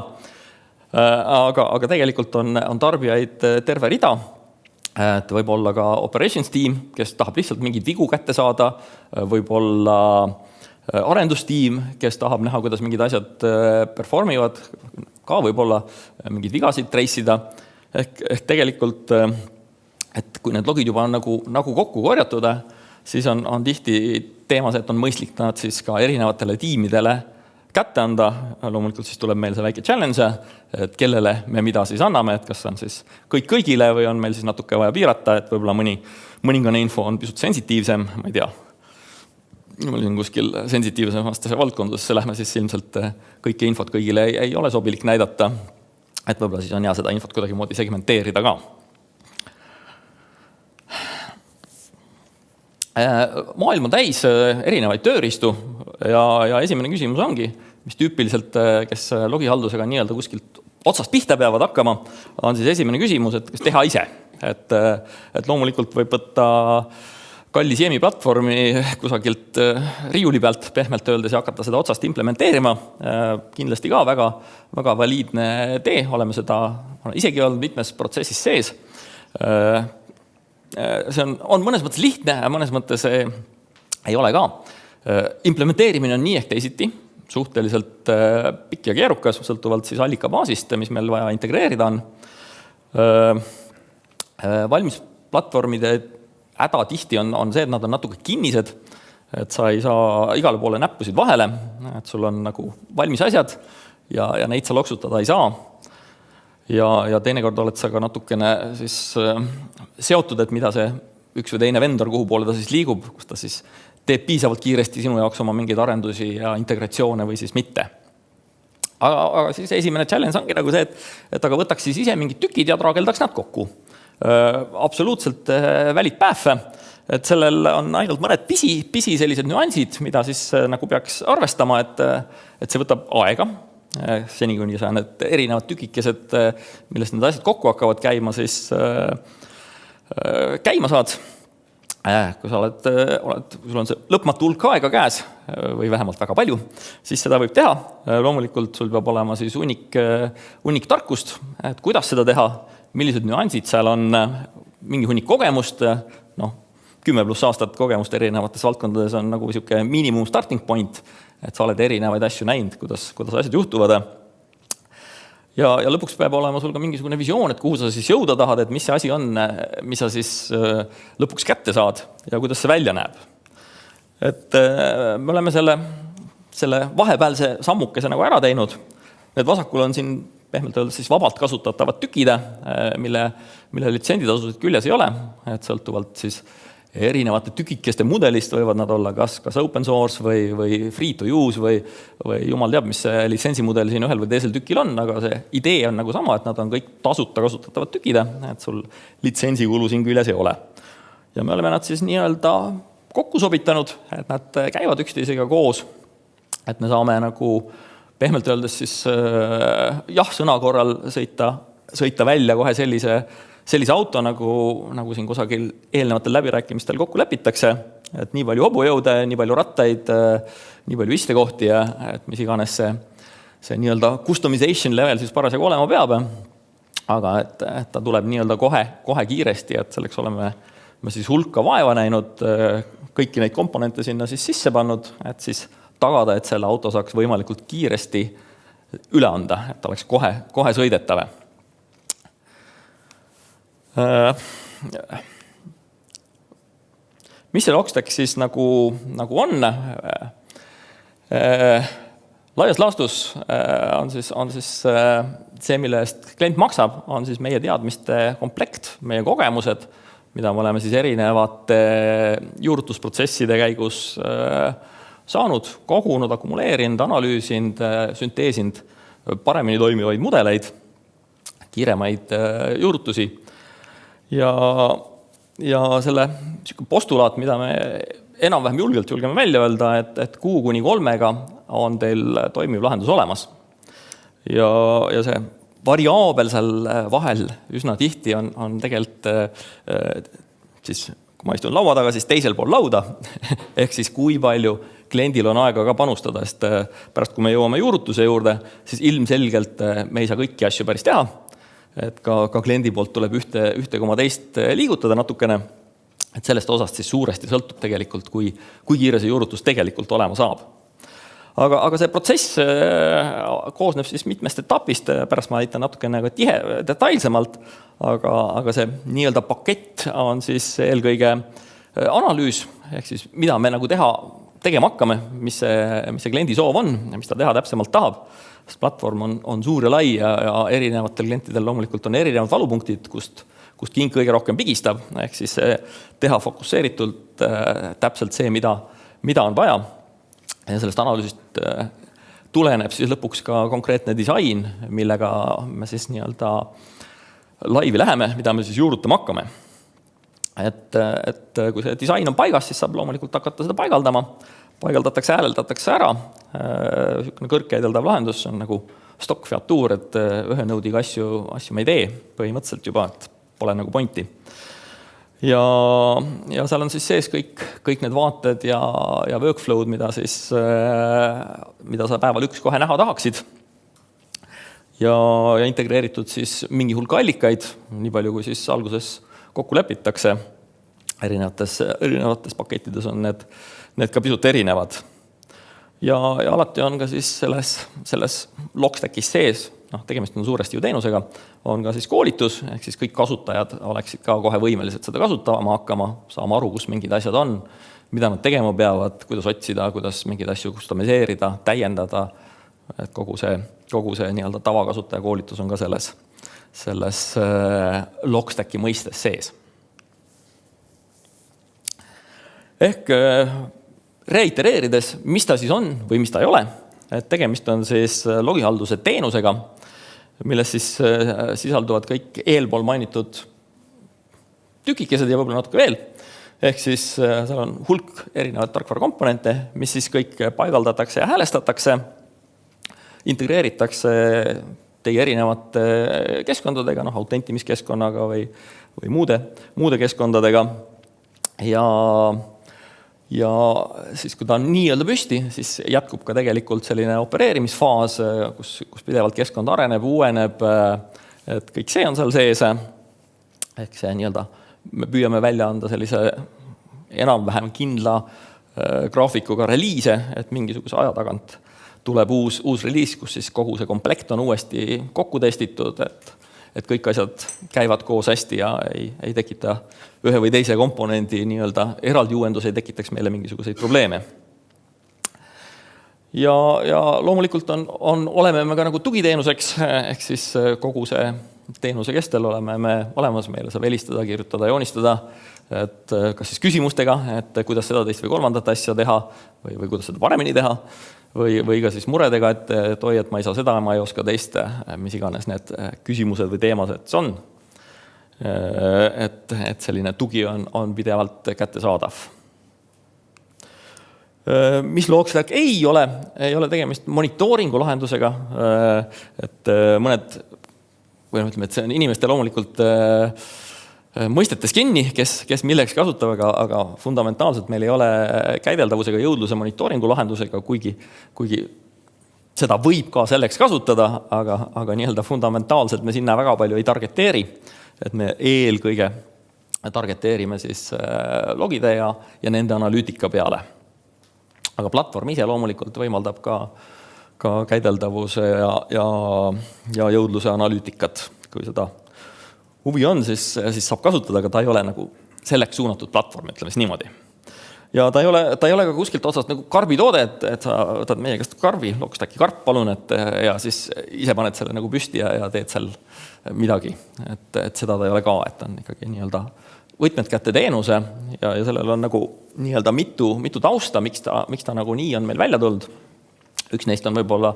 Speaker 9: Aga tegelikult on tarbijaid terve rida. Et võib olla ka operations team, kes tahab lihtsalt mingeid vigu kätte saada, võib olla arendustiim, kes tahab näha, kuidas mingid asjad performivad, ka võib olla mingid vigasid treissida. Ehk tegelikult, et kui need logid juba on nagu kokku korjatud, siis on tihti teemas, et on mõistlik nad siis ka erinevatele tiimidele kätte anda. Loomulikult siis tuleb meil see väike challenge, et kellele me mida siis anname, et kas on siis kõik kõigile või on meil siis natuke vaja piirata, et võib-olla mõningane info on pisut sensitiivsem, ma ei tea. Ma olin kuskil sensitiivsemastesse valdkondadesse, lähme siis ilmselt kõike infot kõigile ei ole sobilik näidata, et võib-olla siis on hea seda infot kuidagi moodi segmenteerida ka. Maailm on täis erinevaid tööriistu ja esimene küsimus ongi, mis tüüpiliselt, kes logihaldusega nii-öelda kuskilt otsast pihta peavad hakkama, on siis esimene küsimus, et kas teha ise. Et loomulikult võib võtta kallis Jemi platvormi kusagilt riiuli pealt pehmelt öeldes ja hakata seda otsast implementeerima. Kindlasti ka väga valiidne tee, oleme seda isegi olnud mitmes protsessis sees. See on mõnes mõttes lihtne ja mõnes mõttes ei ole ka. Implementeerimine on nii ehk teisiti, suhteliselt pikk ja keerukas, sõltuvalt siis allikabaasist, mis meil vaja integreerida on. Valmis platvormide häda tihti on see, et nad on natuke kinnised, et sa ei saa igale poole näppusid vahele, et sul on nagu valmis asjad ja neid sa loksutada ei saa. Ja teinekord oled sa ka natukene siis seotud, et mida see üks või teine vendor, kuhu poole ta siis liigub, kus ta siis teeb piisavalt kiiresti sinu jaoks oma mingeid arendusi ja integratsioone või siis mitte. Aga siis esimene challenge ongi nagu see, et aga võtaks siis ise mingid tükid ja traageldaks nad kokku. Absoluutselt valid päev, et sellel on ainult mõned pisi sellised nüansid, mida siis nagu peaks arvestama, et see võtab aega. Seni kuni sa need erinevad tükikesed, millest need asjad kokku hakkavad käima, siis käima saad. Kui sul on see lõpmatu hulk aega käes või vähemalt väga palju, siis seda võib teha. Loomulikult sul peab olema siis hunnik tarkust, et kuidas seda teha, millised nüansid seal on, mingi hunnik kogemust, 10+ aastat kogemust erinevates valdkondades on nagu siuke minimum starting point, et sa oled erinevaid asju näinud, kuidas asjad juhtuvad. Ja lõpuks peab olema sul ka mingisugune visioon, et kuhu sa siis jõuda tahad, et mis see asi on, mis sa siis lõpuks kätte saad ja kuidas see välja näeb. Et me oleme selle vahepealse sammukese nagu ära teinud. Need vasakul on siin pehmelt öeldes siis vabalt kasutatavad tükide, mille litsenditasusid küljes ei ole, et sõltuvalt siis erinevate tükikeste mudelist võivad nad olla kas open source või free to use või jumal teab, mis see litsensimudel siin ühel või teisel tükil on, aga see idee on nagu sama, et nad on kõik tasuta kasutatavad tükide, et sul litsensikulu siin küljes ei ole. Ja me oleme nad siis nii-öelda kokku sobitanud, et nad käivad üksteisega koos, et me saame nagu pehmelt öeldes siis jah-sõna korral sõita välja kohe sellise auto, nagu siin kusagil eelnevatel läbirääkimistel kokku lepitakse, et nii palju hobujõude, nii palju rattaid, nii palju istekohti ja et mis iganes see nii-öelda customization level siis parasjagu olema peab. Aga et ta tuleb nii-öelda kohe kiiresti, et selleks oleme siis hulka vaeva näinud, kõiki neid komponente sinna siis sisse pannud, et siis tagada, et selle auto saaks võimalikult kiiresti üle anda, et ta oleks kohe sõidetave. Mis see Logstack siis nagu on? Laias laastus on siis see, mille eest klient maksab, on siis meie teadmiste komplekt, meie kogemused, mida me oleme siis erinevate juurutusprotsesside käigus saanud, kogunud, akumuleerinud, analüüsinud, sünteesinud paremini toimivaid mudeleid, kiiremaid juurutusi. Ja selle postulaat, mida me enam-vähem julgeme välja öelda, et 2–3 on teil toimiv lahendus olemas. ja see variaabel seal vahel üsna tihti on tegelikult siis, kui ma istun laua taga, siis teisel pool lauda, ehk siis kui palju kliendil on aega ka panustada, sest pärast kui me jõuame juurutuse juurde, siis ilmselgelt me ei saa kõiki asju päris teha, et ka kliendi poolt tuleb ühte koma teist liigutada natukene, et sellest osast siis suuresti sõltub tegelikult, kui kiire see juurutus tegelikult olema saab. Aga see protsess koosneb siis mitmest etapist, pärast ma näitan natukene detailsemalt, aga see nii-öelda pakett on siis eelkõige analüüs, ehk siis mida me nagu tegema hakkame, mis see kliendi soov on ja mis ta teha täpsemalt tahab. Sest platvorm on suur ja lai ja erinevatel klientidel loomulikult on erinevad valupunktid, kust king kõige rohkem pigistab, ehk siis teha fokusseeritult täpselt see, mida on vaja. Ja sellest analüüsist tuleneb siis lõpuks ka konkreetne disain, millega me siis nii-öelda laivi läheme, mida me siis juurutama hakkame. Et kui see disain on paigas, siis saab loomulikult hakata seda paigaldama. Paigaldatakse, hääldatakse ära. Sükene kõrgkäideldav lahendus on nagu stock-featuur, et ühe nõudiga asju me ei tee põhimõtteliselt juba, et pole nagu pointi. Ja seal on siis sees kõik need vaated ja workflow'd, mida sa päeval üks kohe näha tahaksid. Ja integreeritud siis mingi hulk allikaid, nii palju kui siis alguses kokku lepitakse. Erinevates pakettides on need ka pisut erinevad. Ja alati on ka siis selles logstackis sees, tegemist on suuresti ju teenusega, on ka siis koolitus, ehk siis kõik kasutajad oleksid ka kohe võimelised seda kasutama hakkama, saama aru, kus mingid asjad on, mida nad tegema peavad, kuidas otsida, kuidas mingeid asju kustomiseerida, täiendada, et kogu see nii-öelda tavakasutaja koolitus on ka selles logstacki mõistes sees. Ehk reitereerides, mis ta siis on või mis ta ei ole, et tegemist on siis logihalduse teenusega, milles siis sisalduvad kõik eelpool mainitud tükikesed ja võib-olla natuke veel. Ehk siis seal on hulk erinevaid tarkvarakomponente, mis siis kõik paigaldatakse ja häälestatakse, integreeritakse teie erinevate keskkondadega, autentimiskeskkonnaga või muude keskkondadega. Ja siis, kui ta on nii-öelda püsti, siis jätkub ka tegelikult selline opereerimisfaas, kus pidevalt keskkond areneb, uueneb, et kõik see on seal sees. Ehk see nii-öelda, me püüame välja anda sellise enam-vähem kindla graafikuga reliise, et mingisuguse aja tagant tuleb uus reliis, kus siis kogu see komplekt on uuesti kokku testitud, et kõik asjad käivad koos hästi ja ei tekita ühe või teise komponendi nii-öelda eraldi uuendus ei tekitaks meile mingisuguseid probleeme. Ja loomulikult oleme me ka nagu tugiteenuseks, ehk siis kogu see teenuse kestel oleme me olemas, meile saab helistada, kirjutada, joonistada, et kas siis küsimustega, et kuidas seda teist või kolmandat asja teha või kuidas seda paremini teha, või ka siis muredega, et oi, et ma ei saa seda, ma ei oska teist, mis iganes need küsimused või teemad, et see on. Et selline tugi on pidevalt kättesaadav. Mis Logstack ei ole tegemist monitooringu lahendusega, et mõned, või ütleme, et see on inimeste loomulikult mõistetes kinni, kes milleks kasutavad, aga fundamentaalselt meil ei ole käideldavusega jõudluse monitooringu lahendusega, kuigi seda võib ka selleks kasutada, aga nii-öelda fundamentaalselt me sinna väga palju ei targeteeri, et me eelkõige targeteerime siis logide ja nende analüütika peale. Aga platvorm ise loomulikult võimaldab ka käideldavuse ja jõudluse analüütikat, kui seda huvi on, siis saab kasutada, aga ta ei ole nagu selleks suunatud platvorm, ütleme siis niimoodi. Ja ta ei ole ka kuskilt otsast nagu karbitoode, et sa võtad meie käest karbi, Logstacki karp palun, ja siis ise paned selle nagu püsti ja teed seal midagi. Et seda ta ei ole ka, et on ikkagi nii-öelda võtmed kätte teenuse ja sellel on nagu nii-öelda mitu tausta, miks ta nagu nii on meil välja tulnud. Üks neist on võib-olla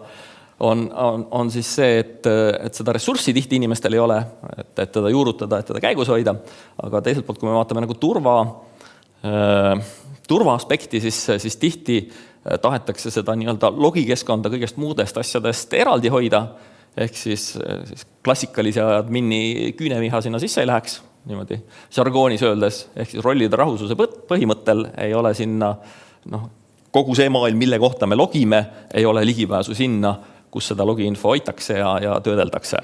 Speaker 9: on siis see, et seda ressurssi tihti inimestel ei ole, et teda juurutada, et teda käigus hoida, aga teiselt poolt, kui me vaatame nagu turva aspekti, siis tihti tahetakse seda nii-öelda logikeskkonda kõigest muudest asjadest eraldi hoida, ehk siis klassikalise admini küüneviha sinna sisse ei läheks, niimoodi žargoonis öeldes, ehk siis rollide rahususe põhimõttel ei ole sinna kogu see maailm, mille kohta me logime, ei ole ligipääsu sinna, kus seda logiinfo hoitakse ja töödeldakse.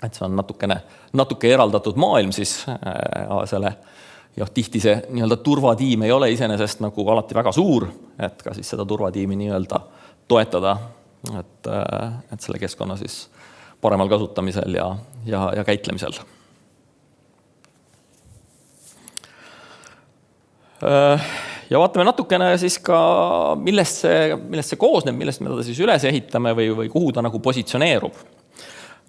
Speaker 9: Et see on natuke eraldatud maailm siis selle, tihti see nii-öelda turvatiim ei ole iseenesest nagu alati väga suur, et ka siis seda turvatiimi nii-öelda toetada, et selle keskkonna siis paremal kasutamisel ja käitlemisel. Ja vaatame natukene siis ka, millest see koosneb, millest me teda siis üles ehitame või kuhu ta nagu positsioneerub.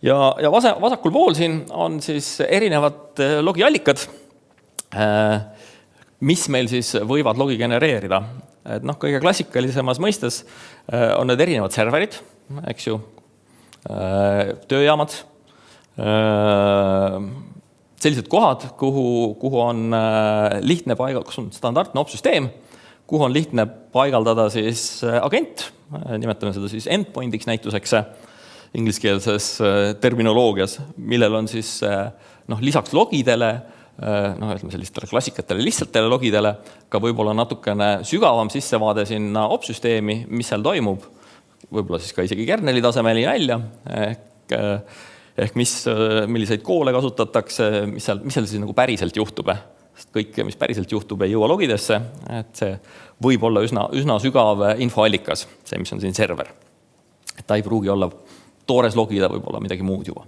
Speaker 9: Ja vasakul pool siin on siis erinevad logiallikad, mis meil siis võivad logi genereerida. Et kõige klassikalisemas mõistes on need erinevad serverid, eks ju, tööjaamad, sellised kohad, kuhu on lihtne kus on standardne opsüsteem, kuhu on lihtne paigaldada siis agent, nimetame seda siis endpointiks näituseks ingliskeelses terminoloogias, millel on siis lisaks logidele, ütleme sellistele klassikatele lihtsatele logidele, ka võib-olla natukene sügavam sissevaade sinna opsüsteemi, mis seal toimub, võib-olla siis ka isegi kerneli tasemeli välja, ehk milliseid koole kasutatakse, mis seal siis nagu päriselt juhtub. Sest kõik, mis päriselt juhtub, ei jõua logidesse, et see võib olla üsna sügav infoallikas, see, mis on siin server. Et ta ei pruugi olla toores logida, võib olla midagi muud juba.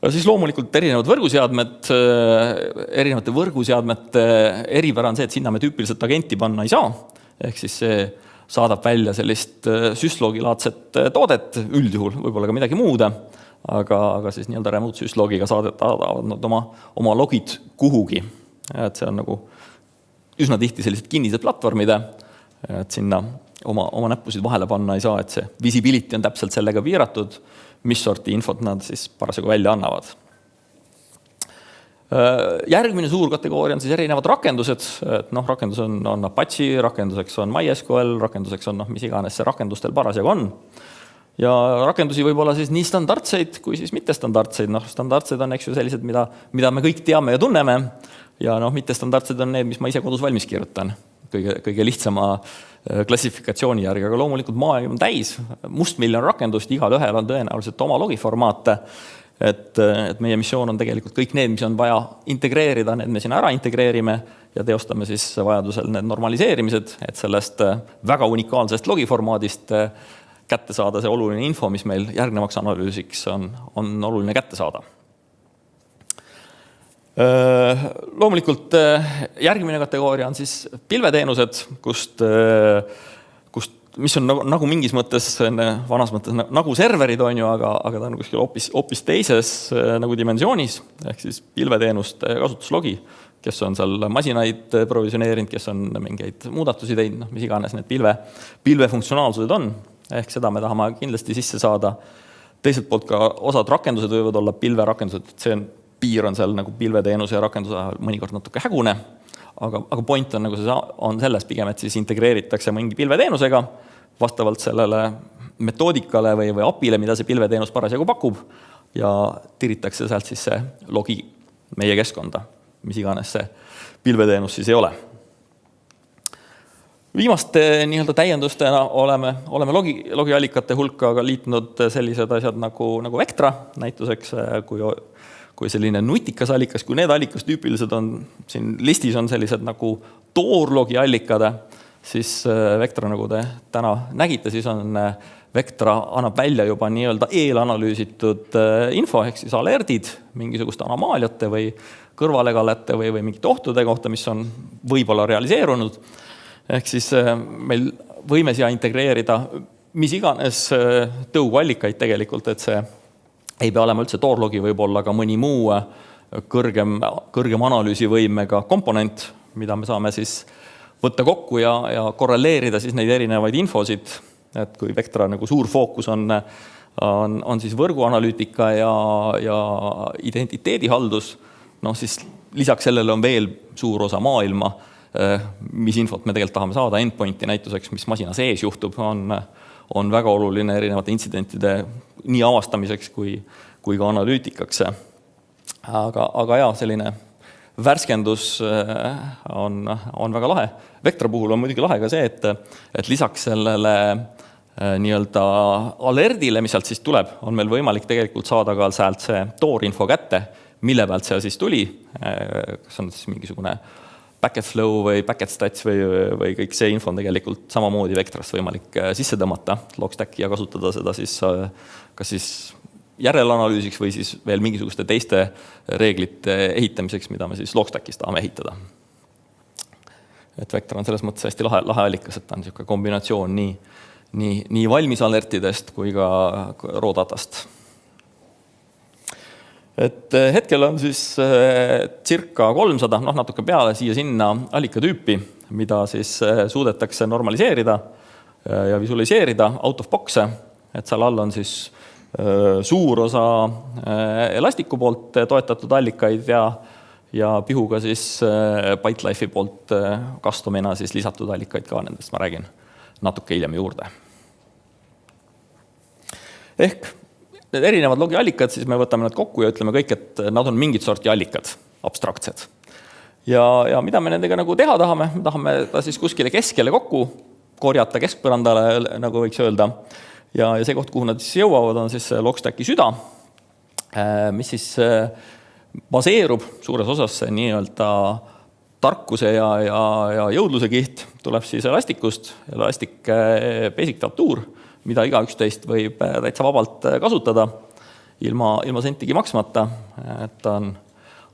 Speaker 9: Ja siis loomulikult erinevate võrguseadmete eripära on see, et sinna me tüüpiliselt agenti panna ei saa, ehk siis see saadab välja sellist syslogilaadset toodet üldjuhul, võib-olla ka midagi muude, aga siis nii-öelda remote syslogiga saadavad nad oma logid kuhugi. Et see on nagu üsna tihti sellised kinnised platvormide, et sinna oma näppusid vahele panna ei saa, et see visibility on täpselt sellega piiratud, mis sorti infot nad siis parasjagu välja annavad. Järgmine suur kategooria on siis erinevad rakendused, et rakendus on Apache, rakenduseks on MySQL, rakenduseks on mis iganes see rakendustel parasjagu on. Ja rakendusi võib olla siis nii standardseid kui siis mittestandardseid. Standardsed on eks ju sellised, mida me kõik teame ja tunneme, ja mittestandardsed on need, mis ma ise kodus valmis kirjutan kõige lihtsama klassifikatsiooni järgi, aga loomulikult maailm on täis, mustmiljon rakendust, igal ühel on tõenäoliselt oma logiformaate, et meie missioon on tegelikult kõik need, mis on vaja integreerida, need me sinna ära integreerime ja teostame siis vajadusel need normaliseerimised, et sellest väga unikaalsest logiformaadist kätte saada see oluline info, mis meil järgnevaks analüüsiks on oluline kätte saada. Loomulikult järgmine kategooria on siis pilveteenused, mis on nagu mingis mõttes, vanas mõttes nagu serverid on ju, aga ta on kuskil hoopis teises nagu dimensioonis, ehk siis pilveteenuste kasutuslogi, kes on seal masinaid provisioneerinud, kes on mingeid muudatusi teinud, mis iganes need pilvefunktsionaalsused on, ehk seda me tahame kindlasti sisse saada. Teiselt poolt ka osad rakendused võivad olla pilverakendused, see piir on seal nagu pilveteenuse ja rakenduse mõnikord natuke hägune, aga point on, nagu on selles pigem, et siis integreeritakse mingi pilveteenusega vastavalt sellele metoodikale või apile, mida see pilveteenus parasjagu pakub, ja tiritakse sealt siis see logi meie keskkonda, mis iganes see pilveteenus siis ei ole. Viimaste nii-öelda täiendustena oleme logiallikate hulka liitnud sellised asjad nagu Vectra, näituseks kui selline nutikas allikas, kui need allikas tüüpiliselt on, siin listis on sellised nagu toorlogi allikad, siis Vectra, nagu te täna nägite, siis on Vectra annab välja juba nii-öelda eelanalüüsitud info, ehk siis alertid mingisuguste anomaaliate või kõrvalekalete või mingite ohtude kohta, mis on võib-olla realiseerunud. Ehk siis meil võime siia integreerida mis iganes tõuguallikaid tegelikult, et see ei pea olema üldse toorlogi, võib olla ka mõni muu kõrgem analüüsivõimega komponent, mida me saame siis võtta kokku ja korreleerida siis neid erinevaid infosid, et kui Vectra nagu suur fookus on siis võrguanalüütika ja identiteedihaldus, siis lisaks sellele on veel suur osa maailma, mis infot me tegelikult tahame saada, endpointi näituseks, mis masina sees juhtub, on väga oluline erinevate intsidentide nii avastamiseks kui ka analüütikaks. Aga jaa, selline värskendus on väga lahe. Vectra puhul on muidugi lahe ka see, et lisaks sellele nii-öelda alerdile, mis sealt siis tuleb, on meil võimalik tegelikult saada ka sealt see toorinfo kätte, mille pealt see siis tuli, kas on siis mingisugune packet flow või packet stats või kõik see info on tegelikult samamoodi Vectrast võimalik sisse tõmmata Logstacki ja kasutada seda siis kas siis järelanalüüsiks või siis veel mingisuguste teiste reeglite ehitamiseks, mida me siis Logstackis tahame ehitada. Et Vectra on selles mõttes hästi lahe allikas, et ta on niisugune kombinatsioon nii valmis alertidest kui ka raw-datast. Et hetkel on siis circa 300, natuke peale siia-sinna allikatüüpi, mida siis suudetakse normaliseerida ja visualiseerida out of box, et seal all on siis suur osa Elastiku poolt toetatud allikaid ja pihuga siis ByteLife'i poolt customina siis lisatud allikaid ka, nendest ma räägin natuke hiljem juurde. Ehk need erinevad logiallikad, siis me võtame nad kokku ja ütleme kõik, et nad on mingit sorti allikad, abstraktsed. Ja mida me nendega nagu teha tahame? Me tahame ta siis kuskile keskele kokku korjata, keskpõrandale, nagu võiks öelda. Ja see koht, kuhu nad siis jõuavad, on siis Logstacki süda, mis siis baseerub suures osas nii-öelda tarkuse ja jõudluse kiht tuleb siis Elastikust, Elastic basic feature, mida iga üksteist võib täitsa vabalt kasutada ilma sentigi maksmata. Et ta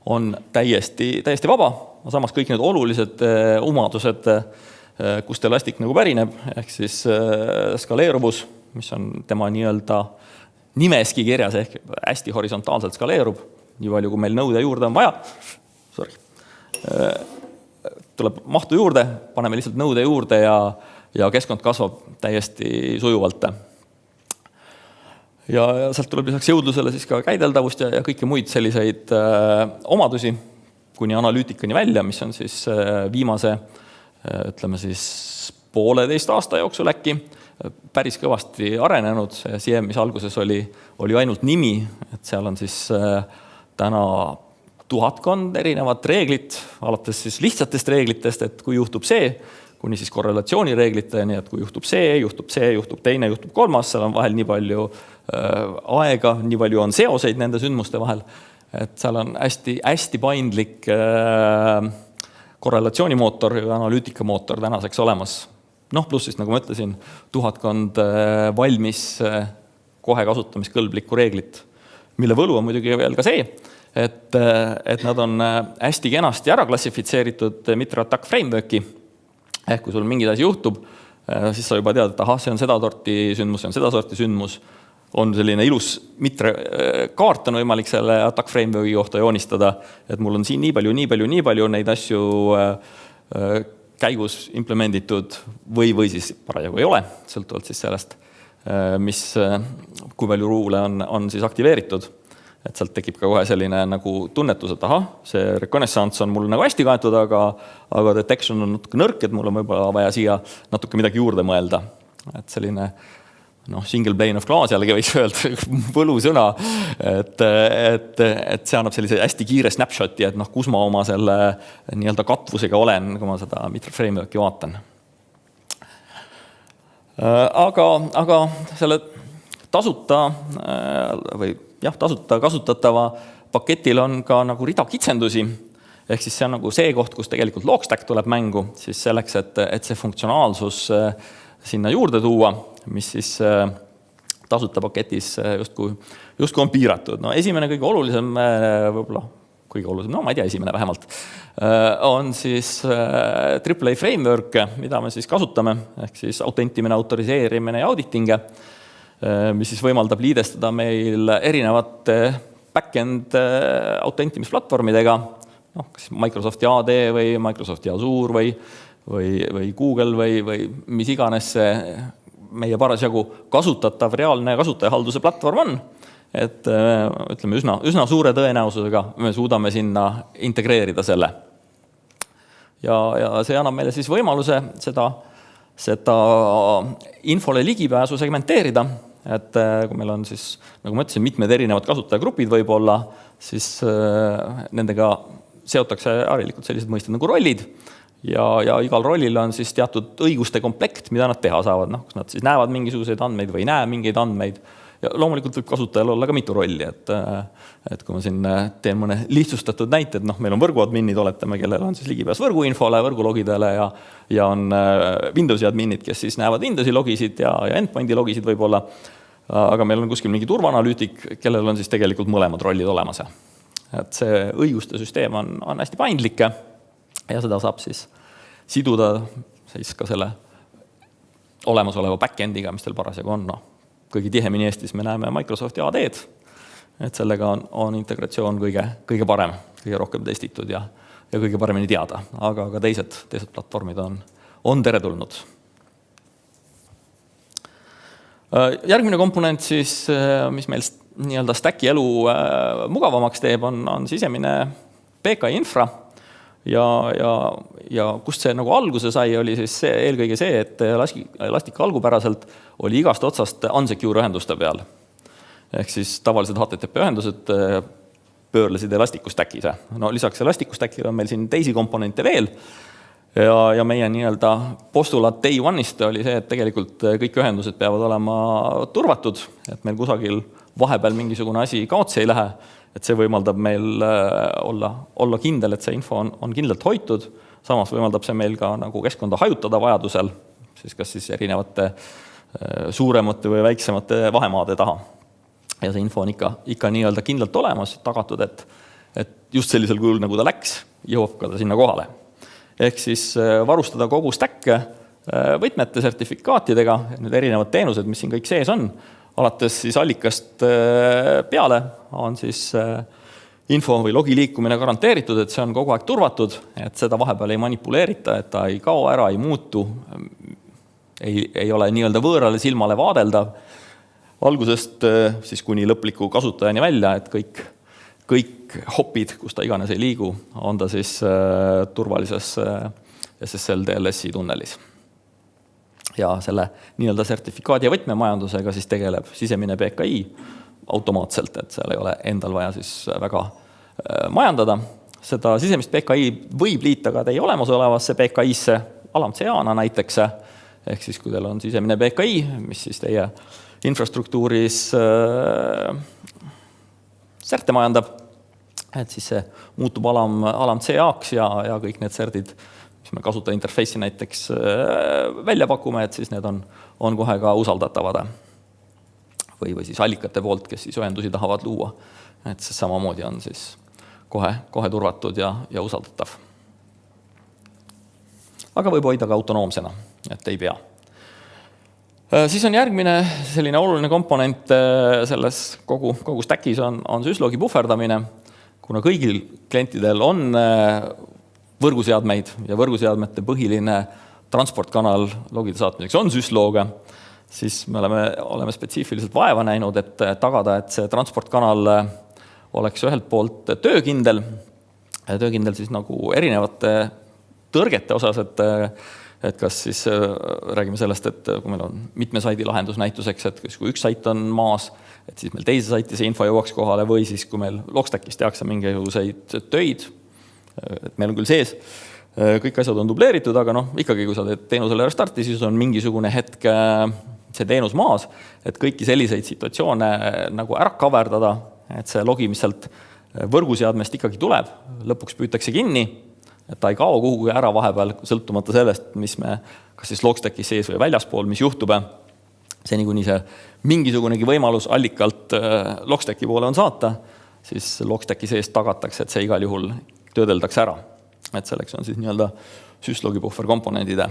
Speaker 9: on täiesti vaba, samas kõik need olulised omadused, kust Elastic nagu pärineb, ehk siis skaleeruvus, mis on tema nii-öelda nimeski kirjas, ehk hästi horisontaalselt skaleerub, nii palju kui meil nõude juurde on vaja. Tuleb mahtu juurde, paneme lihtsalt nõude juurde ja keskkond kasvab täiesti sujuvalt. Ja sealt tuleb lisaks jõudlusele siis ka käideldavust ja kõiki muid selliseid omadusi kuni analüütikani välja, mis on siis viimase, ütleme siis 1,5 aasta jooksul äkki päris kõvasti arenenud. See CM, mis alguses oli ainult nimi, et seal on siis täna 1000 erinevat reeglit, alates siis lihtsatest reeglitest, et kui juhtub see, kuni siis korrelatsioonireegliteni, et kui juhtub see, juhtub teine, juhtub kolmas, seal on vahel nii palju aega, nii palju on seoseid nende sündmuste vahel, et seal on hästi paindlik korrelatsioonimootor ja analüütikamootor tänaseks olemas. Pluss siis, nagu ma ütlesin, 1000 valmis kohe kasutamiskõlblikku reeglit, mille võlu on muidugi veel ka see, et nad on hästi kenasti ära klassifitseeritud Mitre Attack Frameworki. Ehk kui sul mingid asi juhtub, siis sa juba tead, et see on seda sorti sündmus, see on seda sorti sündmus. On selline ilus Mitre kaart on võimalik selle Attack Frameworki kohta joonistada, et mul on siin nii palju neid asju käigus implemenditud või siis parajagu ei ole, sõltuvalt siis sellest, kui palju ruule on siis aktiveeritud. Et sealt tekib ka kohe selline nagu tunnetus, et see reconnaissance on mul nagu hästi kaetud, aga detection on natuke nõrk, et mul on võib-olla vaja siia natuke midagi juurde mõelda. Et selline single pane of glass jällegi võiks öelda võlusõna, et see annab sellise hästi kiire snapshoti, et kus ma oma selle nii-öelda katvusega olen, kui ma seda Mitre Frameworki vaatan. Aga selle tasuta kasutatava paketil on ka nagu rida kitsendusi, ehk siis see on nagu see koht, kus tegelikult Logstack tuleb mängu, siis selleks, et see funktsionaalsus sinna juurde tuua, mis siis tasuta paketis justkui on piiratud. Esimene kõige olulisem, ma ei tea, esimene vähemalt, on siis AAA framework, mida me siis kasutame, ehk siis autentimine, autoriseerimine ja auditinge, mis siis võimaldab liidestada meil erinevate back-end autentimisplatvormidega, kas Microsofti AD või Microsofti Azure või Google või mis iganes see meie parasjagu kasutatav reaalne kasutajahalduse platvorm on. Et ütleme üsna suure tõenäosusega me suudame sinna integreerida selle. Ja see annab meile siis võimaluse seda infole ligipääsu segmenteerida, et kui meil on siis, nagu ma ütlesin, mitmed erinevad kasutajagrupid võib-olla, siis nendega seotakse harilikult sellised mõisted nagu rollid ja igal rollil on siis teatud õiguste komplekt, mida nad teha saavad, kas nad siis näevad mingisuguseid andmeid või ei näe mingeid andmeid. Ja loomulikult võib kasutajal olla ka mitu rolli, et kui ma siin teen mõne lihtsustatud näite, et meil on võrguadminid, oletame, kellel on siis ligipääs võrguinfole, võrgulogidele ja on Windowsi adminid, kes siis näevad Windowsi logisid ja endpointi logisid võib-olla, aga meil on kuskil mingi turvaanalüütik, kellel on siis tegelikult mõlemad rollid olemas. Et see õiguste süsteem on hästi paindlik ja seda saab siis siduda siis ka selle olemasoleva backendiga, mis teil parasjagu on. Kõige tihemini Eestis me näeme Microsofti AD-d, et sellega on integratsioon kõige parem, kõige rohkem testitud ja kõige paremini teada, aga ka teised platvormid on teretulnud. Järgmine komponent siis, mis meil nii-öelda stacki elu mugavamaks teeb, on sisemine PKI infra ja kust see nagu alguse sai, oli siis eelkõige see, et Elastic algupäraselt oli igast otsast unsecure ühenduste peal. Ehk siis tavalised HTTP-ühendused pöörlesid Elasticu stack'is. Lisaks Elasticu stack'ile on meil siin teisi komponente veel ja meie nii-öelda postulaat day one'ist oli see, et tegelikult kõik ühendused peavad olema turvatud, et meil kusagil vahepeal mingisugune asi kaotsi ei lähe, et see võimaldab meil olla kindel, et see info on kindlalt hoitud, samas võimaldab see meil ka nagu keskkonda hajutada vajadusel, siis kas siis erinevate suuremate või väiksemate vahemaade taha. Ja see info on ikka nii-öelda kindlalt olemas, tagatud, et just sellisel kujul, nagu ta läks, jõuab ka ta sinna kohale. Ehk siis varustada kogu stack võtmete sertifikaatidega, need erinevad teenused, mis siin kõik sees on, alates siis allikast peale on siis info või logi liikumine garanteeritud, et see on kogu aeg turvatud, et seda vahepeal ei manipuleerita, et ta ei kao ära, ei muutu, ei ole nii-öelda võõrale silmale vaadeldav. Algusest siis kuni lõpliku kasutajani välja, et kõik hopid, kus ta iganes ei liigu, on ta siis turvalises SSL DLS-i tunnelis. Ja selle nii-öelda sertifikaadi ja võtmemajandusega siis tegeleb sisemine PKI automaatselt, et seal ei ole endal vaja siis väga majandada. Seda sisemist PKI võib liita ka teie olemasolevasse PKI-sse, alam-CA-na näiteks, ehk siis kui teil on sisemine PKI, mis siis teie infrastruktuuris särte majandab, et siis see muutub alam-CA-ks ja kõik need serdid, mis me kasuta interface'i näiteks välja pakume, et siis need on kohe ka usaldatavad. Või siis allikate poolt, kes siis ühendusi tahavad luua. Et see samamoodi on siis kohe turvatud ja usaldatav. Aga võib hoida ka autonoomsena, et ei pea. Siis on järgmine selline oluline komponent selles kogu stack'is on syslogi puhverdamine, kuna kõigil klientidel on võrguseadmeid ja võrguseadmete põhiline transportkanal logide saatmiseks on syslooga, siis me oleme spetsiifiliselt vaeva näinud, et tagada, et see transportkanal oleks ühelt poolt töökindel siis nagu erinevate tõrgete osas, et kas siis räägime sellest, et kui meil on mitme saidi lahendus näituseks, et kui üks sait on maas, et siis meil teise saiti see info jõuaks kohale või siis kui meil Logstackis tehakse mingisuguseid töid, et meil on küll sees, kõik asjad on dubleeritud, aga ikkagi kui sa teed teenusele restarti, siis on mingisugune hetk see teenus maas, et kõiki selliseid situatsioone nagu ära kaverdada, et see logi, mis sealt võrguseadmest ikkagi tuleb, lõpuks püütakse kinni, et ta ei kao kuhugi ära vahepeal, sõltumata sellest, mis me kas siis Logstackis sees või väljaspool, mis juhtub, seni kuni see mingisugunegi võimalus allikalt Logstacki poole on saata, siis Logstacki sees tagatakse, et see igal juhul töödeldakse ära. Et selleks on siis nii-öelda syslogi puhver komponendide.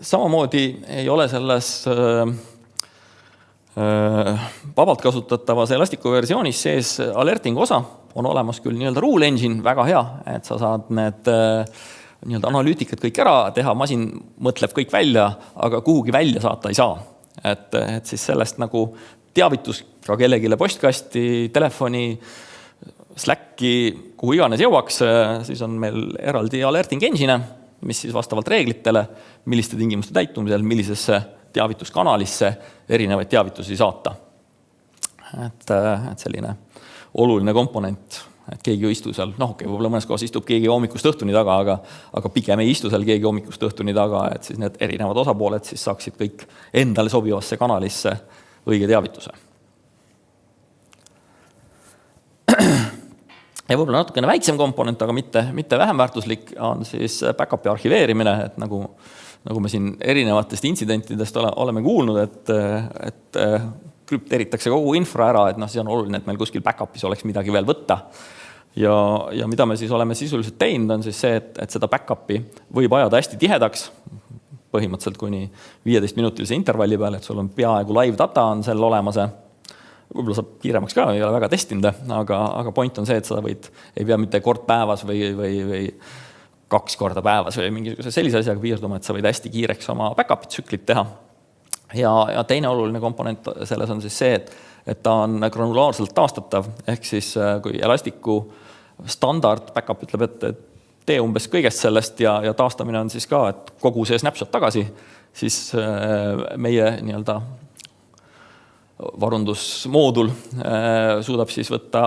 Speaker 9: Samamoodi ei ole selles vabalt kasutatavas Elasticu versioonis sees alerting osa, on olemas küll nii-öelda rule engine, väga hea, et sa saad need nii-öelda analüütikad kõik ära teha, masin mõtleb kõik välja, aga kuhugi välja saata ei saa. Et siis sellest nagu teavitus ka kellegile postkasti, telefoni, Slacki, kuhu iganes jõuaks, siis on meil eraldi alerting engine, mis siis vastavalt reeglitele, milliste tingimuste täitumisel, millisesse teavituskanalisse erinevaid teavitusi saata. Et selline oluline komponent, et keegi ju istu seal, võib-olla mõnes kohas istub keegi hommikust õhtuni taga, aga pigem ei istu seal keegi hommikust õhtuni taga, et siis need erinevad osapooled siis saaksid kõik endale sobivasse kanalisse õige teavituse. Ja võib-olla natukene väiksem komponent, aga mitte vähem väärtuslik on siis backupi arhiveerimine, et nagu me siin erinevatest intsidentidest oleme kuulnud, et krüpteeritakse kogu infra ära, et siis on oluline, et meil kuskil backupis oleks midagi veel võtta. Ja mida me siis oleme sisuliselt teinud, on siis see, et seda backupi võib ajada hästi tihedaks, põhimõtteliselt kuni 15-minutilise intervalli peale, et sul on peaaegu live data on seal olemas. Võib-olla saab kiiremaks ka, ei ole väga testinud, aga point on see, et seda ei pea mitte kord päevas või 2 korda päevas või mingisuguse sellise asjaga piirduma, et sa võid hästi kiireks oma backupi tsüklit teha. Ja teine oluline komponent selles on siis see, et ta on granulaarselt taastatav, ehk siis kui Elastiku standard backup ütleb, et tee umbes kõigest sellest ja taastamine on siis ka, et kogu see snapshot tagasi, siis meie nii-öelda varundusmoodul suudab siis võtta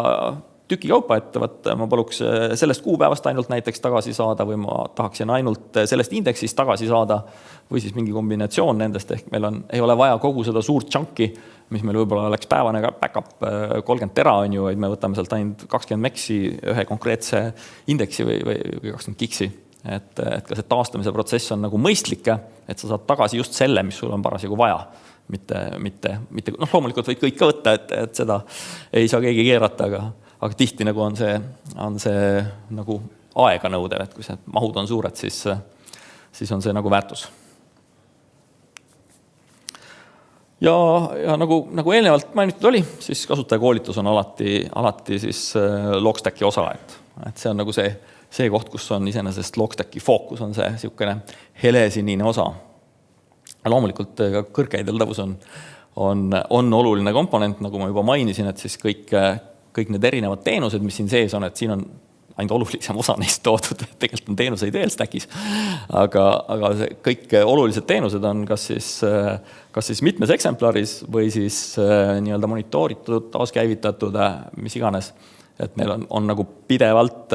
Speaker 9: tüki kaupa, et ma paluks sellest kuupäevast ainult näiteks tagasi saada või ma tahaksin ainult sellest indeksist tagasi saada või siis mingi kombinatsioon nendest, ehk meil ei ole vaja kogu seda suurt chunki, mis meil võib-olla oleks päevane backup 30 tera on ju, vaid me võtame sealt ainult 20 meksi ühe konkreetse indeksi või 20 gigsi. Et ka see taastamise protsess on nagu mõistlik, et sa saad tagasi just selle, mis sul on parasjagu vaja. Mitte loomulikult võid kõik ka võtta, et seda ei saa keegi keerata, aga tihti nagu on see nagu aega nõudev, et kui see mahud on suured, siis on see nagu väärtus. Ja nagu eelnevalt mainitud oli, siis kasutajakoolitus on alati siis Logstacki osa, et see on nagu see koht, kus on iseenesest Logstacki fookus, on see niisugune helesinine osa. Loomulikult ka kõrgehaldavus on oluline komponent, nagu ma juba mainisin, et siis kõik need erinevad teenused, mis siin sees on, et siin on ainult olulisem osa neist toodud, tegelikult on teenuseid veel stackis, aga kõik olulised teenused on kas siis mitmes eksemplaris või siis nii-öelda monitooritud, taaskäivitatud, mis iganes, et meil on nagu pidevalt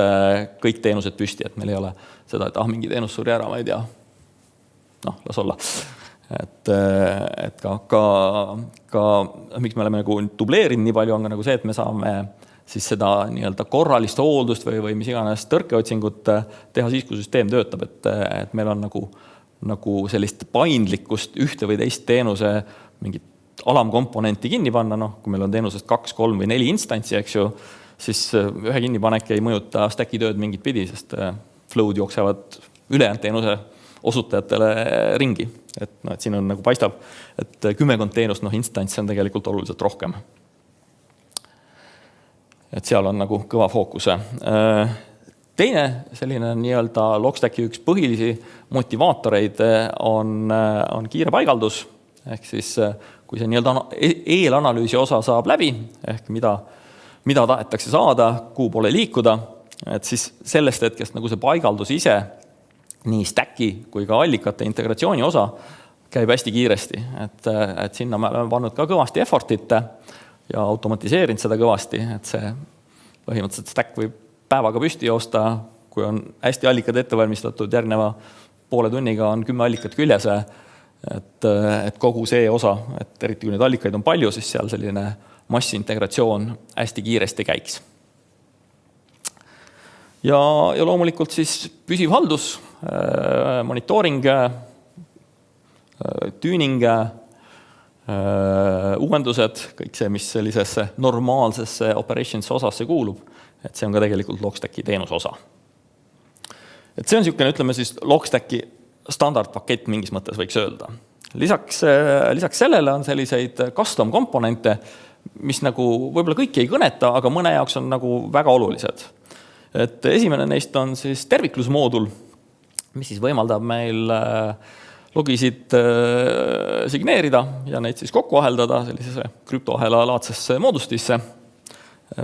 Speaker 9: kõik teenused püsti, et meil ei ole seda, et mingi teenus suri ära, ma ei tea, las olla. Et ka miks me oleme nagu dubleerinud nii palju on ka nagu see, et me saame siis seda nii-öelda korralist hooldust või mis iganes tõrkeotsingut teha siis, kui süsteem töötab, et meil on nagu sellist paindlikkust ühte või teist teenuse mingit alamkomponenti kinni panna, kui meil on teenusest 2, 3 või 4 instantsi, eks ju, siis ühe kinnipanek ei mõjuta stacki tööd mingit pidi, sest flow'd jooksevad ülejäänud teenuse osutajatele ringi. Et siin on nagu paistab, et 10 teenust, instantsi on tegelikult oluliselt rohkem. Et seal on nagu kõva fookuse. Teine selline nii-öelda Logstacki üks põhilisi motivaatoreid on kiire paigaldus, ehk siis kui see nii-öelda eelanalüüsi osa saab läbi, ehk mida tahetakse saada, kuhu poole liikuda, et siis sellest hetkest nagu see paigaldus ise nii stacki kui ka allikate integratsiooni osa käib hästi kiiresti, et sinna me oleme pannud ka kõvasti effortit ja automatiseerinud seda kõvasti, et see põhimõtteliselt stack võib päevaga püsti joosta, kui on hästi allikad ette valmistatud, järgneva poole tunniga on 10 allikat küljes, et kogu see osa, et eriti kui neid allikaid on palju, siis seal selline massintegratsioon hästi kiiresti käiks. Ja loomulikult siis püsiv haldus, monitooring, tuning, uuendused, kõik see, mis sellisesse normaalsesse operations osasse kuulub, et see on ka tegelikult Logstacki teenuse osa. Et see on niisugune, ütleme siis Logstacki standardpakett mingis mõttes võiks öelda. Lisaks sellele on selliseid custom komponente, mis nagu võib-olla kõiki ei kõneta, aga mõne jaoks on nagu väga olulised. Et esimene neist on siis terviklusmoodul, mis siis võimaldab meil logisid signeerida ja neid siis kokku aheldada sellisesse krüptoahela laadsesse moodustisse.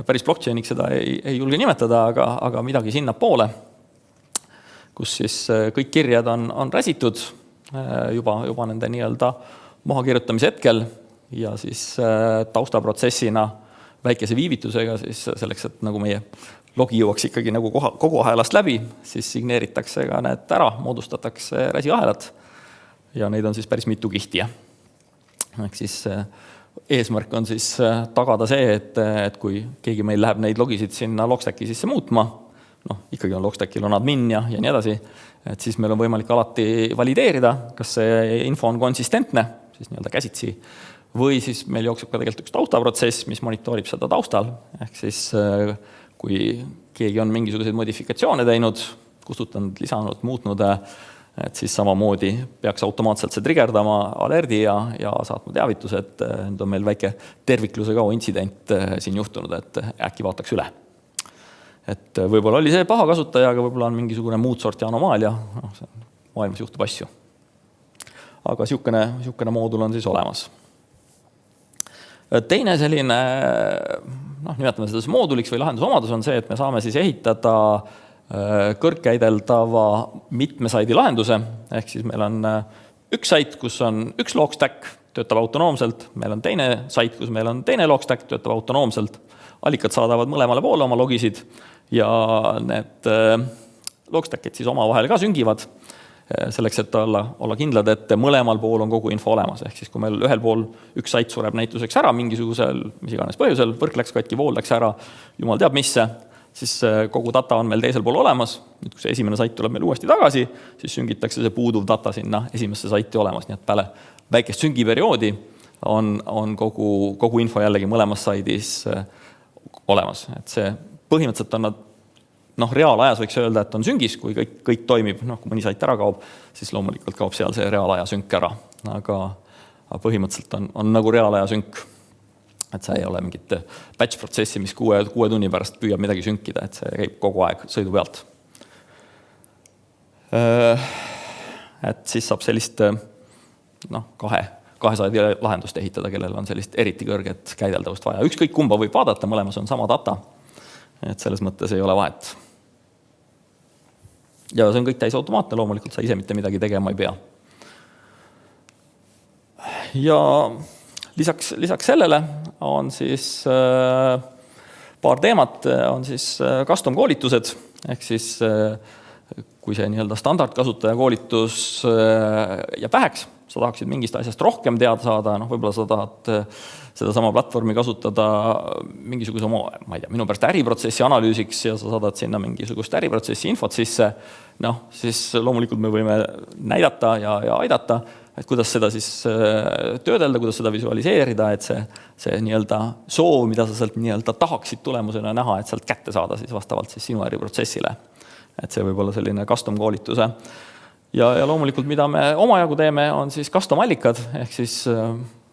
Speaker 9: Päris blockchainiks seda ei julge nimetada, aga midagi sinna poole. kus siis kõik kirjad on räsitud juba nende nii-öelda mahakirjutamise hetkel ja siis taustaprotsessina väikese viivitusega siis selleks, et nagu meie logi jõuaks ikkagi nagu kogu ahelast läbi, siis signeeritakse ka need ära, moodustatakse räsiahelad ja neid on siis päris mitu kihti. Ehk siis eesmärk on siis tagada see, et kui keegi meil läheb neid logisid sinna Logstacki sisse muutma, ikkagi on Logstackil on admin ja nii edasi, et siis meil on võimalik alati valideerida, kas see info on konsistentne, siis nii-öelda käsitsi, või siis meil jookseb ka tegelikult üks taustaprotsess, mis monitoorib seda taustal, ehk siis kui keegi on mingisuguseid modifikatsioone teinud, kustutanud, lisanud, muutnud, et siis samamoodi peaks automaatselt see triggerdama alerdi ja saatma teavituse, et nüüd on meil väike tervikluse kao intsident siin juhtunud, et äkki vaataks üle. Et võib-olla oli see paha kasutaja, aga võib-olla on mingisugune muud sorti anomaalia, maailmas juhtub asju. Aga siukene moodul on siis olemas. Teine selline, nimetame seda mooduliks või lahendusomadus on see, et me saame siis ehitada kõrgkäideldava mitme saidi lahenduse, ehk siis meil on üks sait, kus on üks Logstack, töötab autonoomselt, meil on teine sait, kus meil on teine Logstack, töötab autonoomselt, allikad saadavad mõlemale poole oma logisid ja need Logstackid siis omavahel ka süngivad, selleks, et olla kindlad, et mõlemal pool on kogu info olemas. Ehk siis, kui meil ühel pool üks sait sureb näituseks ära mingisugusel, mis iganes põhjusel, võrk läks katki, vool läks ära, jumal teab misse, siis kogu data on meil teisel pool olemas. Nüüd, kui see esimene sait tuleb meil uuesti tagasi, siis süngitakse see puuduv data sinna esimesse saiti olemas. Nii et peale väikest süngiperioodi on kogu info jällegi mõlemas saidis olemas. Et see põhimõtteliselt on nad reaalajas võiks öelda, et on süngis, kui kõik toimib, kui mõni sait ära kaob, siis loomulikult kaob seal see reaalaja sünk ära. Aga põhimõtteliselt on nagu reaalaja sünk. Et see ei ole mingit batch-protsessi, mis 6 tunni pärast püüab midagi sünkida, et see käib kogu aeg sõidu pealt. Et siis saab sellist kahe saidi lahendust ehitada, kellel on sellist eriti kõrget käideldavust vaja. Ükskõik kumba võib vaadata, mõlemas on sama data. Et selles mõttes ei ole vahet. Ja see on kõik täis automaatne, loomulikult sa ise mitte midagi tegema ei pea. Ja lisaks sellele on siis paar teemat, on siis custom koolitused, ehk siis kui see nii-öelda standardkasutaja koolitus jääb väheks, sa tahaksid mingist asjast rohkem teada saada, võib-olla sa tahad seda sama platvormi kasutada mingisuguse ma ei tea, minu pärast äriprotsessi analüüsiks ja sa saadad sinna mingisugust äriprotsessi infot sisse, siis loomulikult me võime näidata ja aidata, et kuidas seda siis töödelda, kuidas seda visualiseerida, et see nii-öelda soov, mida sa sealt nii-öelda tahaksid tulemusena näha, et sealt kätte saada siis vastavalt siis sinu äriprotsessile. Et see võib olla selline custom koolituse. Ja loomulikult, mida me omajagu teeme, on siis custom allikad, ehk siis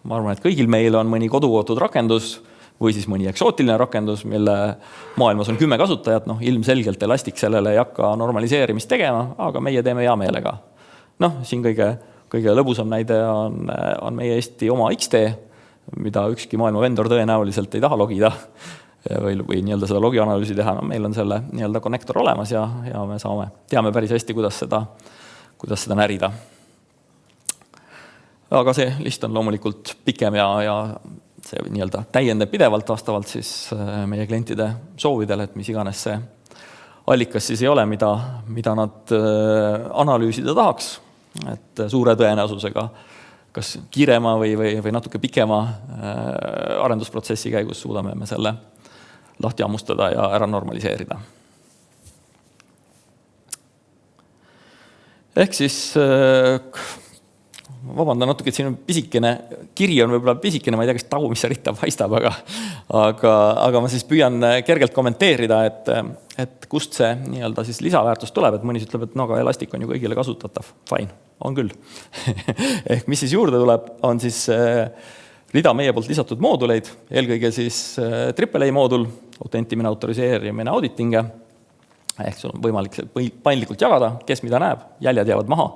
Speaker 9: ma arvan, et kõigil meil on mõni kodukootud rakendus või siis mõni eksootiline rakendus, mille maailmas on 10 kasutajat, ilmselgelt Elastic sellele ei hakka normaliseerimist tegema, aga meie teeme hea meelega. Siin kõige lõbusam näide on meie Eesti oma XD, mida ükski maailma vendor tõenäoliselt ei taha logida või nii-öelda seda logianalüüsi teha. Meil on selle nii-öelda konnektor olemas ja me teame päris hästi, kuidas seda närida. Aga see list on loomulikult pikem ja see nii-öelda täiendab pidevalt vastavalt siis meie klientide soovidele, et mis iganes see allikas siis ei ole, mida nad analüüsida tahaks. Et suure tõenäosusega kas kiirema või natuke pikema arendusprotsessi käigus suudame me selle lahti ammustada ja ära normaliseerida. Ehk siis vabandan natuke, et siin on pisikene, kiri on võib-olla pisikene, ma ei tea, kas tagu, mis see ritta paistab, aga ma siis püüan kergelt kommenteerida, et kust see nii-öelda siis lisaväärtus tuleb, et mõni ütleb, et aga Elastic on ju kõigile kasutatav. Fine, on küll. Ehk mis siis juurde tuleb, on siis rida meie poolt lisatud mooduleid, eelkõige siis AAA moodul, autentimine, autoriseerimine, auditinge, ehk sul on võimalik paindlikult jagada, kes mida näeb, jäljed jäävad maha,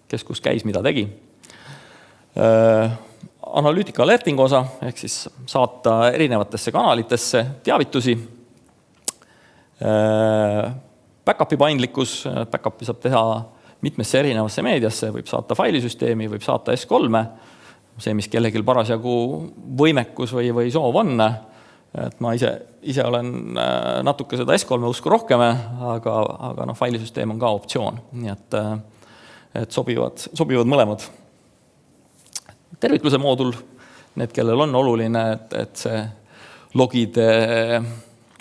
Speaker 9: kes kus käis, mida tegi. Analüütika alertingu osa, ehk siis saata erinevatesse kanalitesse teavitusi. backupi paindlikkus, backupi saab teha mitmesse erinevasse meediasse, võib saata failisüsteemi, võib saata S3, see, mis kellelgi parasjagu võimekus või soov on. Et ma ise olen natuke seda S3 usku rohkem, aga failisüsteem on ka optsioon. Nii et sobivad mõlemad. Tervikluse moodul, need, kellel on oluline, et see logide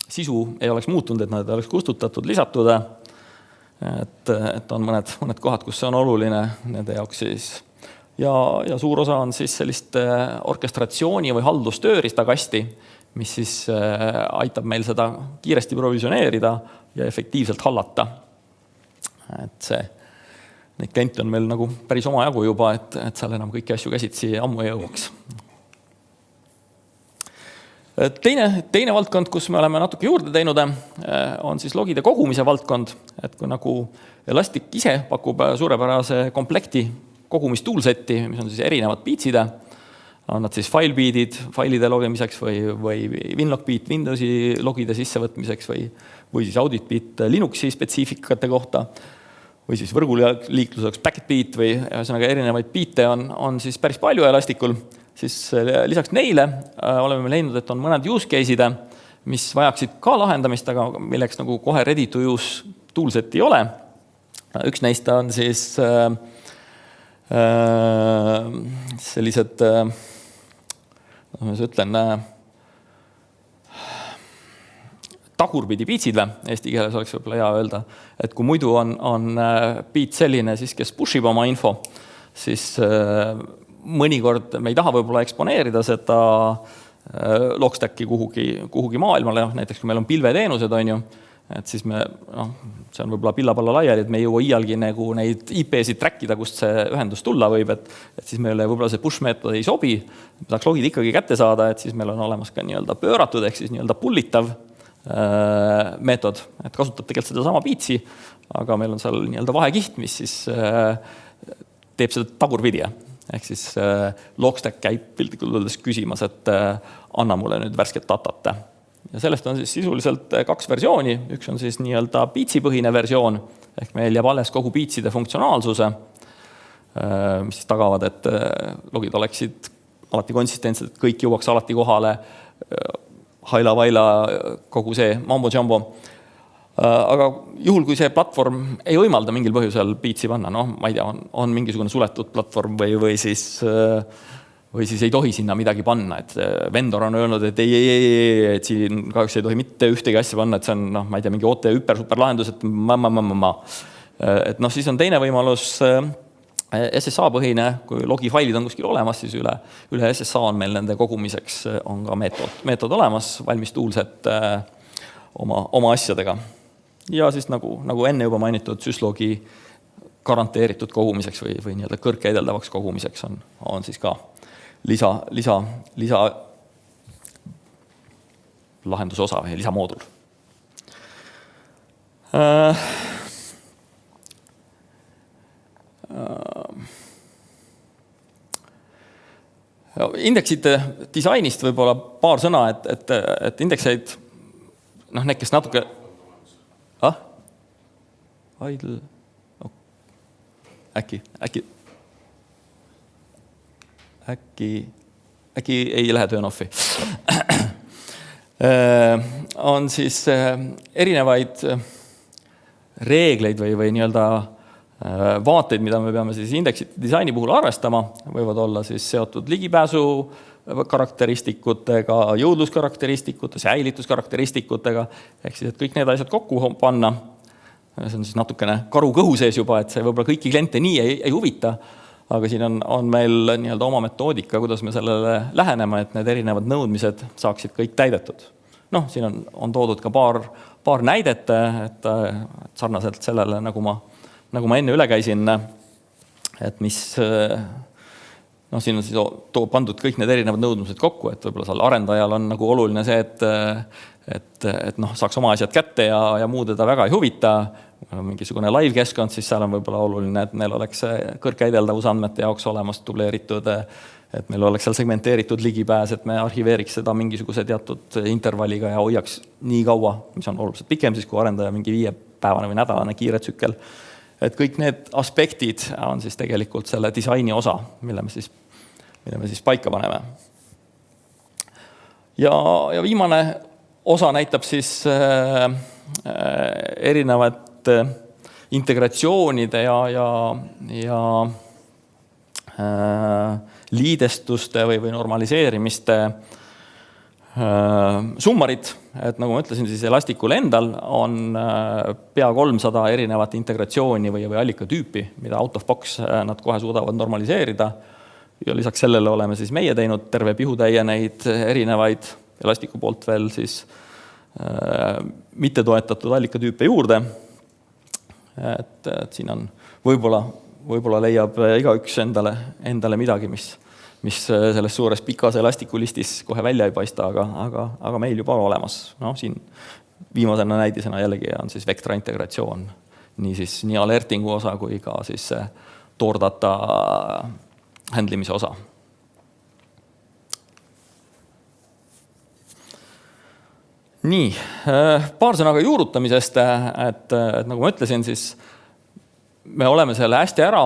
Speaker 9: sisu ei oleks muutunud, et nad oleks kustutatud, lisatud. Et on mõned kohad, kus see on oluline nende jaoks siis. Ja suur osa on siis sellist orkestratsiooni või haldustööristakasti, mis siis aitab meil seda kiiresti provisioneerida ja efektiivselt hallata. Et neid kliente on meil nagu päris oma jagu juba, et seal enam kõiki asju käsitsi ammu ei jõuaks. Teine valdkond, kus me oleme natuke juurde teinud, on siis logide kogumise valdkond. Et kui nagu Elastic ise pakub suurepärase komplekti kogumistoolsetti, mis on siis erinevad biitside, on nad siis FileBeat'id failide logimiseks või WinLogBeat Windowsi logide sissevõtmiseks või siis AuditBeat Linuxi spetsiifikate kohta või siis võrguliikluseks PacketBeat või ühesõnaga erinevaid biite on siis päris palju Elasticul. Siis lisaks neile oleme leidnud, et on mõned use case'id, mis vajaksid ka lahendamist, aga milleks nagu kohe ready to use toolset ei ole. Üks neist on siis sellised, ma ütlen, tagurpidi biitsid või eesti keeles oleks võib-olla hea öelda, et kui muidu on biit selline, siis kes pushib oma info, siis mõnikord me ei taha võib-olla eksponeerida seda logstacki kuhugi maailmale, näiteks kui meil on pilveteenused, on ju, et siis see on võib-olla pillapalla laiali, et me ei jõua iialgi nagu neid IP-sid trackida, kust see ühendus tulla võib, et siis meile võib-olla see push-meetod ei sobi, me tahaks logid ikkagi kätte saada, et siis meil on olemas ka nii-öelda pööratud, ehk siis nii-öelda pullitav meetod, et kasutab tegelikult seda sama biitsi, aga meil on seal nii-öelda vahekiht, mis siis teeb seda tagurpidi, ehk siis logstack käib piltlikult öeldes küsimas, et anna mulle nüüd värsket datat. Ja sellest on siis sisuliselt 2 versiooni. Üks on siis nii-öelda biitsipõhine versioon, ehk meil jääb alles kogu biitside funktsionaalsuse, mis siis tagavad, et logid oleksid alati konsistentsed, et kõik jõuaks alati kohale, haila-vaila, kogu see mambo-jambo. Aga juhul, kui see platvorm ei võimalda mingil põhjusel biitsi panna, ma ei tea, on mingisugune suletud platvorm või siis ei tohi sinna midagi panna, et vendor on öelnud, et ei, siin kahjuks ei tohi mitte ühtegi asja panna, et see on, ma ei tea, mingi OT super lahendus, et et siis on teine võimalus SSA-põhine, kui logifailid on kuskil olemas, siis üle SSA on meil nende kogumiseks on ka meetod olemas, valmis toolset oma asjadega. Ja siis nagu enne juba mainitud syslogi garanteeritud kogumiseks või nii-öelda kõrgkäideldavaks kogumiseks on siis ka lisa lahendusosa või lisamoodul. Indeksite disainist võib-olla paar sõna, et indekseid, need, kes natuke äkki ei lähe turn offi. On siis erinevaid reegleid või nii-öelda vaateid, mida me peame siis indeksite disaini puhul arvestama, võivad olla siis seotud ligipääsu karakteristikutega, jõudluskarakteristikute, säilituskarakteristikutega, ehk siis, et kõik need asjad kokku panna. See on siis natukene karu kõhu sees juba, et see võib-olla kõiki kliente nii ei huvita, aga siin on meil nii-öelda oma metoodika, kuidas me sellele läheneme, et need erinevad nõudmised saaksid kõik täidetud. Siin on toodud ka paar näidet, et sarnaselt sellele, nagu ma enne üle käisin, et mis siin on siis pandud kõik need erinevad nõudmised kokku, et võib-olla seal arendajal on nagu oluline see, et saaks oma asjad kätte ja muu teda väga ei huvita. Mingisugune live-keskkond, siis seal on võib-olla oluline, et meil oleks kõrgkäideldavusandmete jaoks olemas dubleeritud, et meil oleks seal segmenteeritud ligipääs, et me arhiveeriks seda mingisuguse teatud intervalliga ja hoiaks nii kaua, mis on oluliselt pikem, siis kui arendaja mingi päevane või nädalane kiire tsükkel. Et kõik need aspektid on siis tegelikult selle disaini osa, mille me siis paika paneme. Ja viimane osa näitab siis erinevat integratsioonide ja liidestuste või normaliseerimiste summarid, et nagu ma ütlesin, siis Elasticul endal on pea 300 erinevat integratsiooni või allikatüüpi, mida out of box nad kohe suudavad normaliseerida. Ja lisaks sellele oleme siis meie teinud terve pihutäie neid erinevaid Elasticu poolt veel siis mitte toetatud allikatüüpe juurde. Et siin on võib-olla leiab igaüks endale midagi, mis selles suures pikas elastikulistis kohe välja ei paista, aga meil juba olemas. No, siin viimasena näidisena jällegi on siis vektra integratsioon, nii alertingu osa kui ka siis toordata handlimise osa. Nii, paar sõnaga juurutamisest, et nagu ma ütlesin, siis me oleme selle hästi ära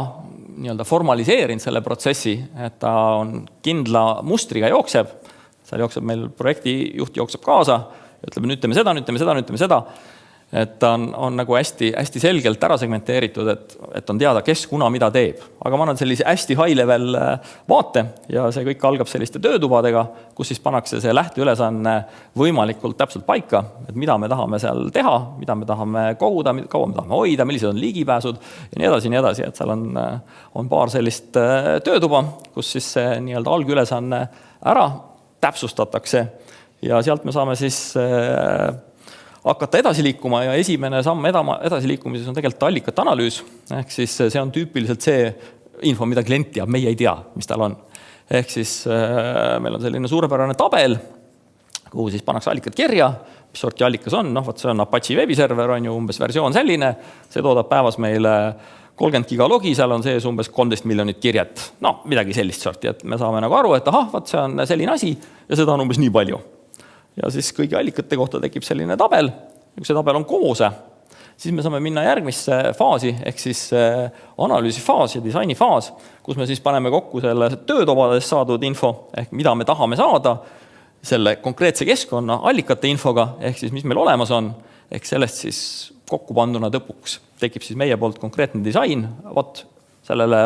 Speaker 9: formaliseerinud selle protsessi, et ta on kindla mustriga jookseb. Seal jookseb meil projektijuht jookseb kaasa ja ütleb, nüüd teeme seda. Et ta on nagu hästi selgelt ära segmenteeritud, et on teada, kes kuna mida teeb. Aga ma annan sellise hästi high level vaate ja see kõik algab selliste töötubadega, kus siis pannakse see lähteülesanne võimalikult täpselt paika, et mida me tahame seal teha, mida me tahame koguda, kaua me tahame hoida, millised on ligipääsud ja nii edasi. Et seal on paar sellist töötuba, kus siis see nii-öelda algülesanne ära täpsustatakse ja sealt me saame siis hakata edasi liikuma ja esimene samm edasi liikumises on tegelikult allikate analüüs. Ehk siis see on tüüpiliselt see info, mida klient teab, meie ei tea, mis tal on. Ehk siis meil on selline suurepärane tabel, kuhu siis pannakse allikad kirja, mis sorti allikas on. See on Apache veebiserver, on ju umbes versioon selline. See toodab päevas meile 30 gigalogi, seal on sees umbes 13 miljonit kirjet. No, midagi sellist sorti, et me saame nagu aru, et see on selline asi ja seda on umbes nii palju. Ja siis kõigi allikate kohta tekib selline tabel. Kui see tabel on koose, siis me saame minna järgmisse faasi, ehk siis analüüsifaas ja disainifaas, kus me siis paneme kokku selle töötobades saadud info, ehk mida me tahame saada selle konkreetse keskkonna allikate infoga, ehk siis mis meil olemas on, ehk sellest siis kokku panduna lõpuks tekib siis meie poolt konkreetne disain. Sellele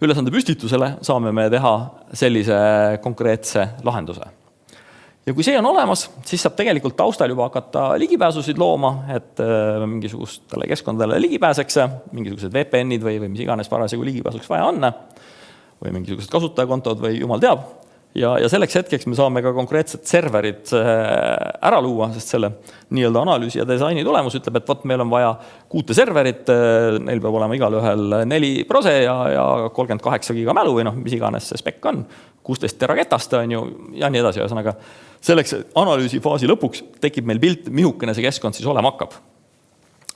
Speaker 9: ülesande püstitusele saame me teha sellise konkreetse lahenduse. Ja kui see on olemas, siis saab tegelikult taustal juba hakata ligipääsusid looma, et mingisugustele keskkondadele ligipääseks, mingisugused VPN-id või mis iganes parasjagu ligipääsuks vaja on, või mingisugused kasutajakontod või jumal teab. Ja selleks hetkeks me saame ka konkreetsed serverid ära luua, sest selle nii-öelda analüüsi ja disaini tulemus ütleb, et meil on vaja 6 serverit, neil peab olema igal ühel 4 prose ja 38 giga mälu või mis iganes see spek on, 16 teraketast on ju ja nii edasi. Ühesõnaga, selleks analüüsifaasi lõpuks tekib meil pilt, mihukene see keskkond siis olema hakkab.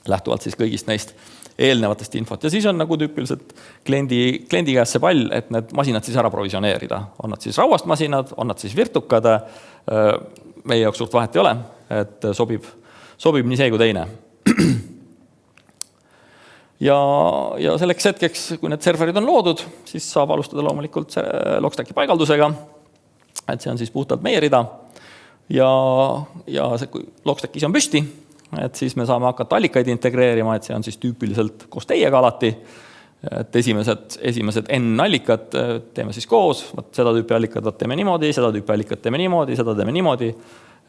Speaker 9: Lähtuvalt siis kõigist neist eelnevatest infot. Ja siis on nagu tüüpiliselt kliendi käest see pall, et need masinad siis ära provisioneerida. On nad siis rauast masinad, on nad siis virtukad. Meie jaoks suurt vahet ei ole, et sobib nii see kui teine. Ja selleks hetkeks, kui need serverid on loodud, siis saab alustada loomulikult Logstacki paigaldusega. Et see on siis puhtalt meie rida. Ja kui Logstackis on püsti, et siis me saame hakata allikaid integreerima, et see on siis tüüpiliselt koos teiega alati. Et esimesed N allikad teeme siis koos, seda tüüpi allikad teeme niimoodi, seda tüüpi allikad teeme niimoodi, seda teeme niimoodi.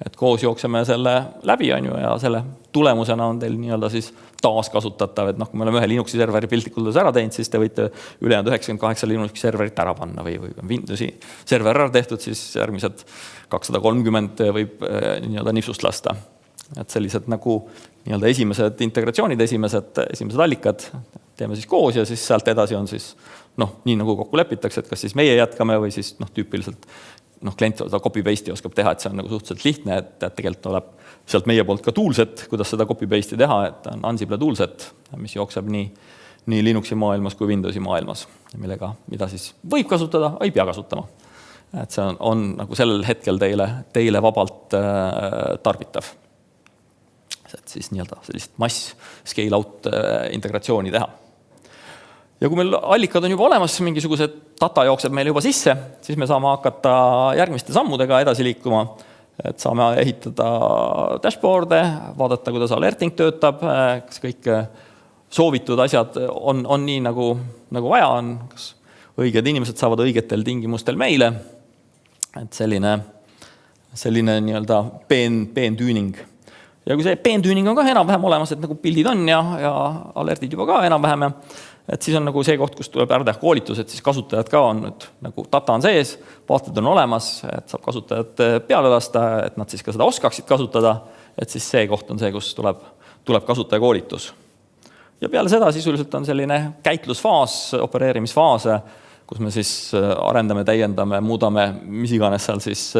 Speaker 9: Et koos jookseme selle läbi on ju, ja selle tulemusena on teil nii-öelda siis taaskasutatav, et kui me oleme ühe Linuxi serveri piltlikult ära teinud, siis te võite ülejäänud 98 Linuxi serverit ära panna või Windowsi server ära tehtud, siis järgmised 230 võib nii-öelda nipsust lasta. Et sellised nagu nii-öelda esimesed integratsioonid, esimesed allikad teeme siis koos ja siis sealt edasi on siis nii nagu kokku lepitakse, et kas siis meie jätkame või siis tüüpiliselt klient seda copy-paste'i oskab teha, et see on nagu suhteliselt lihtne, et tegelikult tuleb sealt meie poolt ka toolset, kuidas seda copy-paste'i teha, et on Ansible toolset, mis jookseb nii Linuxi maailmas kui Windowsi maailmas, mida siis võib kasutada, ei pea kasutama. Et see on nagu sellel hetkel teile vabalt tarbitav. et siis nii-öelda sellist mass scale-out integratsiooni teha. Ja kui meil allikad on juba olemas, mingisugused data jookseb meil juba sisse, siis me saame hakata järgmiste sammudega edasi liikuma. Et saame ehitada dashboard'e, vaadata, kuidas alerting töötab, kas kõik soovitud asjad on nii, nagu vaja on, kas õiged inimesed saavad õigetel tingimustel meile. Et selline nii-öelda peentüüning. Ja kui see peentüüning on ka enam-vähem olemas, et nagu pildid on ja alertid juba ka enam-vähem, et siis on nagu see koht, kus tuleb ära teha koolitus, et siis kasutajad ka on, et nagu data on sees, vaated on olemas, et saab kasutajad peale lasta, et nad siis ka seda oskaksid kasutada, et siis see koht on see, kus tuleb kasutaja koolitus. Ja peale seda sisuliselt on selline käitlusfaas, opereerimisfaas, kus me siis arendame, täiendame, muudame, mis iganes seal siis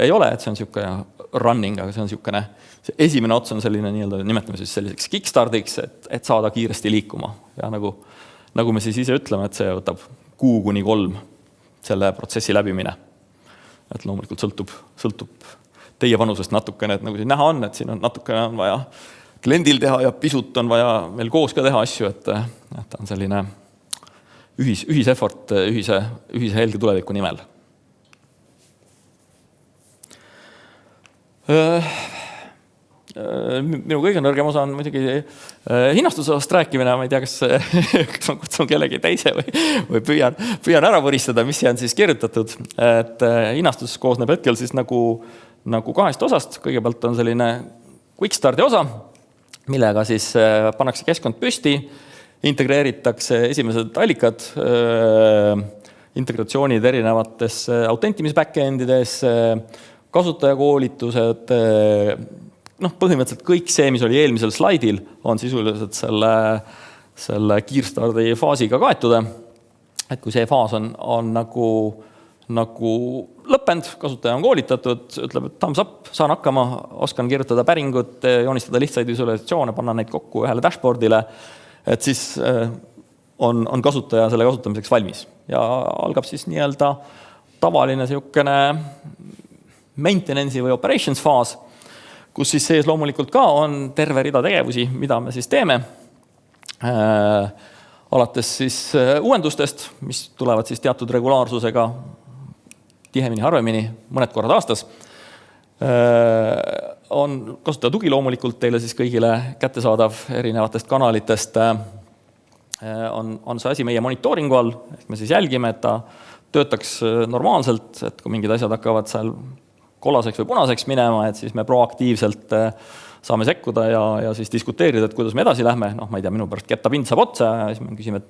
Speaker 9: ei ole, et see on niisugune running, aga see on niisugune, see esimene ots on selline nii-öelda, nimetame siis selliseks kickstartiks, et saada kiiresti liikuma. Ja nagu me siis ise ütleme, et see võtab 2–3 selle protsessi läbimine. Et loomulikult sõltub teie vanusest natukene, et nagu siin näha on, et siin on natukene on vaja kliendil teha ja pisut on vaja meil koos ka teha asju, et on selline ühiseffort ühise helge tuleviku nimel. Minu kõige nõrgem osa on muidugi hinnastusosast rääkimine, ma ei tea, kas ma kutsun kellegi teise või püüan ära võristada, mis see on siis kirjutatud. Et hinnastus koosneb hetkel siis nagu 2 osast. Kõigepealt on selline quick starti osa, millega siis pannakse keskkond püsti, integreeritakse esimesed allikad, integratsioonid erinevates autentimis backend'ides, kasutajakoolitused, põhimõtteliselt kõik see, mis oli eelmisel slaidil, on sisuliselt selle kiirstardi faasiga kaetud. Et kui see faas on nagu lõppend, kasutaja on koolitatud, ütleb, et thumbs up, saan hakkama, oskan kirjutada päringut, joonistada lihtsaid visualisatsioone, panna neid kokku ühele dashboardile, et siis on kasutaja selle kasutamiseks valmis. Ja algab siis nii-öelda tavaline niisugune maintenance'i või operations faas, kus siis sees loomulikult ka on terve rida tegevusi, mida me siis teeme. Alates siis uuendustest, mis tulevad siis teatud regulaarsusega tihemini, harvemini, mõned korrad aastas. On kasutaja tugi loomulikult teile siis kõigile kättesaadav erinevatest kanalitest. On see asi meie monitooringu all, ehk me siis jälgime, et ta töötaks normaalselt, et kui mingid asjad hakkavad seal kollaseks või punaseks minema, et siis me proaktiivselt saame sekkuda ja siis diskuteerida, et kuidas me edasi lähme. Ma ei tea, minu pärast kettapind saab otsa ja siis me küsime, et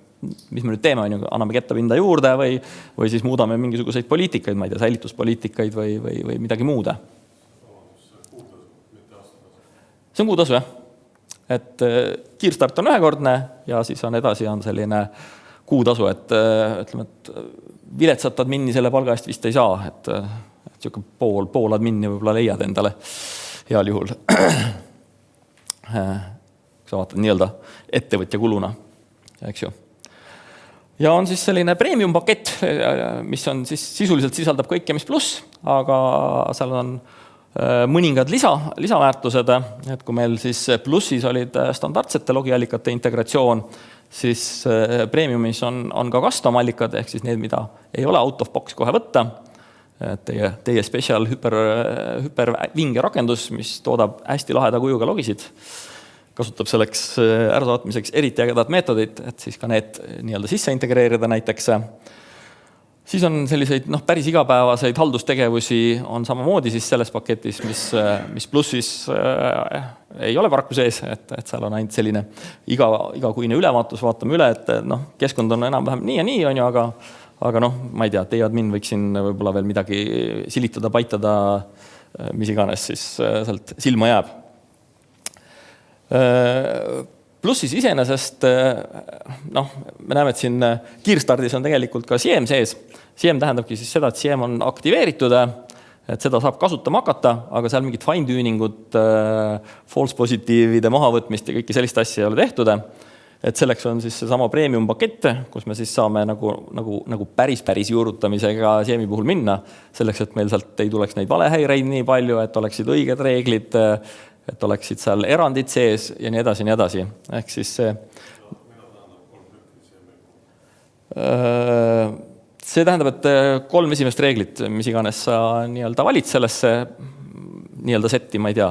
Speaker 9: mis me nüüd teeme, anname kettapinda juurde või siis muudame mingisuguseid poliitikaid, ma ei tea, säilituspoliitikaid või midagi muude. See on kuutasu, jah. Et kiirstart on ühekordne ja siis on edasi on selline kuutasu, et ütleme, et viletsat admini selle palga eest vist ei saa, et pool admini võib-olla leiad endale heal juhul. Kui sa vaatad nii-öelda ettevõtja kuluna, eks ju. Ja on siis selline premium pakett, mis on siis sisuliselt sisaldab kõike, mis pluss, aga seal on mõningad lisaväärtused, et kui meil siis plussis olid standardsete logiallikate integratsioon, siis premiumis on ka custom allikad, ehk siis need, mida ei ole out of box kohe võtta. Teie special hüpervinge rakendus, mis toodab hästi laheda kujuga logisid, kasutab selleks ärasaatmiseks eriti ägedad meetodid, et siis ka need nii-öelda sisse integreerida näiteks. Siis on selliseid päris igapäevaseid haldustegevusi on samamoodi siis selles paketis, mis plussis ei ole paraku sees, et seal on ainult selline igakuine ülevaatus, vaatame üle, et keskkond on enam-vähem nii ja nii, on ju, aga ma ei tea, teie admin võiksin võib-olla veel midagi silitada, paitada, mis iganes siis sealt silma jääb. Plussis iseenesest, me näeme, et siin kiirstardis on tegelikult ka SIEM sees. SIEM tähendabki siis seda, et SIEM on aktiveeritud, et seda saab kasutama hakata, aga seal mingit fine-tuningut, false positiivide mahavõtmist ja kõiki sellist asja ei ole tehtud. Et selleks on siis seesama premium pakett, kus me siis saame nagu päris juurutamisega SIEM-i puhul minna, selleks, et meil sealt ei tuleks neid valehäireid nii palju, et oleksid õiged reeglid, et oleksid seal erandid sees ja nii edasi, nii edasi. Ehk siis see tähendab, et 3 esimest reeglit, mis iganes sa nii-öelda valid sellesse nii-öelda setti, ma ei tea,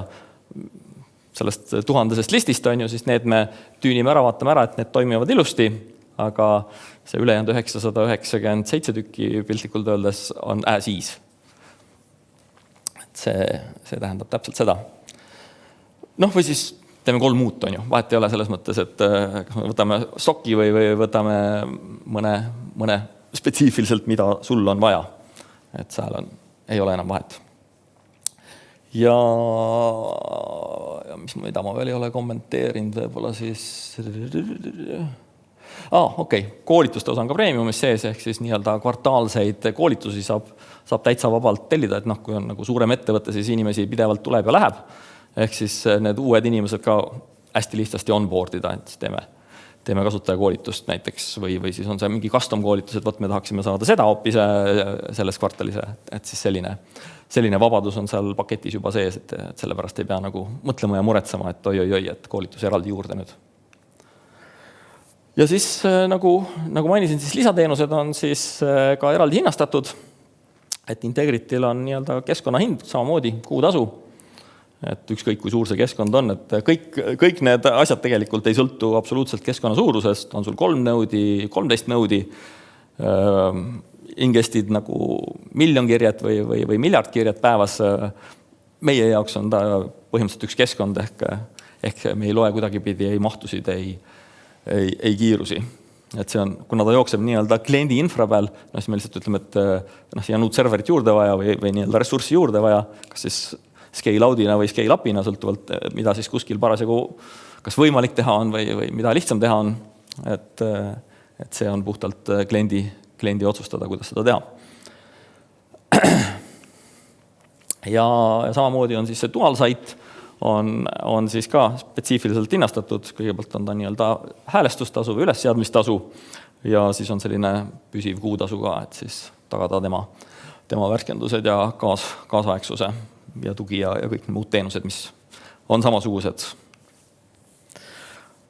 Speaker 9: sellest 1000 listist on ju, siis need me tüünime ära, vaatame ära, et need toimivad ilusti, aga see ülejäänud 997 tükki piltlikult öeldes on as-is. See tähendab täpselt seda. Või siis teeme 3 muut, on ju. Vahet ei ole selles mõttes, et kas me võtame soki või võtame mõne spetsiifiliselt, mida sul on vaja. Et seal ei ole enam vahet. Ja mida ma veel ei ole kommenteerinud, võib-olla siis... Koolituste osa on ka premiumis sees, ehk siis nii-öelda kvartaalseid koolitusi saab täitsa vabalt tellida, et kui on nagu suurem ettevõte, siis inimesi pidevalt tuleb ja läheb. Ehk siis need uued inimesed ka hästi lihtsasti onboardida, et teeme kasutajakoolitust näiteks või siis on see mingi custom koolitus, et me tahaksime saada seda hoopis selles kvartalis, et siis selline vabadus on seal paketis juba sees, et sellepärast ei pea nagu mõtlema ja muretsema, et oi, et koolitus eraldi juurde nüüd. Ja siis nagu mainisin, siis lisateenused on siis ka eraldi hinnastatud, et Integrityl on nii-öelda keskkonnahind samamoodi kuutasu, et ükskõik kui suur see keskkond on, et kõik need asjad tegelikult ei sõltu absoluutselt keskkonna suurusest, on sul 3 nõudi, 13 nõudi, ingestid nagu 1 miljon kirjat või miljard kirjat päevas. Meie jaoks on ta põhimõtteliselt üks keskkond ehk me ei loe kuidagi pidi ei mahtusid, ei kiirusi. Et see on, kuna ta jookseb nii-öelda kliendi infra peal, siis me lihtsalt ütleme, et siia on uut serverit juurde vaja või nii-öelda ressurssi juurde vaja, kas siis scale out'ina või scale up'ina sõltuvalt, mida siis kuskil parasjagu kas võimalik teha on või mida lihtsam teha on. Et see on puhtalt kliendi otsustada, kuidas seda teha. Ja samamoodi on siis see dual site on siis ka spetsiifiliselt hinnastatud. Kõigepealt on ta nii-öelda häälestustasu või ülesseadmistasu ja siis on selline püsiv kuutasu ka, et siis tagada tema värskendused ja kaasaegsuse ja tugi ja kõik muud teenused, mis on samasugused.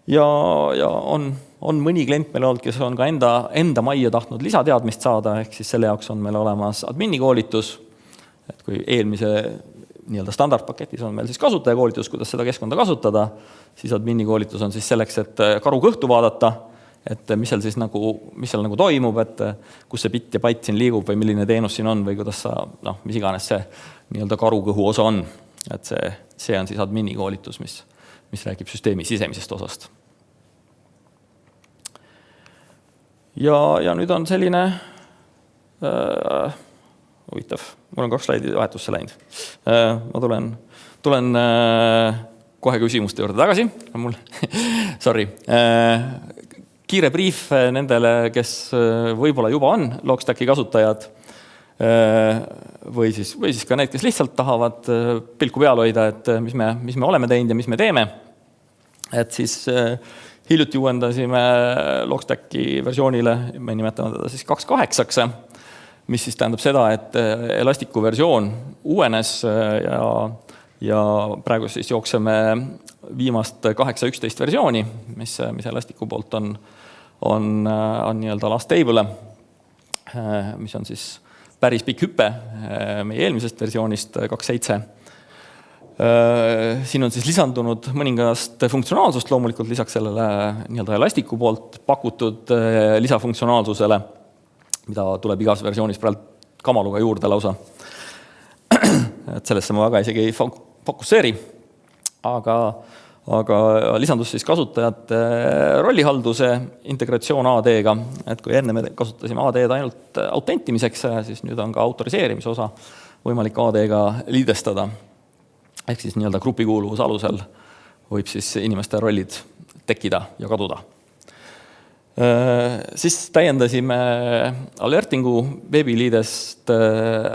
Speaker 9: Ja on mõni klient meil olnud, kes on ka enda majja tahtnud lisateadmist saada, ehk siis selle jaoks on meil olemas admini koolitus, et kui eelmise nii-öelda standardpaketis on meil siis kasutajakoolitus, kuidas seda keskkonda kasutada, siis admini koolitus on siis selleks, et karu kõhtu vaadata, et mis seal nagu toimub, et kus see bitt ja byte siin liigub või milline teenus siin on või kuidas mis iganes see nii-öelda karu kõhu osa on. Et see on siis admini koolitus, mis räägib süsteemi sisemisest osast. Ja nüüd on selline huvitav, mul on 2 slaidi vahetusse läinud. Ma tulen kohe küsimuste juurde tagasi. Sorry. Kiire brief nendele, kes võib-olla juba on Logstacki kasutajad või siis ka need, kes lihtsalt tahavad pilku peal hoida, et mis me oleme teinud ja mis me teeme. Et siis hiljuti uuendasime Logstacki versioonile, me nimetame teda siis 2.8, mis siis tähendab seda, et Elastiku versioon uuenes ja praegu siis jookseme viimast 8.11 versiooni, mis Elastiku poolt on nii-öelda last table'e, mis on siis päris pikk hüpe meie eelmisest versioonist 2.7. Siin on siis lisandunud mõningast funktsionaalsust loomulikult lisaks sellele nii-öelda Elastiku poolt pakutud lisafunktsionaalsusele, mida tuleb igas versioonis praegu kamaluga juurde lausa. Et sellesse ma väga isegi ei fokusseeri, aga lisandus siis kasutajate rollihalduse integratsioon AD-ga, et kui enne me kasutasime AD-d ainult autentimiseks, siis nüüd on ka autoriseerimise osa võimalik AD-ga liidestada. Ehk siis nii-öelda grupikuuluvuse alusel võib siis inimeste rollid tekkida ja kaduda. Siis täiendasime alertingu veebiliidest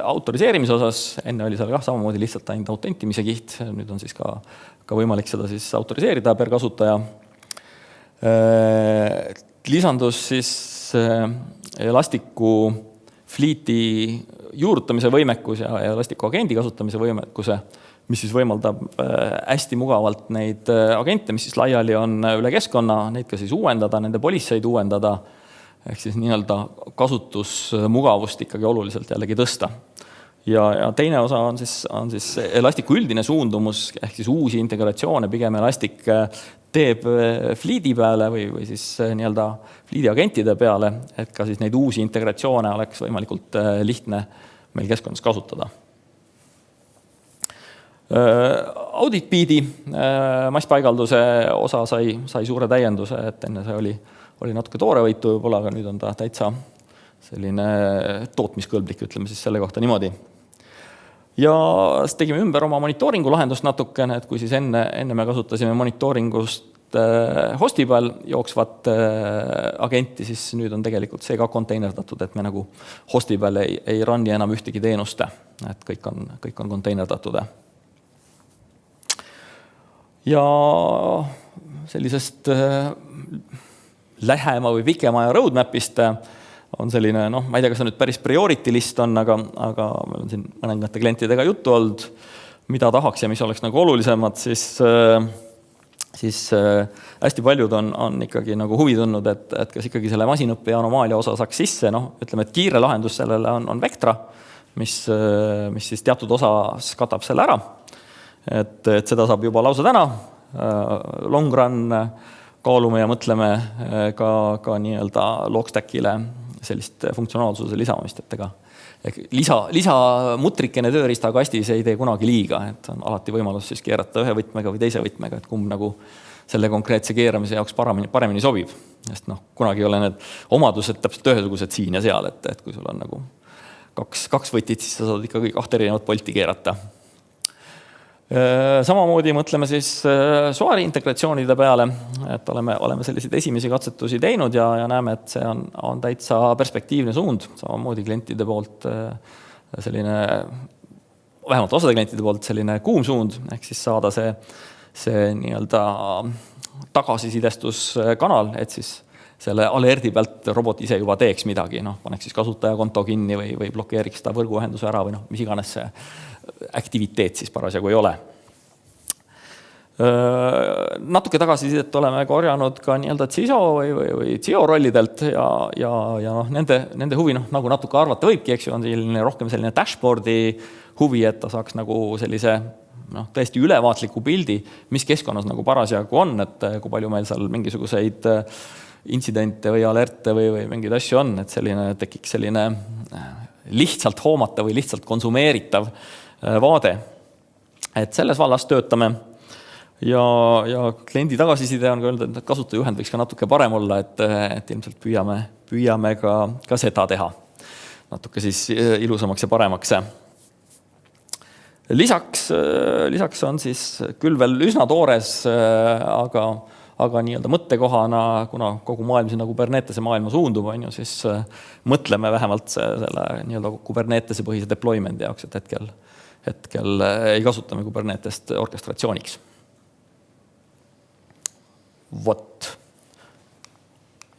Speaker 9: autoriseerimise osas. Enne oli seal samamoodi lihtsalt ainult autentimise kiht. Nüüd on siis ka võimalik seda siis autoriseerida per kasutaja. Lisandus siis Elastiku fliiti juurutamise võimekus ja Elastiku agendi kasutamise võimekuse mis siis võimaldab hästi mugavalt neid agente, mis siis laiali on üle keskkonna, neid ka siis uuendada, nende polisseid uuendada, ehk siis nii-öelda kasutusmugavust ikkagi oluliselt jällegi tõsta. Ja teine osa on siis Elastiku üldine suundumus, ehk siis uusi integratsioone, pigem Elastic teeb fliidi peale või siis nii-öelda fliidi agentide peale, et ka siis neid uusi integratsioone oleks võimalikult lihtne meil keskkonnas kasutada. Auditbeadi masspaigalduse osa sai suure täienduse, et enne see oli natuke toorevõitu võib-olla, aga nüüd on ta täitsa selline tootmiskõlblik, ütleme siis selle kohta niimoodi. Ja tegime ümber oma monitooringu lahendust natukene, et kui siis enne me kasutasime monitooringust hosti peal jooksvat agenti, siis nüüd on tegelikult see ka konteinerdatud, et me nagu hosti peal ei runni enam ühtegi teenust, et kõik on konteinerdatud. Ja sellisest lähema või pikema aja roadmapist on selline, ma ei tea, kas see nüüd päris priority list on, aga meil on siin mõningate klientidega juttu olnud, mida tahaks ja mis oleks nagu olulisemad, siis hästi paljud on ikkagi nagu huvi tundnud, et kas ikkagi selle masinõppe ja anomaalia osa saaks sisse, ütleme, et kiire lahendus sellele on Vectra, mis siis teatud osas katab selle ära. Et seda saab juba lausa täna, long run kaalume ja mõtleme ka nii-öelda logstackile sellist funktsionaalsuse lisamist, et lisa mutrikene tööriistakastis ei tee kunagi liiga, et on alati võimalus siis keerata ühe võtmega või teise võtmega, et kumb nagu selle konkreetse keeramise jaoks paremini sobib. Sest kunagi ei ole need omadused täpselt ühesugused siin ja seal, et kui sul on nagu kaks võtit, siis sa saad ikkagi 2 erinevat polti keerata. Samamoodi mõtleme siis Soari integratsioonide peale, et oleme selliseid esimesi katsetusi teinud ja näeme, et see on täitsa perspektiivne suund, samamoodi klientide poolt selline, vähemalt osade klientide poolt selline kuum suund, ehk siis saada see nii-öelda tagasisidestuskanal, et siis selle alerdi pealt robot ise juba teeks midagi, paneks siis kasutajakonto kinni või blokeeriks ta võrguühenduse ära või mis iganes see aktiviteet siis parasjagu ei ole. Natuke tagasisidet oleme korjanud ka nii-öelda CISO või CIO rollidelt ja nende huvi, nagu natuke arvata võibki, eks ju, on rohkem selline dashboardi huvi, et ta saaks nagu sellise täiesti ülevaatliku pildi, mis keskkonnas nagu parasjagu on, et kui palju meil seal mingisuguseid intsidente või alerte või mingeid asju on, et tekiks selline lihtsalt hoomata või lihtsalt konsumeeritav vaade. Et selles vallas töötame ja kliendi tagasiside on ka öeldud, et kasutajajuhend võiks ka natuke parem olla, et ilmselt püüame ka seda teha. Natuke siis ilusamaks ja paremaks. Lisaks on siis küll veel üsna toores, aga nii-öelda mõttekohana, kuna kogu maailm siin Kubernetese maailma suundub, siis mõtleme vähemalt selle nii-öelda Kubernetese põhise deployment jaoks, et hetkel ei kasutame Kubernetest orkestratsiooniks. Vot.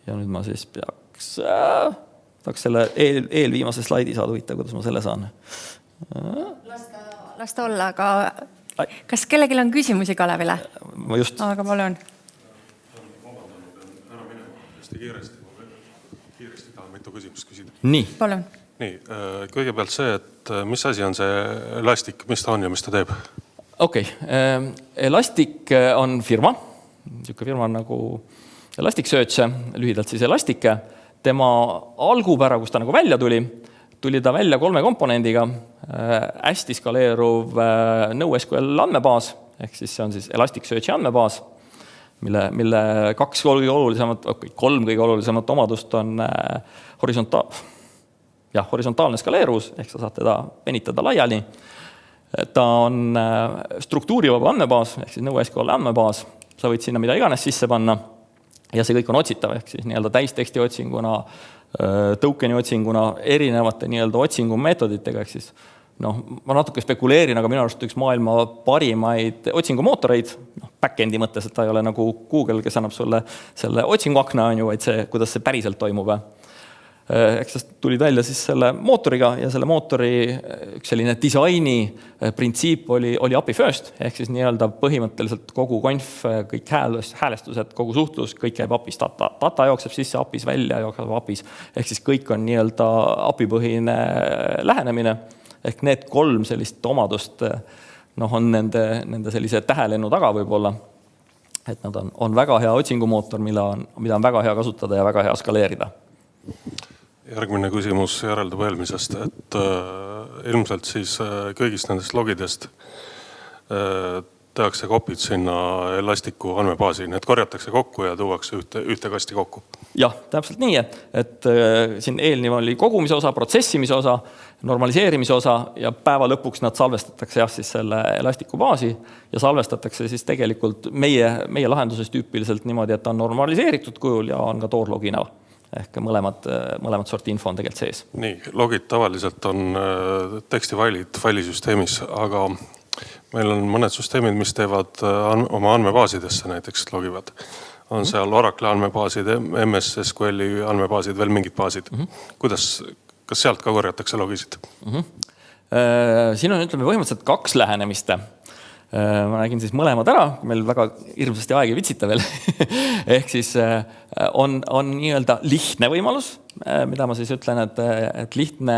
Speaker 9: Ja nüüd ma siis tahaks selle eelviimase slaidi saada huvitav, kuidas ma selle saan.
Speaker 1: Las ta olla, aga kas kellelgi on küsimusi Kalevile?
Speaker 9: Ma just.
Speaker 1: Aga palun.
Speaker 5: Kiiresti tahan mitu küsimust küsida.
Speaker 9: Nii.
Speaker 1: Palun.
Speaker 5: Nii, kõigepealt see, et mis asi on see Elastic, mis ta on ja mis ta teeb?
Speaker 9: Okei. Elastic on firma. Niisugune firma on nagu Elasticsearch, lühidalt siis Elastic. Tema algupära, kus ta nagu välja tuli ta välja 3 komponendiga. Hästi skaleeruv NoSQL andmebaas, ehk siis see on siis Elasticsearchi andmebaas, mille 3 kõige olulisemat omadust on horisontaalne skaleeruvus, ehk sa saad teda venitada laiali. Ta on struktuurivaba andmebaas, ehk siis NoSQL andmebaas. Sa võid sinna mida iganes sisse panna ja see kõik on otsitav, ehk siis nii-öelda täisteksti otsinguna, tokeni otsinguna, erinevate nii-öelda otsingumeetoditega, ehk siis ma natuke spekuleerin, aga minu arust üks maailma parimaid otsingumootoreid, backendi mõttes, et ta ei ole nagu Google, kes annab sulle selle otsinguakna, vaid see, kuidas see päriselt toimub. Eks tulid välja siis selle mootoriga ja selle mootori üks selline disaini printsiip oli API first, ehk siis nii-öelda põhimõtteliselt kogu konf, kõik häälestused, kogu suhtlus, kõik käib APIs. Data jookseb sisse APIs, välja jookseb APIs, ehk siis kõik on nii-öelda API-põhine lähenemine, ehk need 3 sellist omadust on nende sellise tähelennu taga võib-olla, et nad on väga hea otsingumootor, mida on väga hea kasutada ja väga hea skaleerida.
Speaker 5: Järgmine küsimus järeldub eelmisest, et ilmselt siis kõigist nendest logidest tehakse kopid sinna Elastiku andmebaasi, need korjatakse kokku ja tuuakse ühte kasti kokku.
Speaker 9: Jah, täpselt nii, et siin eelnev oli kogumise osa, protsessimise osa, normaliseerimise osa ja päeva lõpuks nad salvestatakse siis selle Elastiku baasi ja salvestatakse siis tegelikult meie lahenduses tüüpiliselt niimoodi, et on normaliseeritud kujul ja on ka toorlogina. Ehk mõlemad sorti info on tegelikult sees.
Speaker 5: Nii, logid tavaliselt on tekstifailid failisüsteemis, aga meil on mõned süsteemid, mis teevad oma andmebaasidesse näiteks logivad. On seal Oracle andmebaasid, MS SQL-i andmebaasid, veel mingid baasid. Kas sealt ka korjatakse logisid?
Speaker 9: Siin on põhimõtteliselt 2 lähenemist. Ma räägin siis mõlemad ära, meil väga hirmsasti aeg ei vitsita veel. Ehk siis on nii-öelda lihtne võimalus, mida ma siis ütlen, et lihtne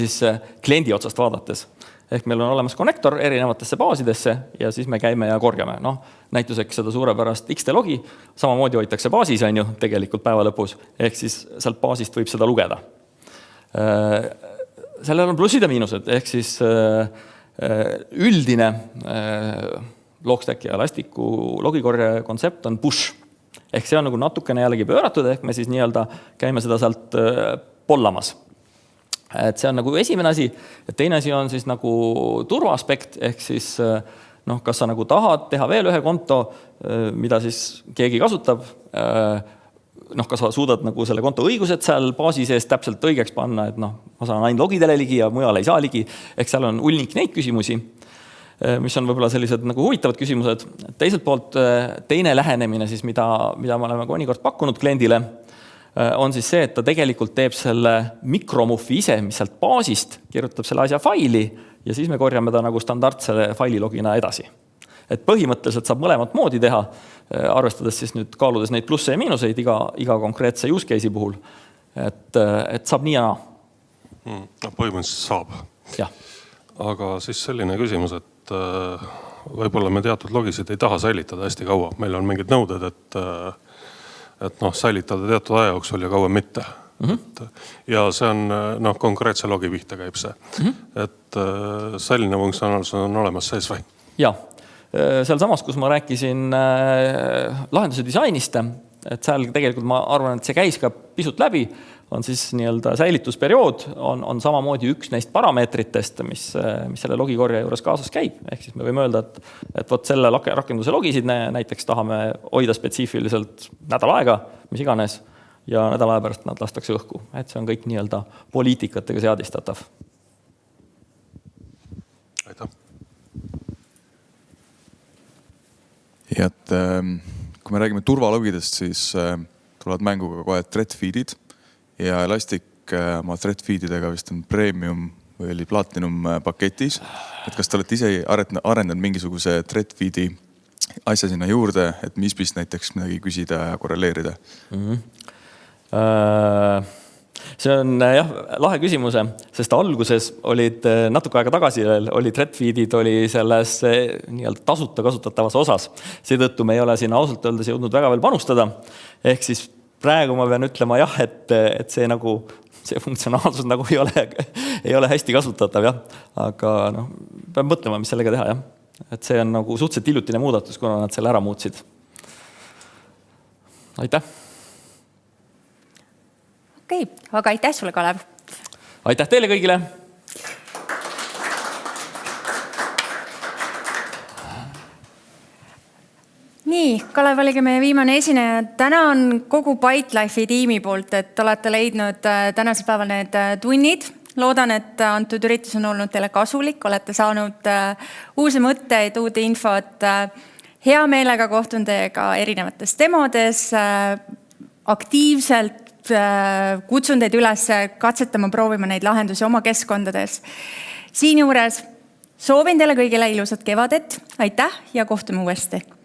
Speaker 9: siis kliendi otsast vaadates. Ehk meil on olemas konnektor erinevatesse baasidesse ja siis me käime ja korjame. Näituseks seda suurepärast XT logi, samamoodi hoitakse baasis on ju tegelikult päeva lõpus, ehk siis sealt baasist võib seda lugeda. Sellel on plussid ja miinused, ehk siis üldine Logstack ja Elastiku logikorje kontsept on push. Ehk see on nagu natukene jällegi pööratud, ehk me siis nii-öelda käime seda sealt pollamas. Et see on nagu esimene asi, et teine asi on siis nagu turvaaspekt, ehk siis kas sa nagu tahad teha veel ühe konto, mida siis keegi kasutab, kas sa suudad nagu selle konto õigused seal baasi sees täpselt õigeks panna, et ma saan ainult logidele ligi ja mujal ei saa ligi. Ehk seal on ulnik neid küsimusi, mis on võib-olla sellised nagu huvitavad küsimused. Teiselt poolt teine lähenemine, siis, mida me oleme mõnikord pakkunud kliendile, on siis see, et ta tegelikult teeb selle mikromuffi ise, mis sealt baasist kirjutab selle asja faili ja siis me korjame ta nagu standardse faililogina edasi. Et põhimõtteliselt saab mõlemat moodi teha, arvestades siis nüüd kaaludes neid plusse ja miinuseid iga konkreetse use case'i puhul. Et saab nii ja naa.
Speaker 5: Põhimõtteliselt saab.
Speaker 9: Jah.
Speaker 5: Aga siis selline küsimus, et võib-olla me teatud logisid ei taha säilitada hästi kaua. Meil on mingid nõuded, et säilitada teatud aja jooksul ja kauem mitte. Ja see on konkreetse logi pihta käib see. Et selline funktsionaalsus on olemas sees või?
Speaker 9: Jah. Seal samas, kus ma rääkisin lahenduse disainist, et seal tegelikult ma arvan, et see käis ka pisut läbi, on siis nii-öelda säilitusperiood, on samamoodi üks neist parameetritest, mis selle logikorja juures kaasas käib. Ehk siis me võime öelda, et võt selle rakenduse logisid näiteks tahame hoida spetsiifiliselt nädal aega, mis iganes, ja nädal aja pärast nad lastakse õhku. Et see on kõik nii-öelda poliitikatega seadistatav.
Speaker 5: Aitäh.
Speaker 10: Ja et kui me räägime turvalogidest, siis tulevad mänguga kohe threat feedid ja Elastic oma threat feedidega vist on premium või oli platinum paketis. Et kas te olete ise arendanud mingisuguse threat feedi asja sinna juurde, et MISPist näiteks midagi küsida ja korreleerida?
Speaker 9: See on lahe küsimuse, sest alguses olid natuke aega tagasi oli threat feedid oli selles nii-öelda tasuta kasutatavas osas. Seetõttu me ei ole siin ausalt öeldes jõudnud väga veel panustada. Ehk siis praegu ma pean ütlema et see funktsionaalsus nagu ei ole hästi kasutatav. Aga peab mõtlema, mis sellega teha. Et see on nagu suhteliselt hiljutine muudatus, kuna nad selle ära muutsid. Aitäh!
Speaker 1: Okei, aga aitäh sulle, Kalev.
Speaker 9: Aitäh teile kõigile.
Speaker 1: Nii, Kalev oligi meie viimane esineja. Täna on kogu ByteLife'i tiimi poolt, et olete leidnud tänasel päeval need tunnid. Loodan, et antud üritus on olnud teile kasulik. Olete saanud uusi mõtteid, uut infot. Hea meelega kohtun teiega erinevates demodes. aktiivselt kutsun teid üles katsetama, proovima neid lahendusi oma keskkondades. Siinjuures soovin teile kõigile ilusat kevadet, aitäh ja kohtume uuesti!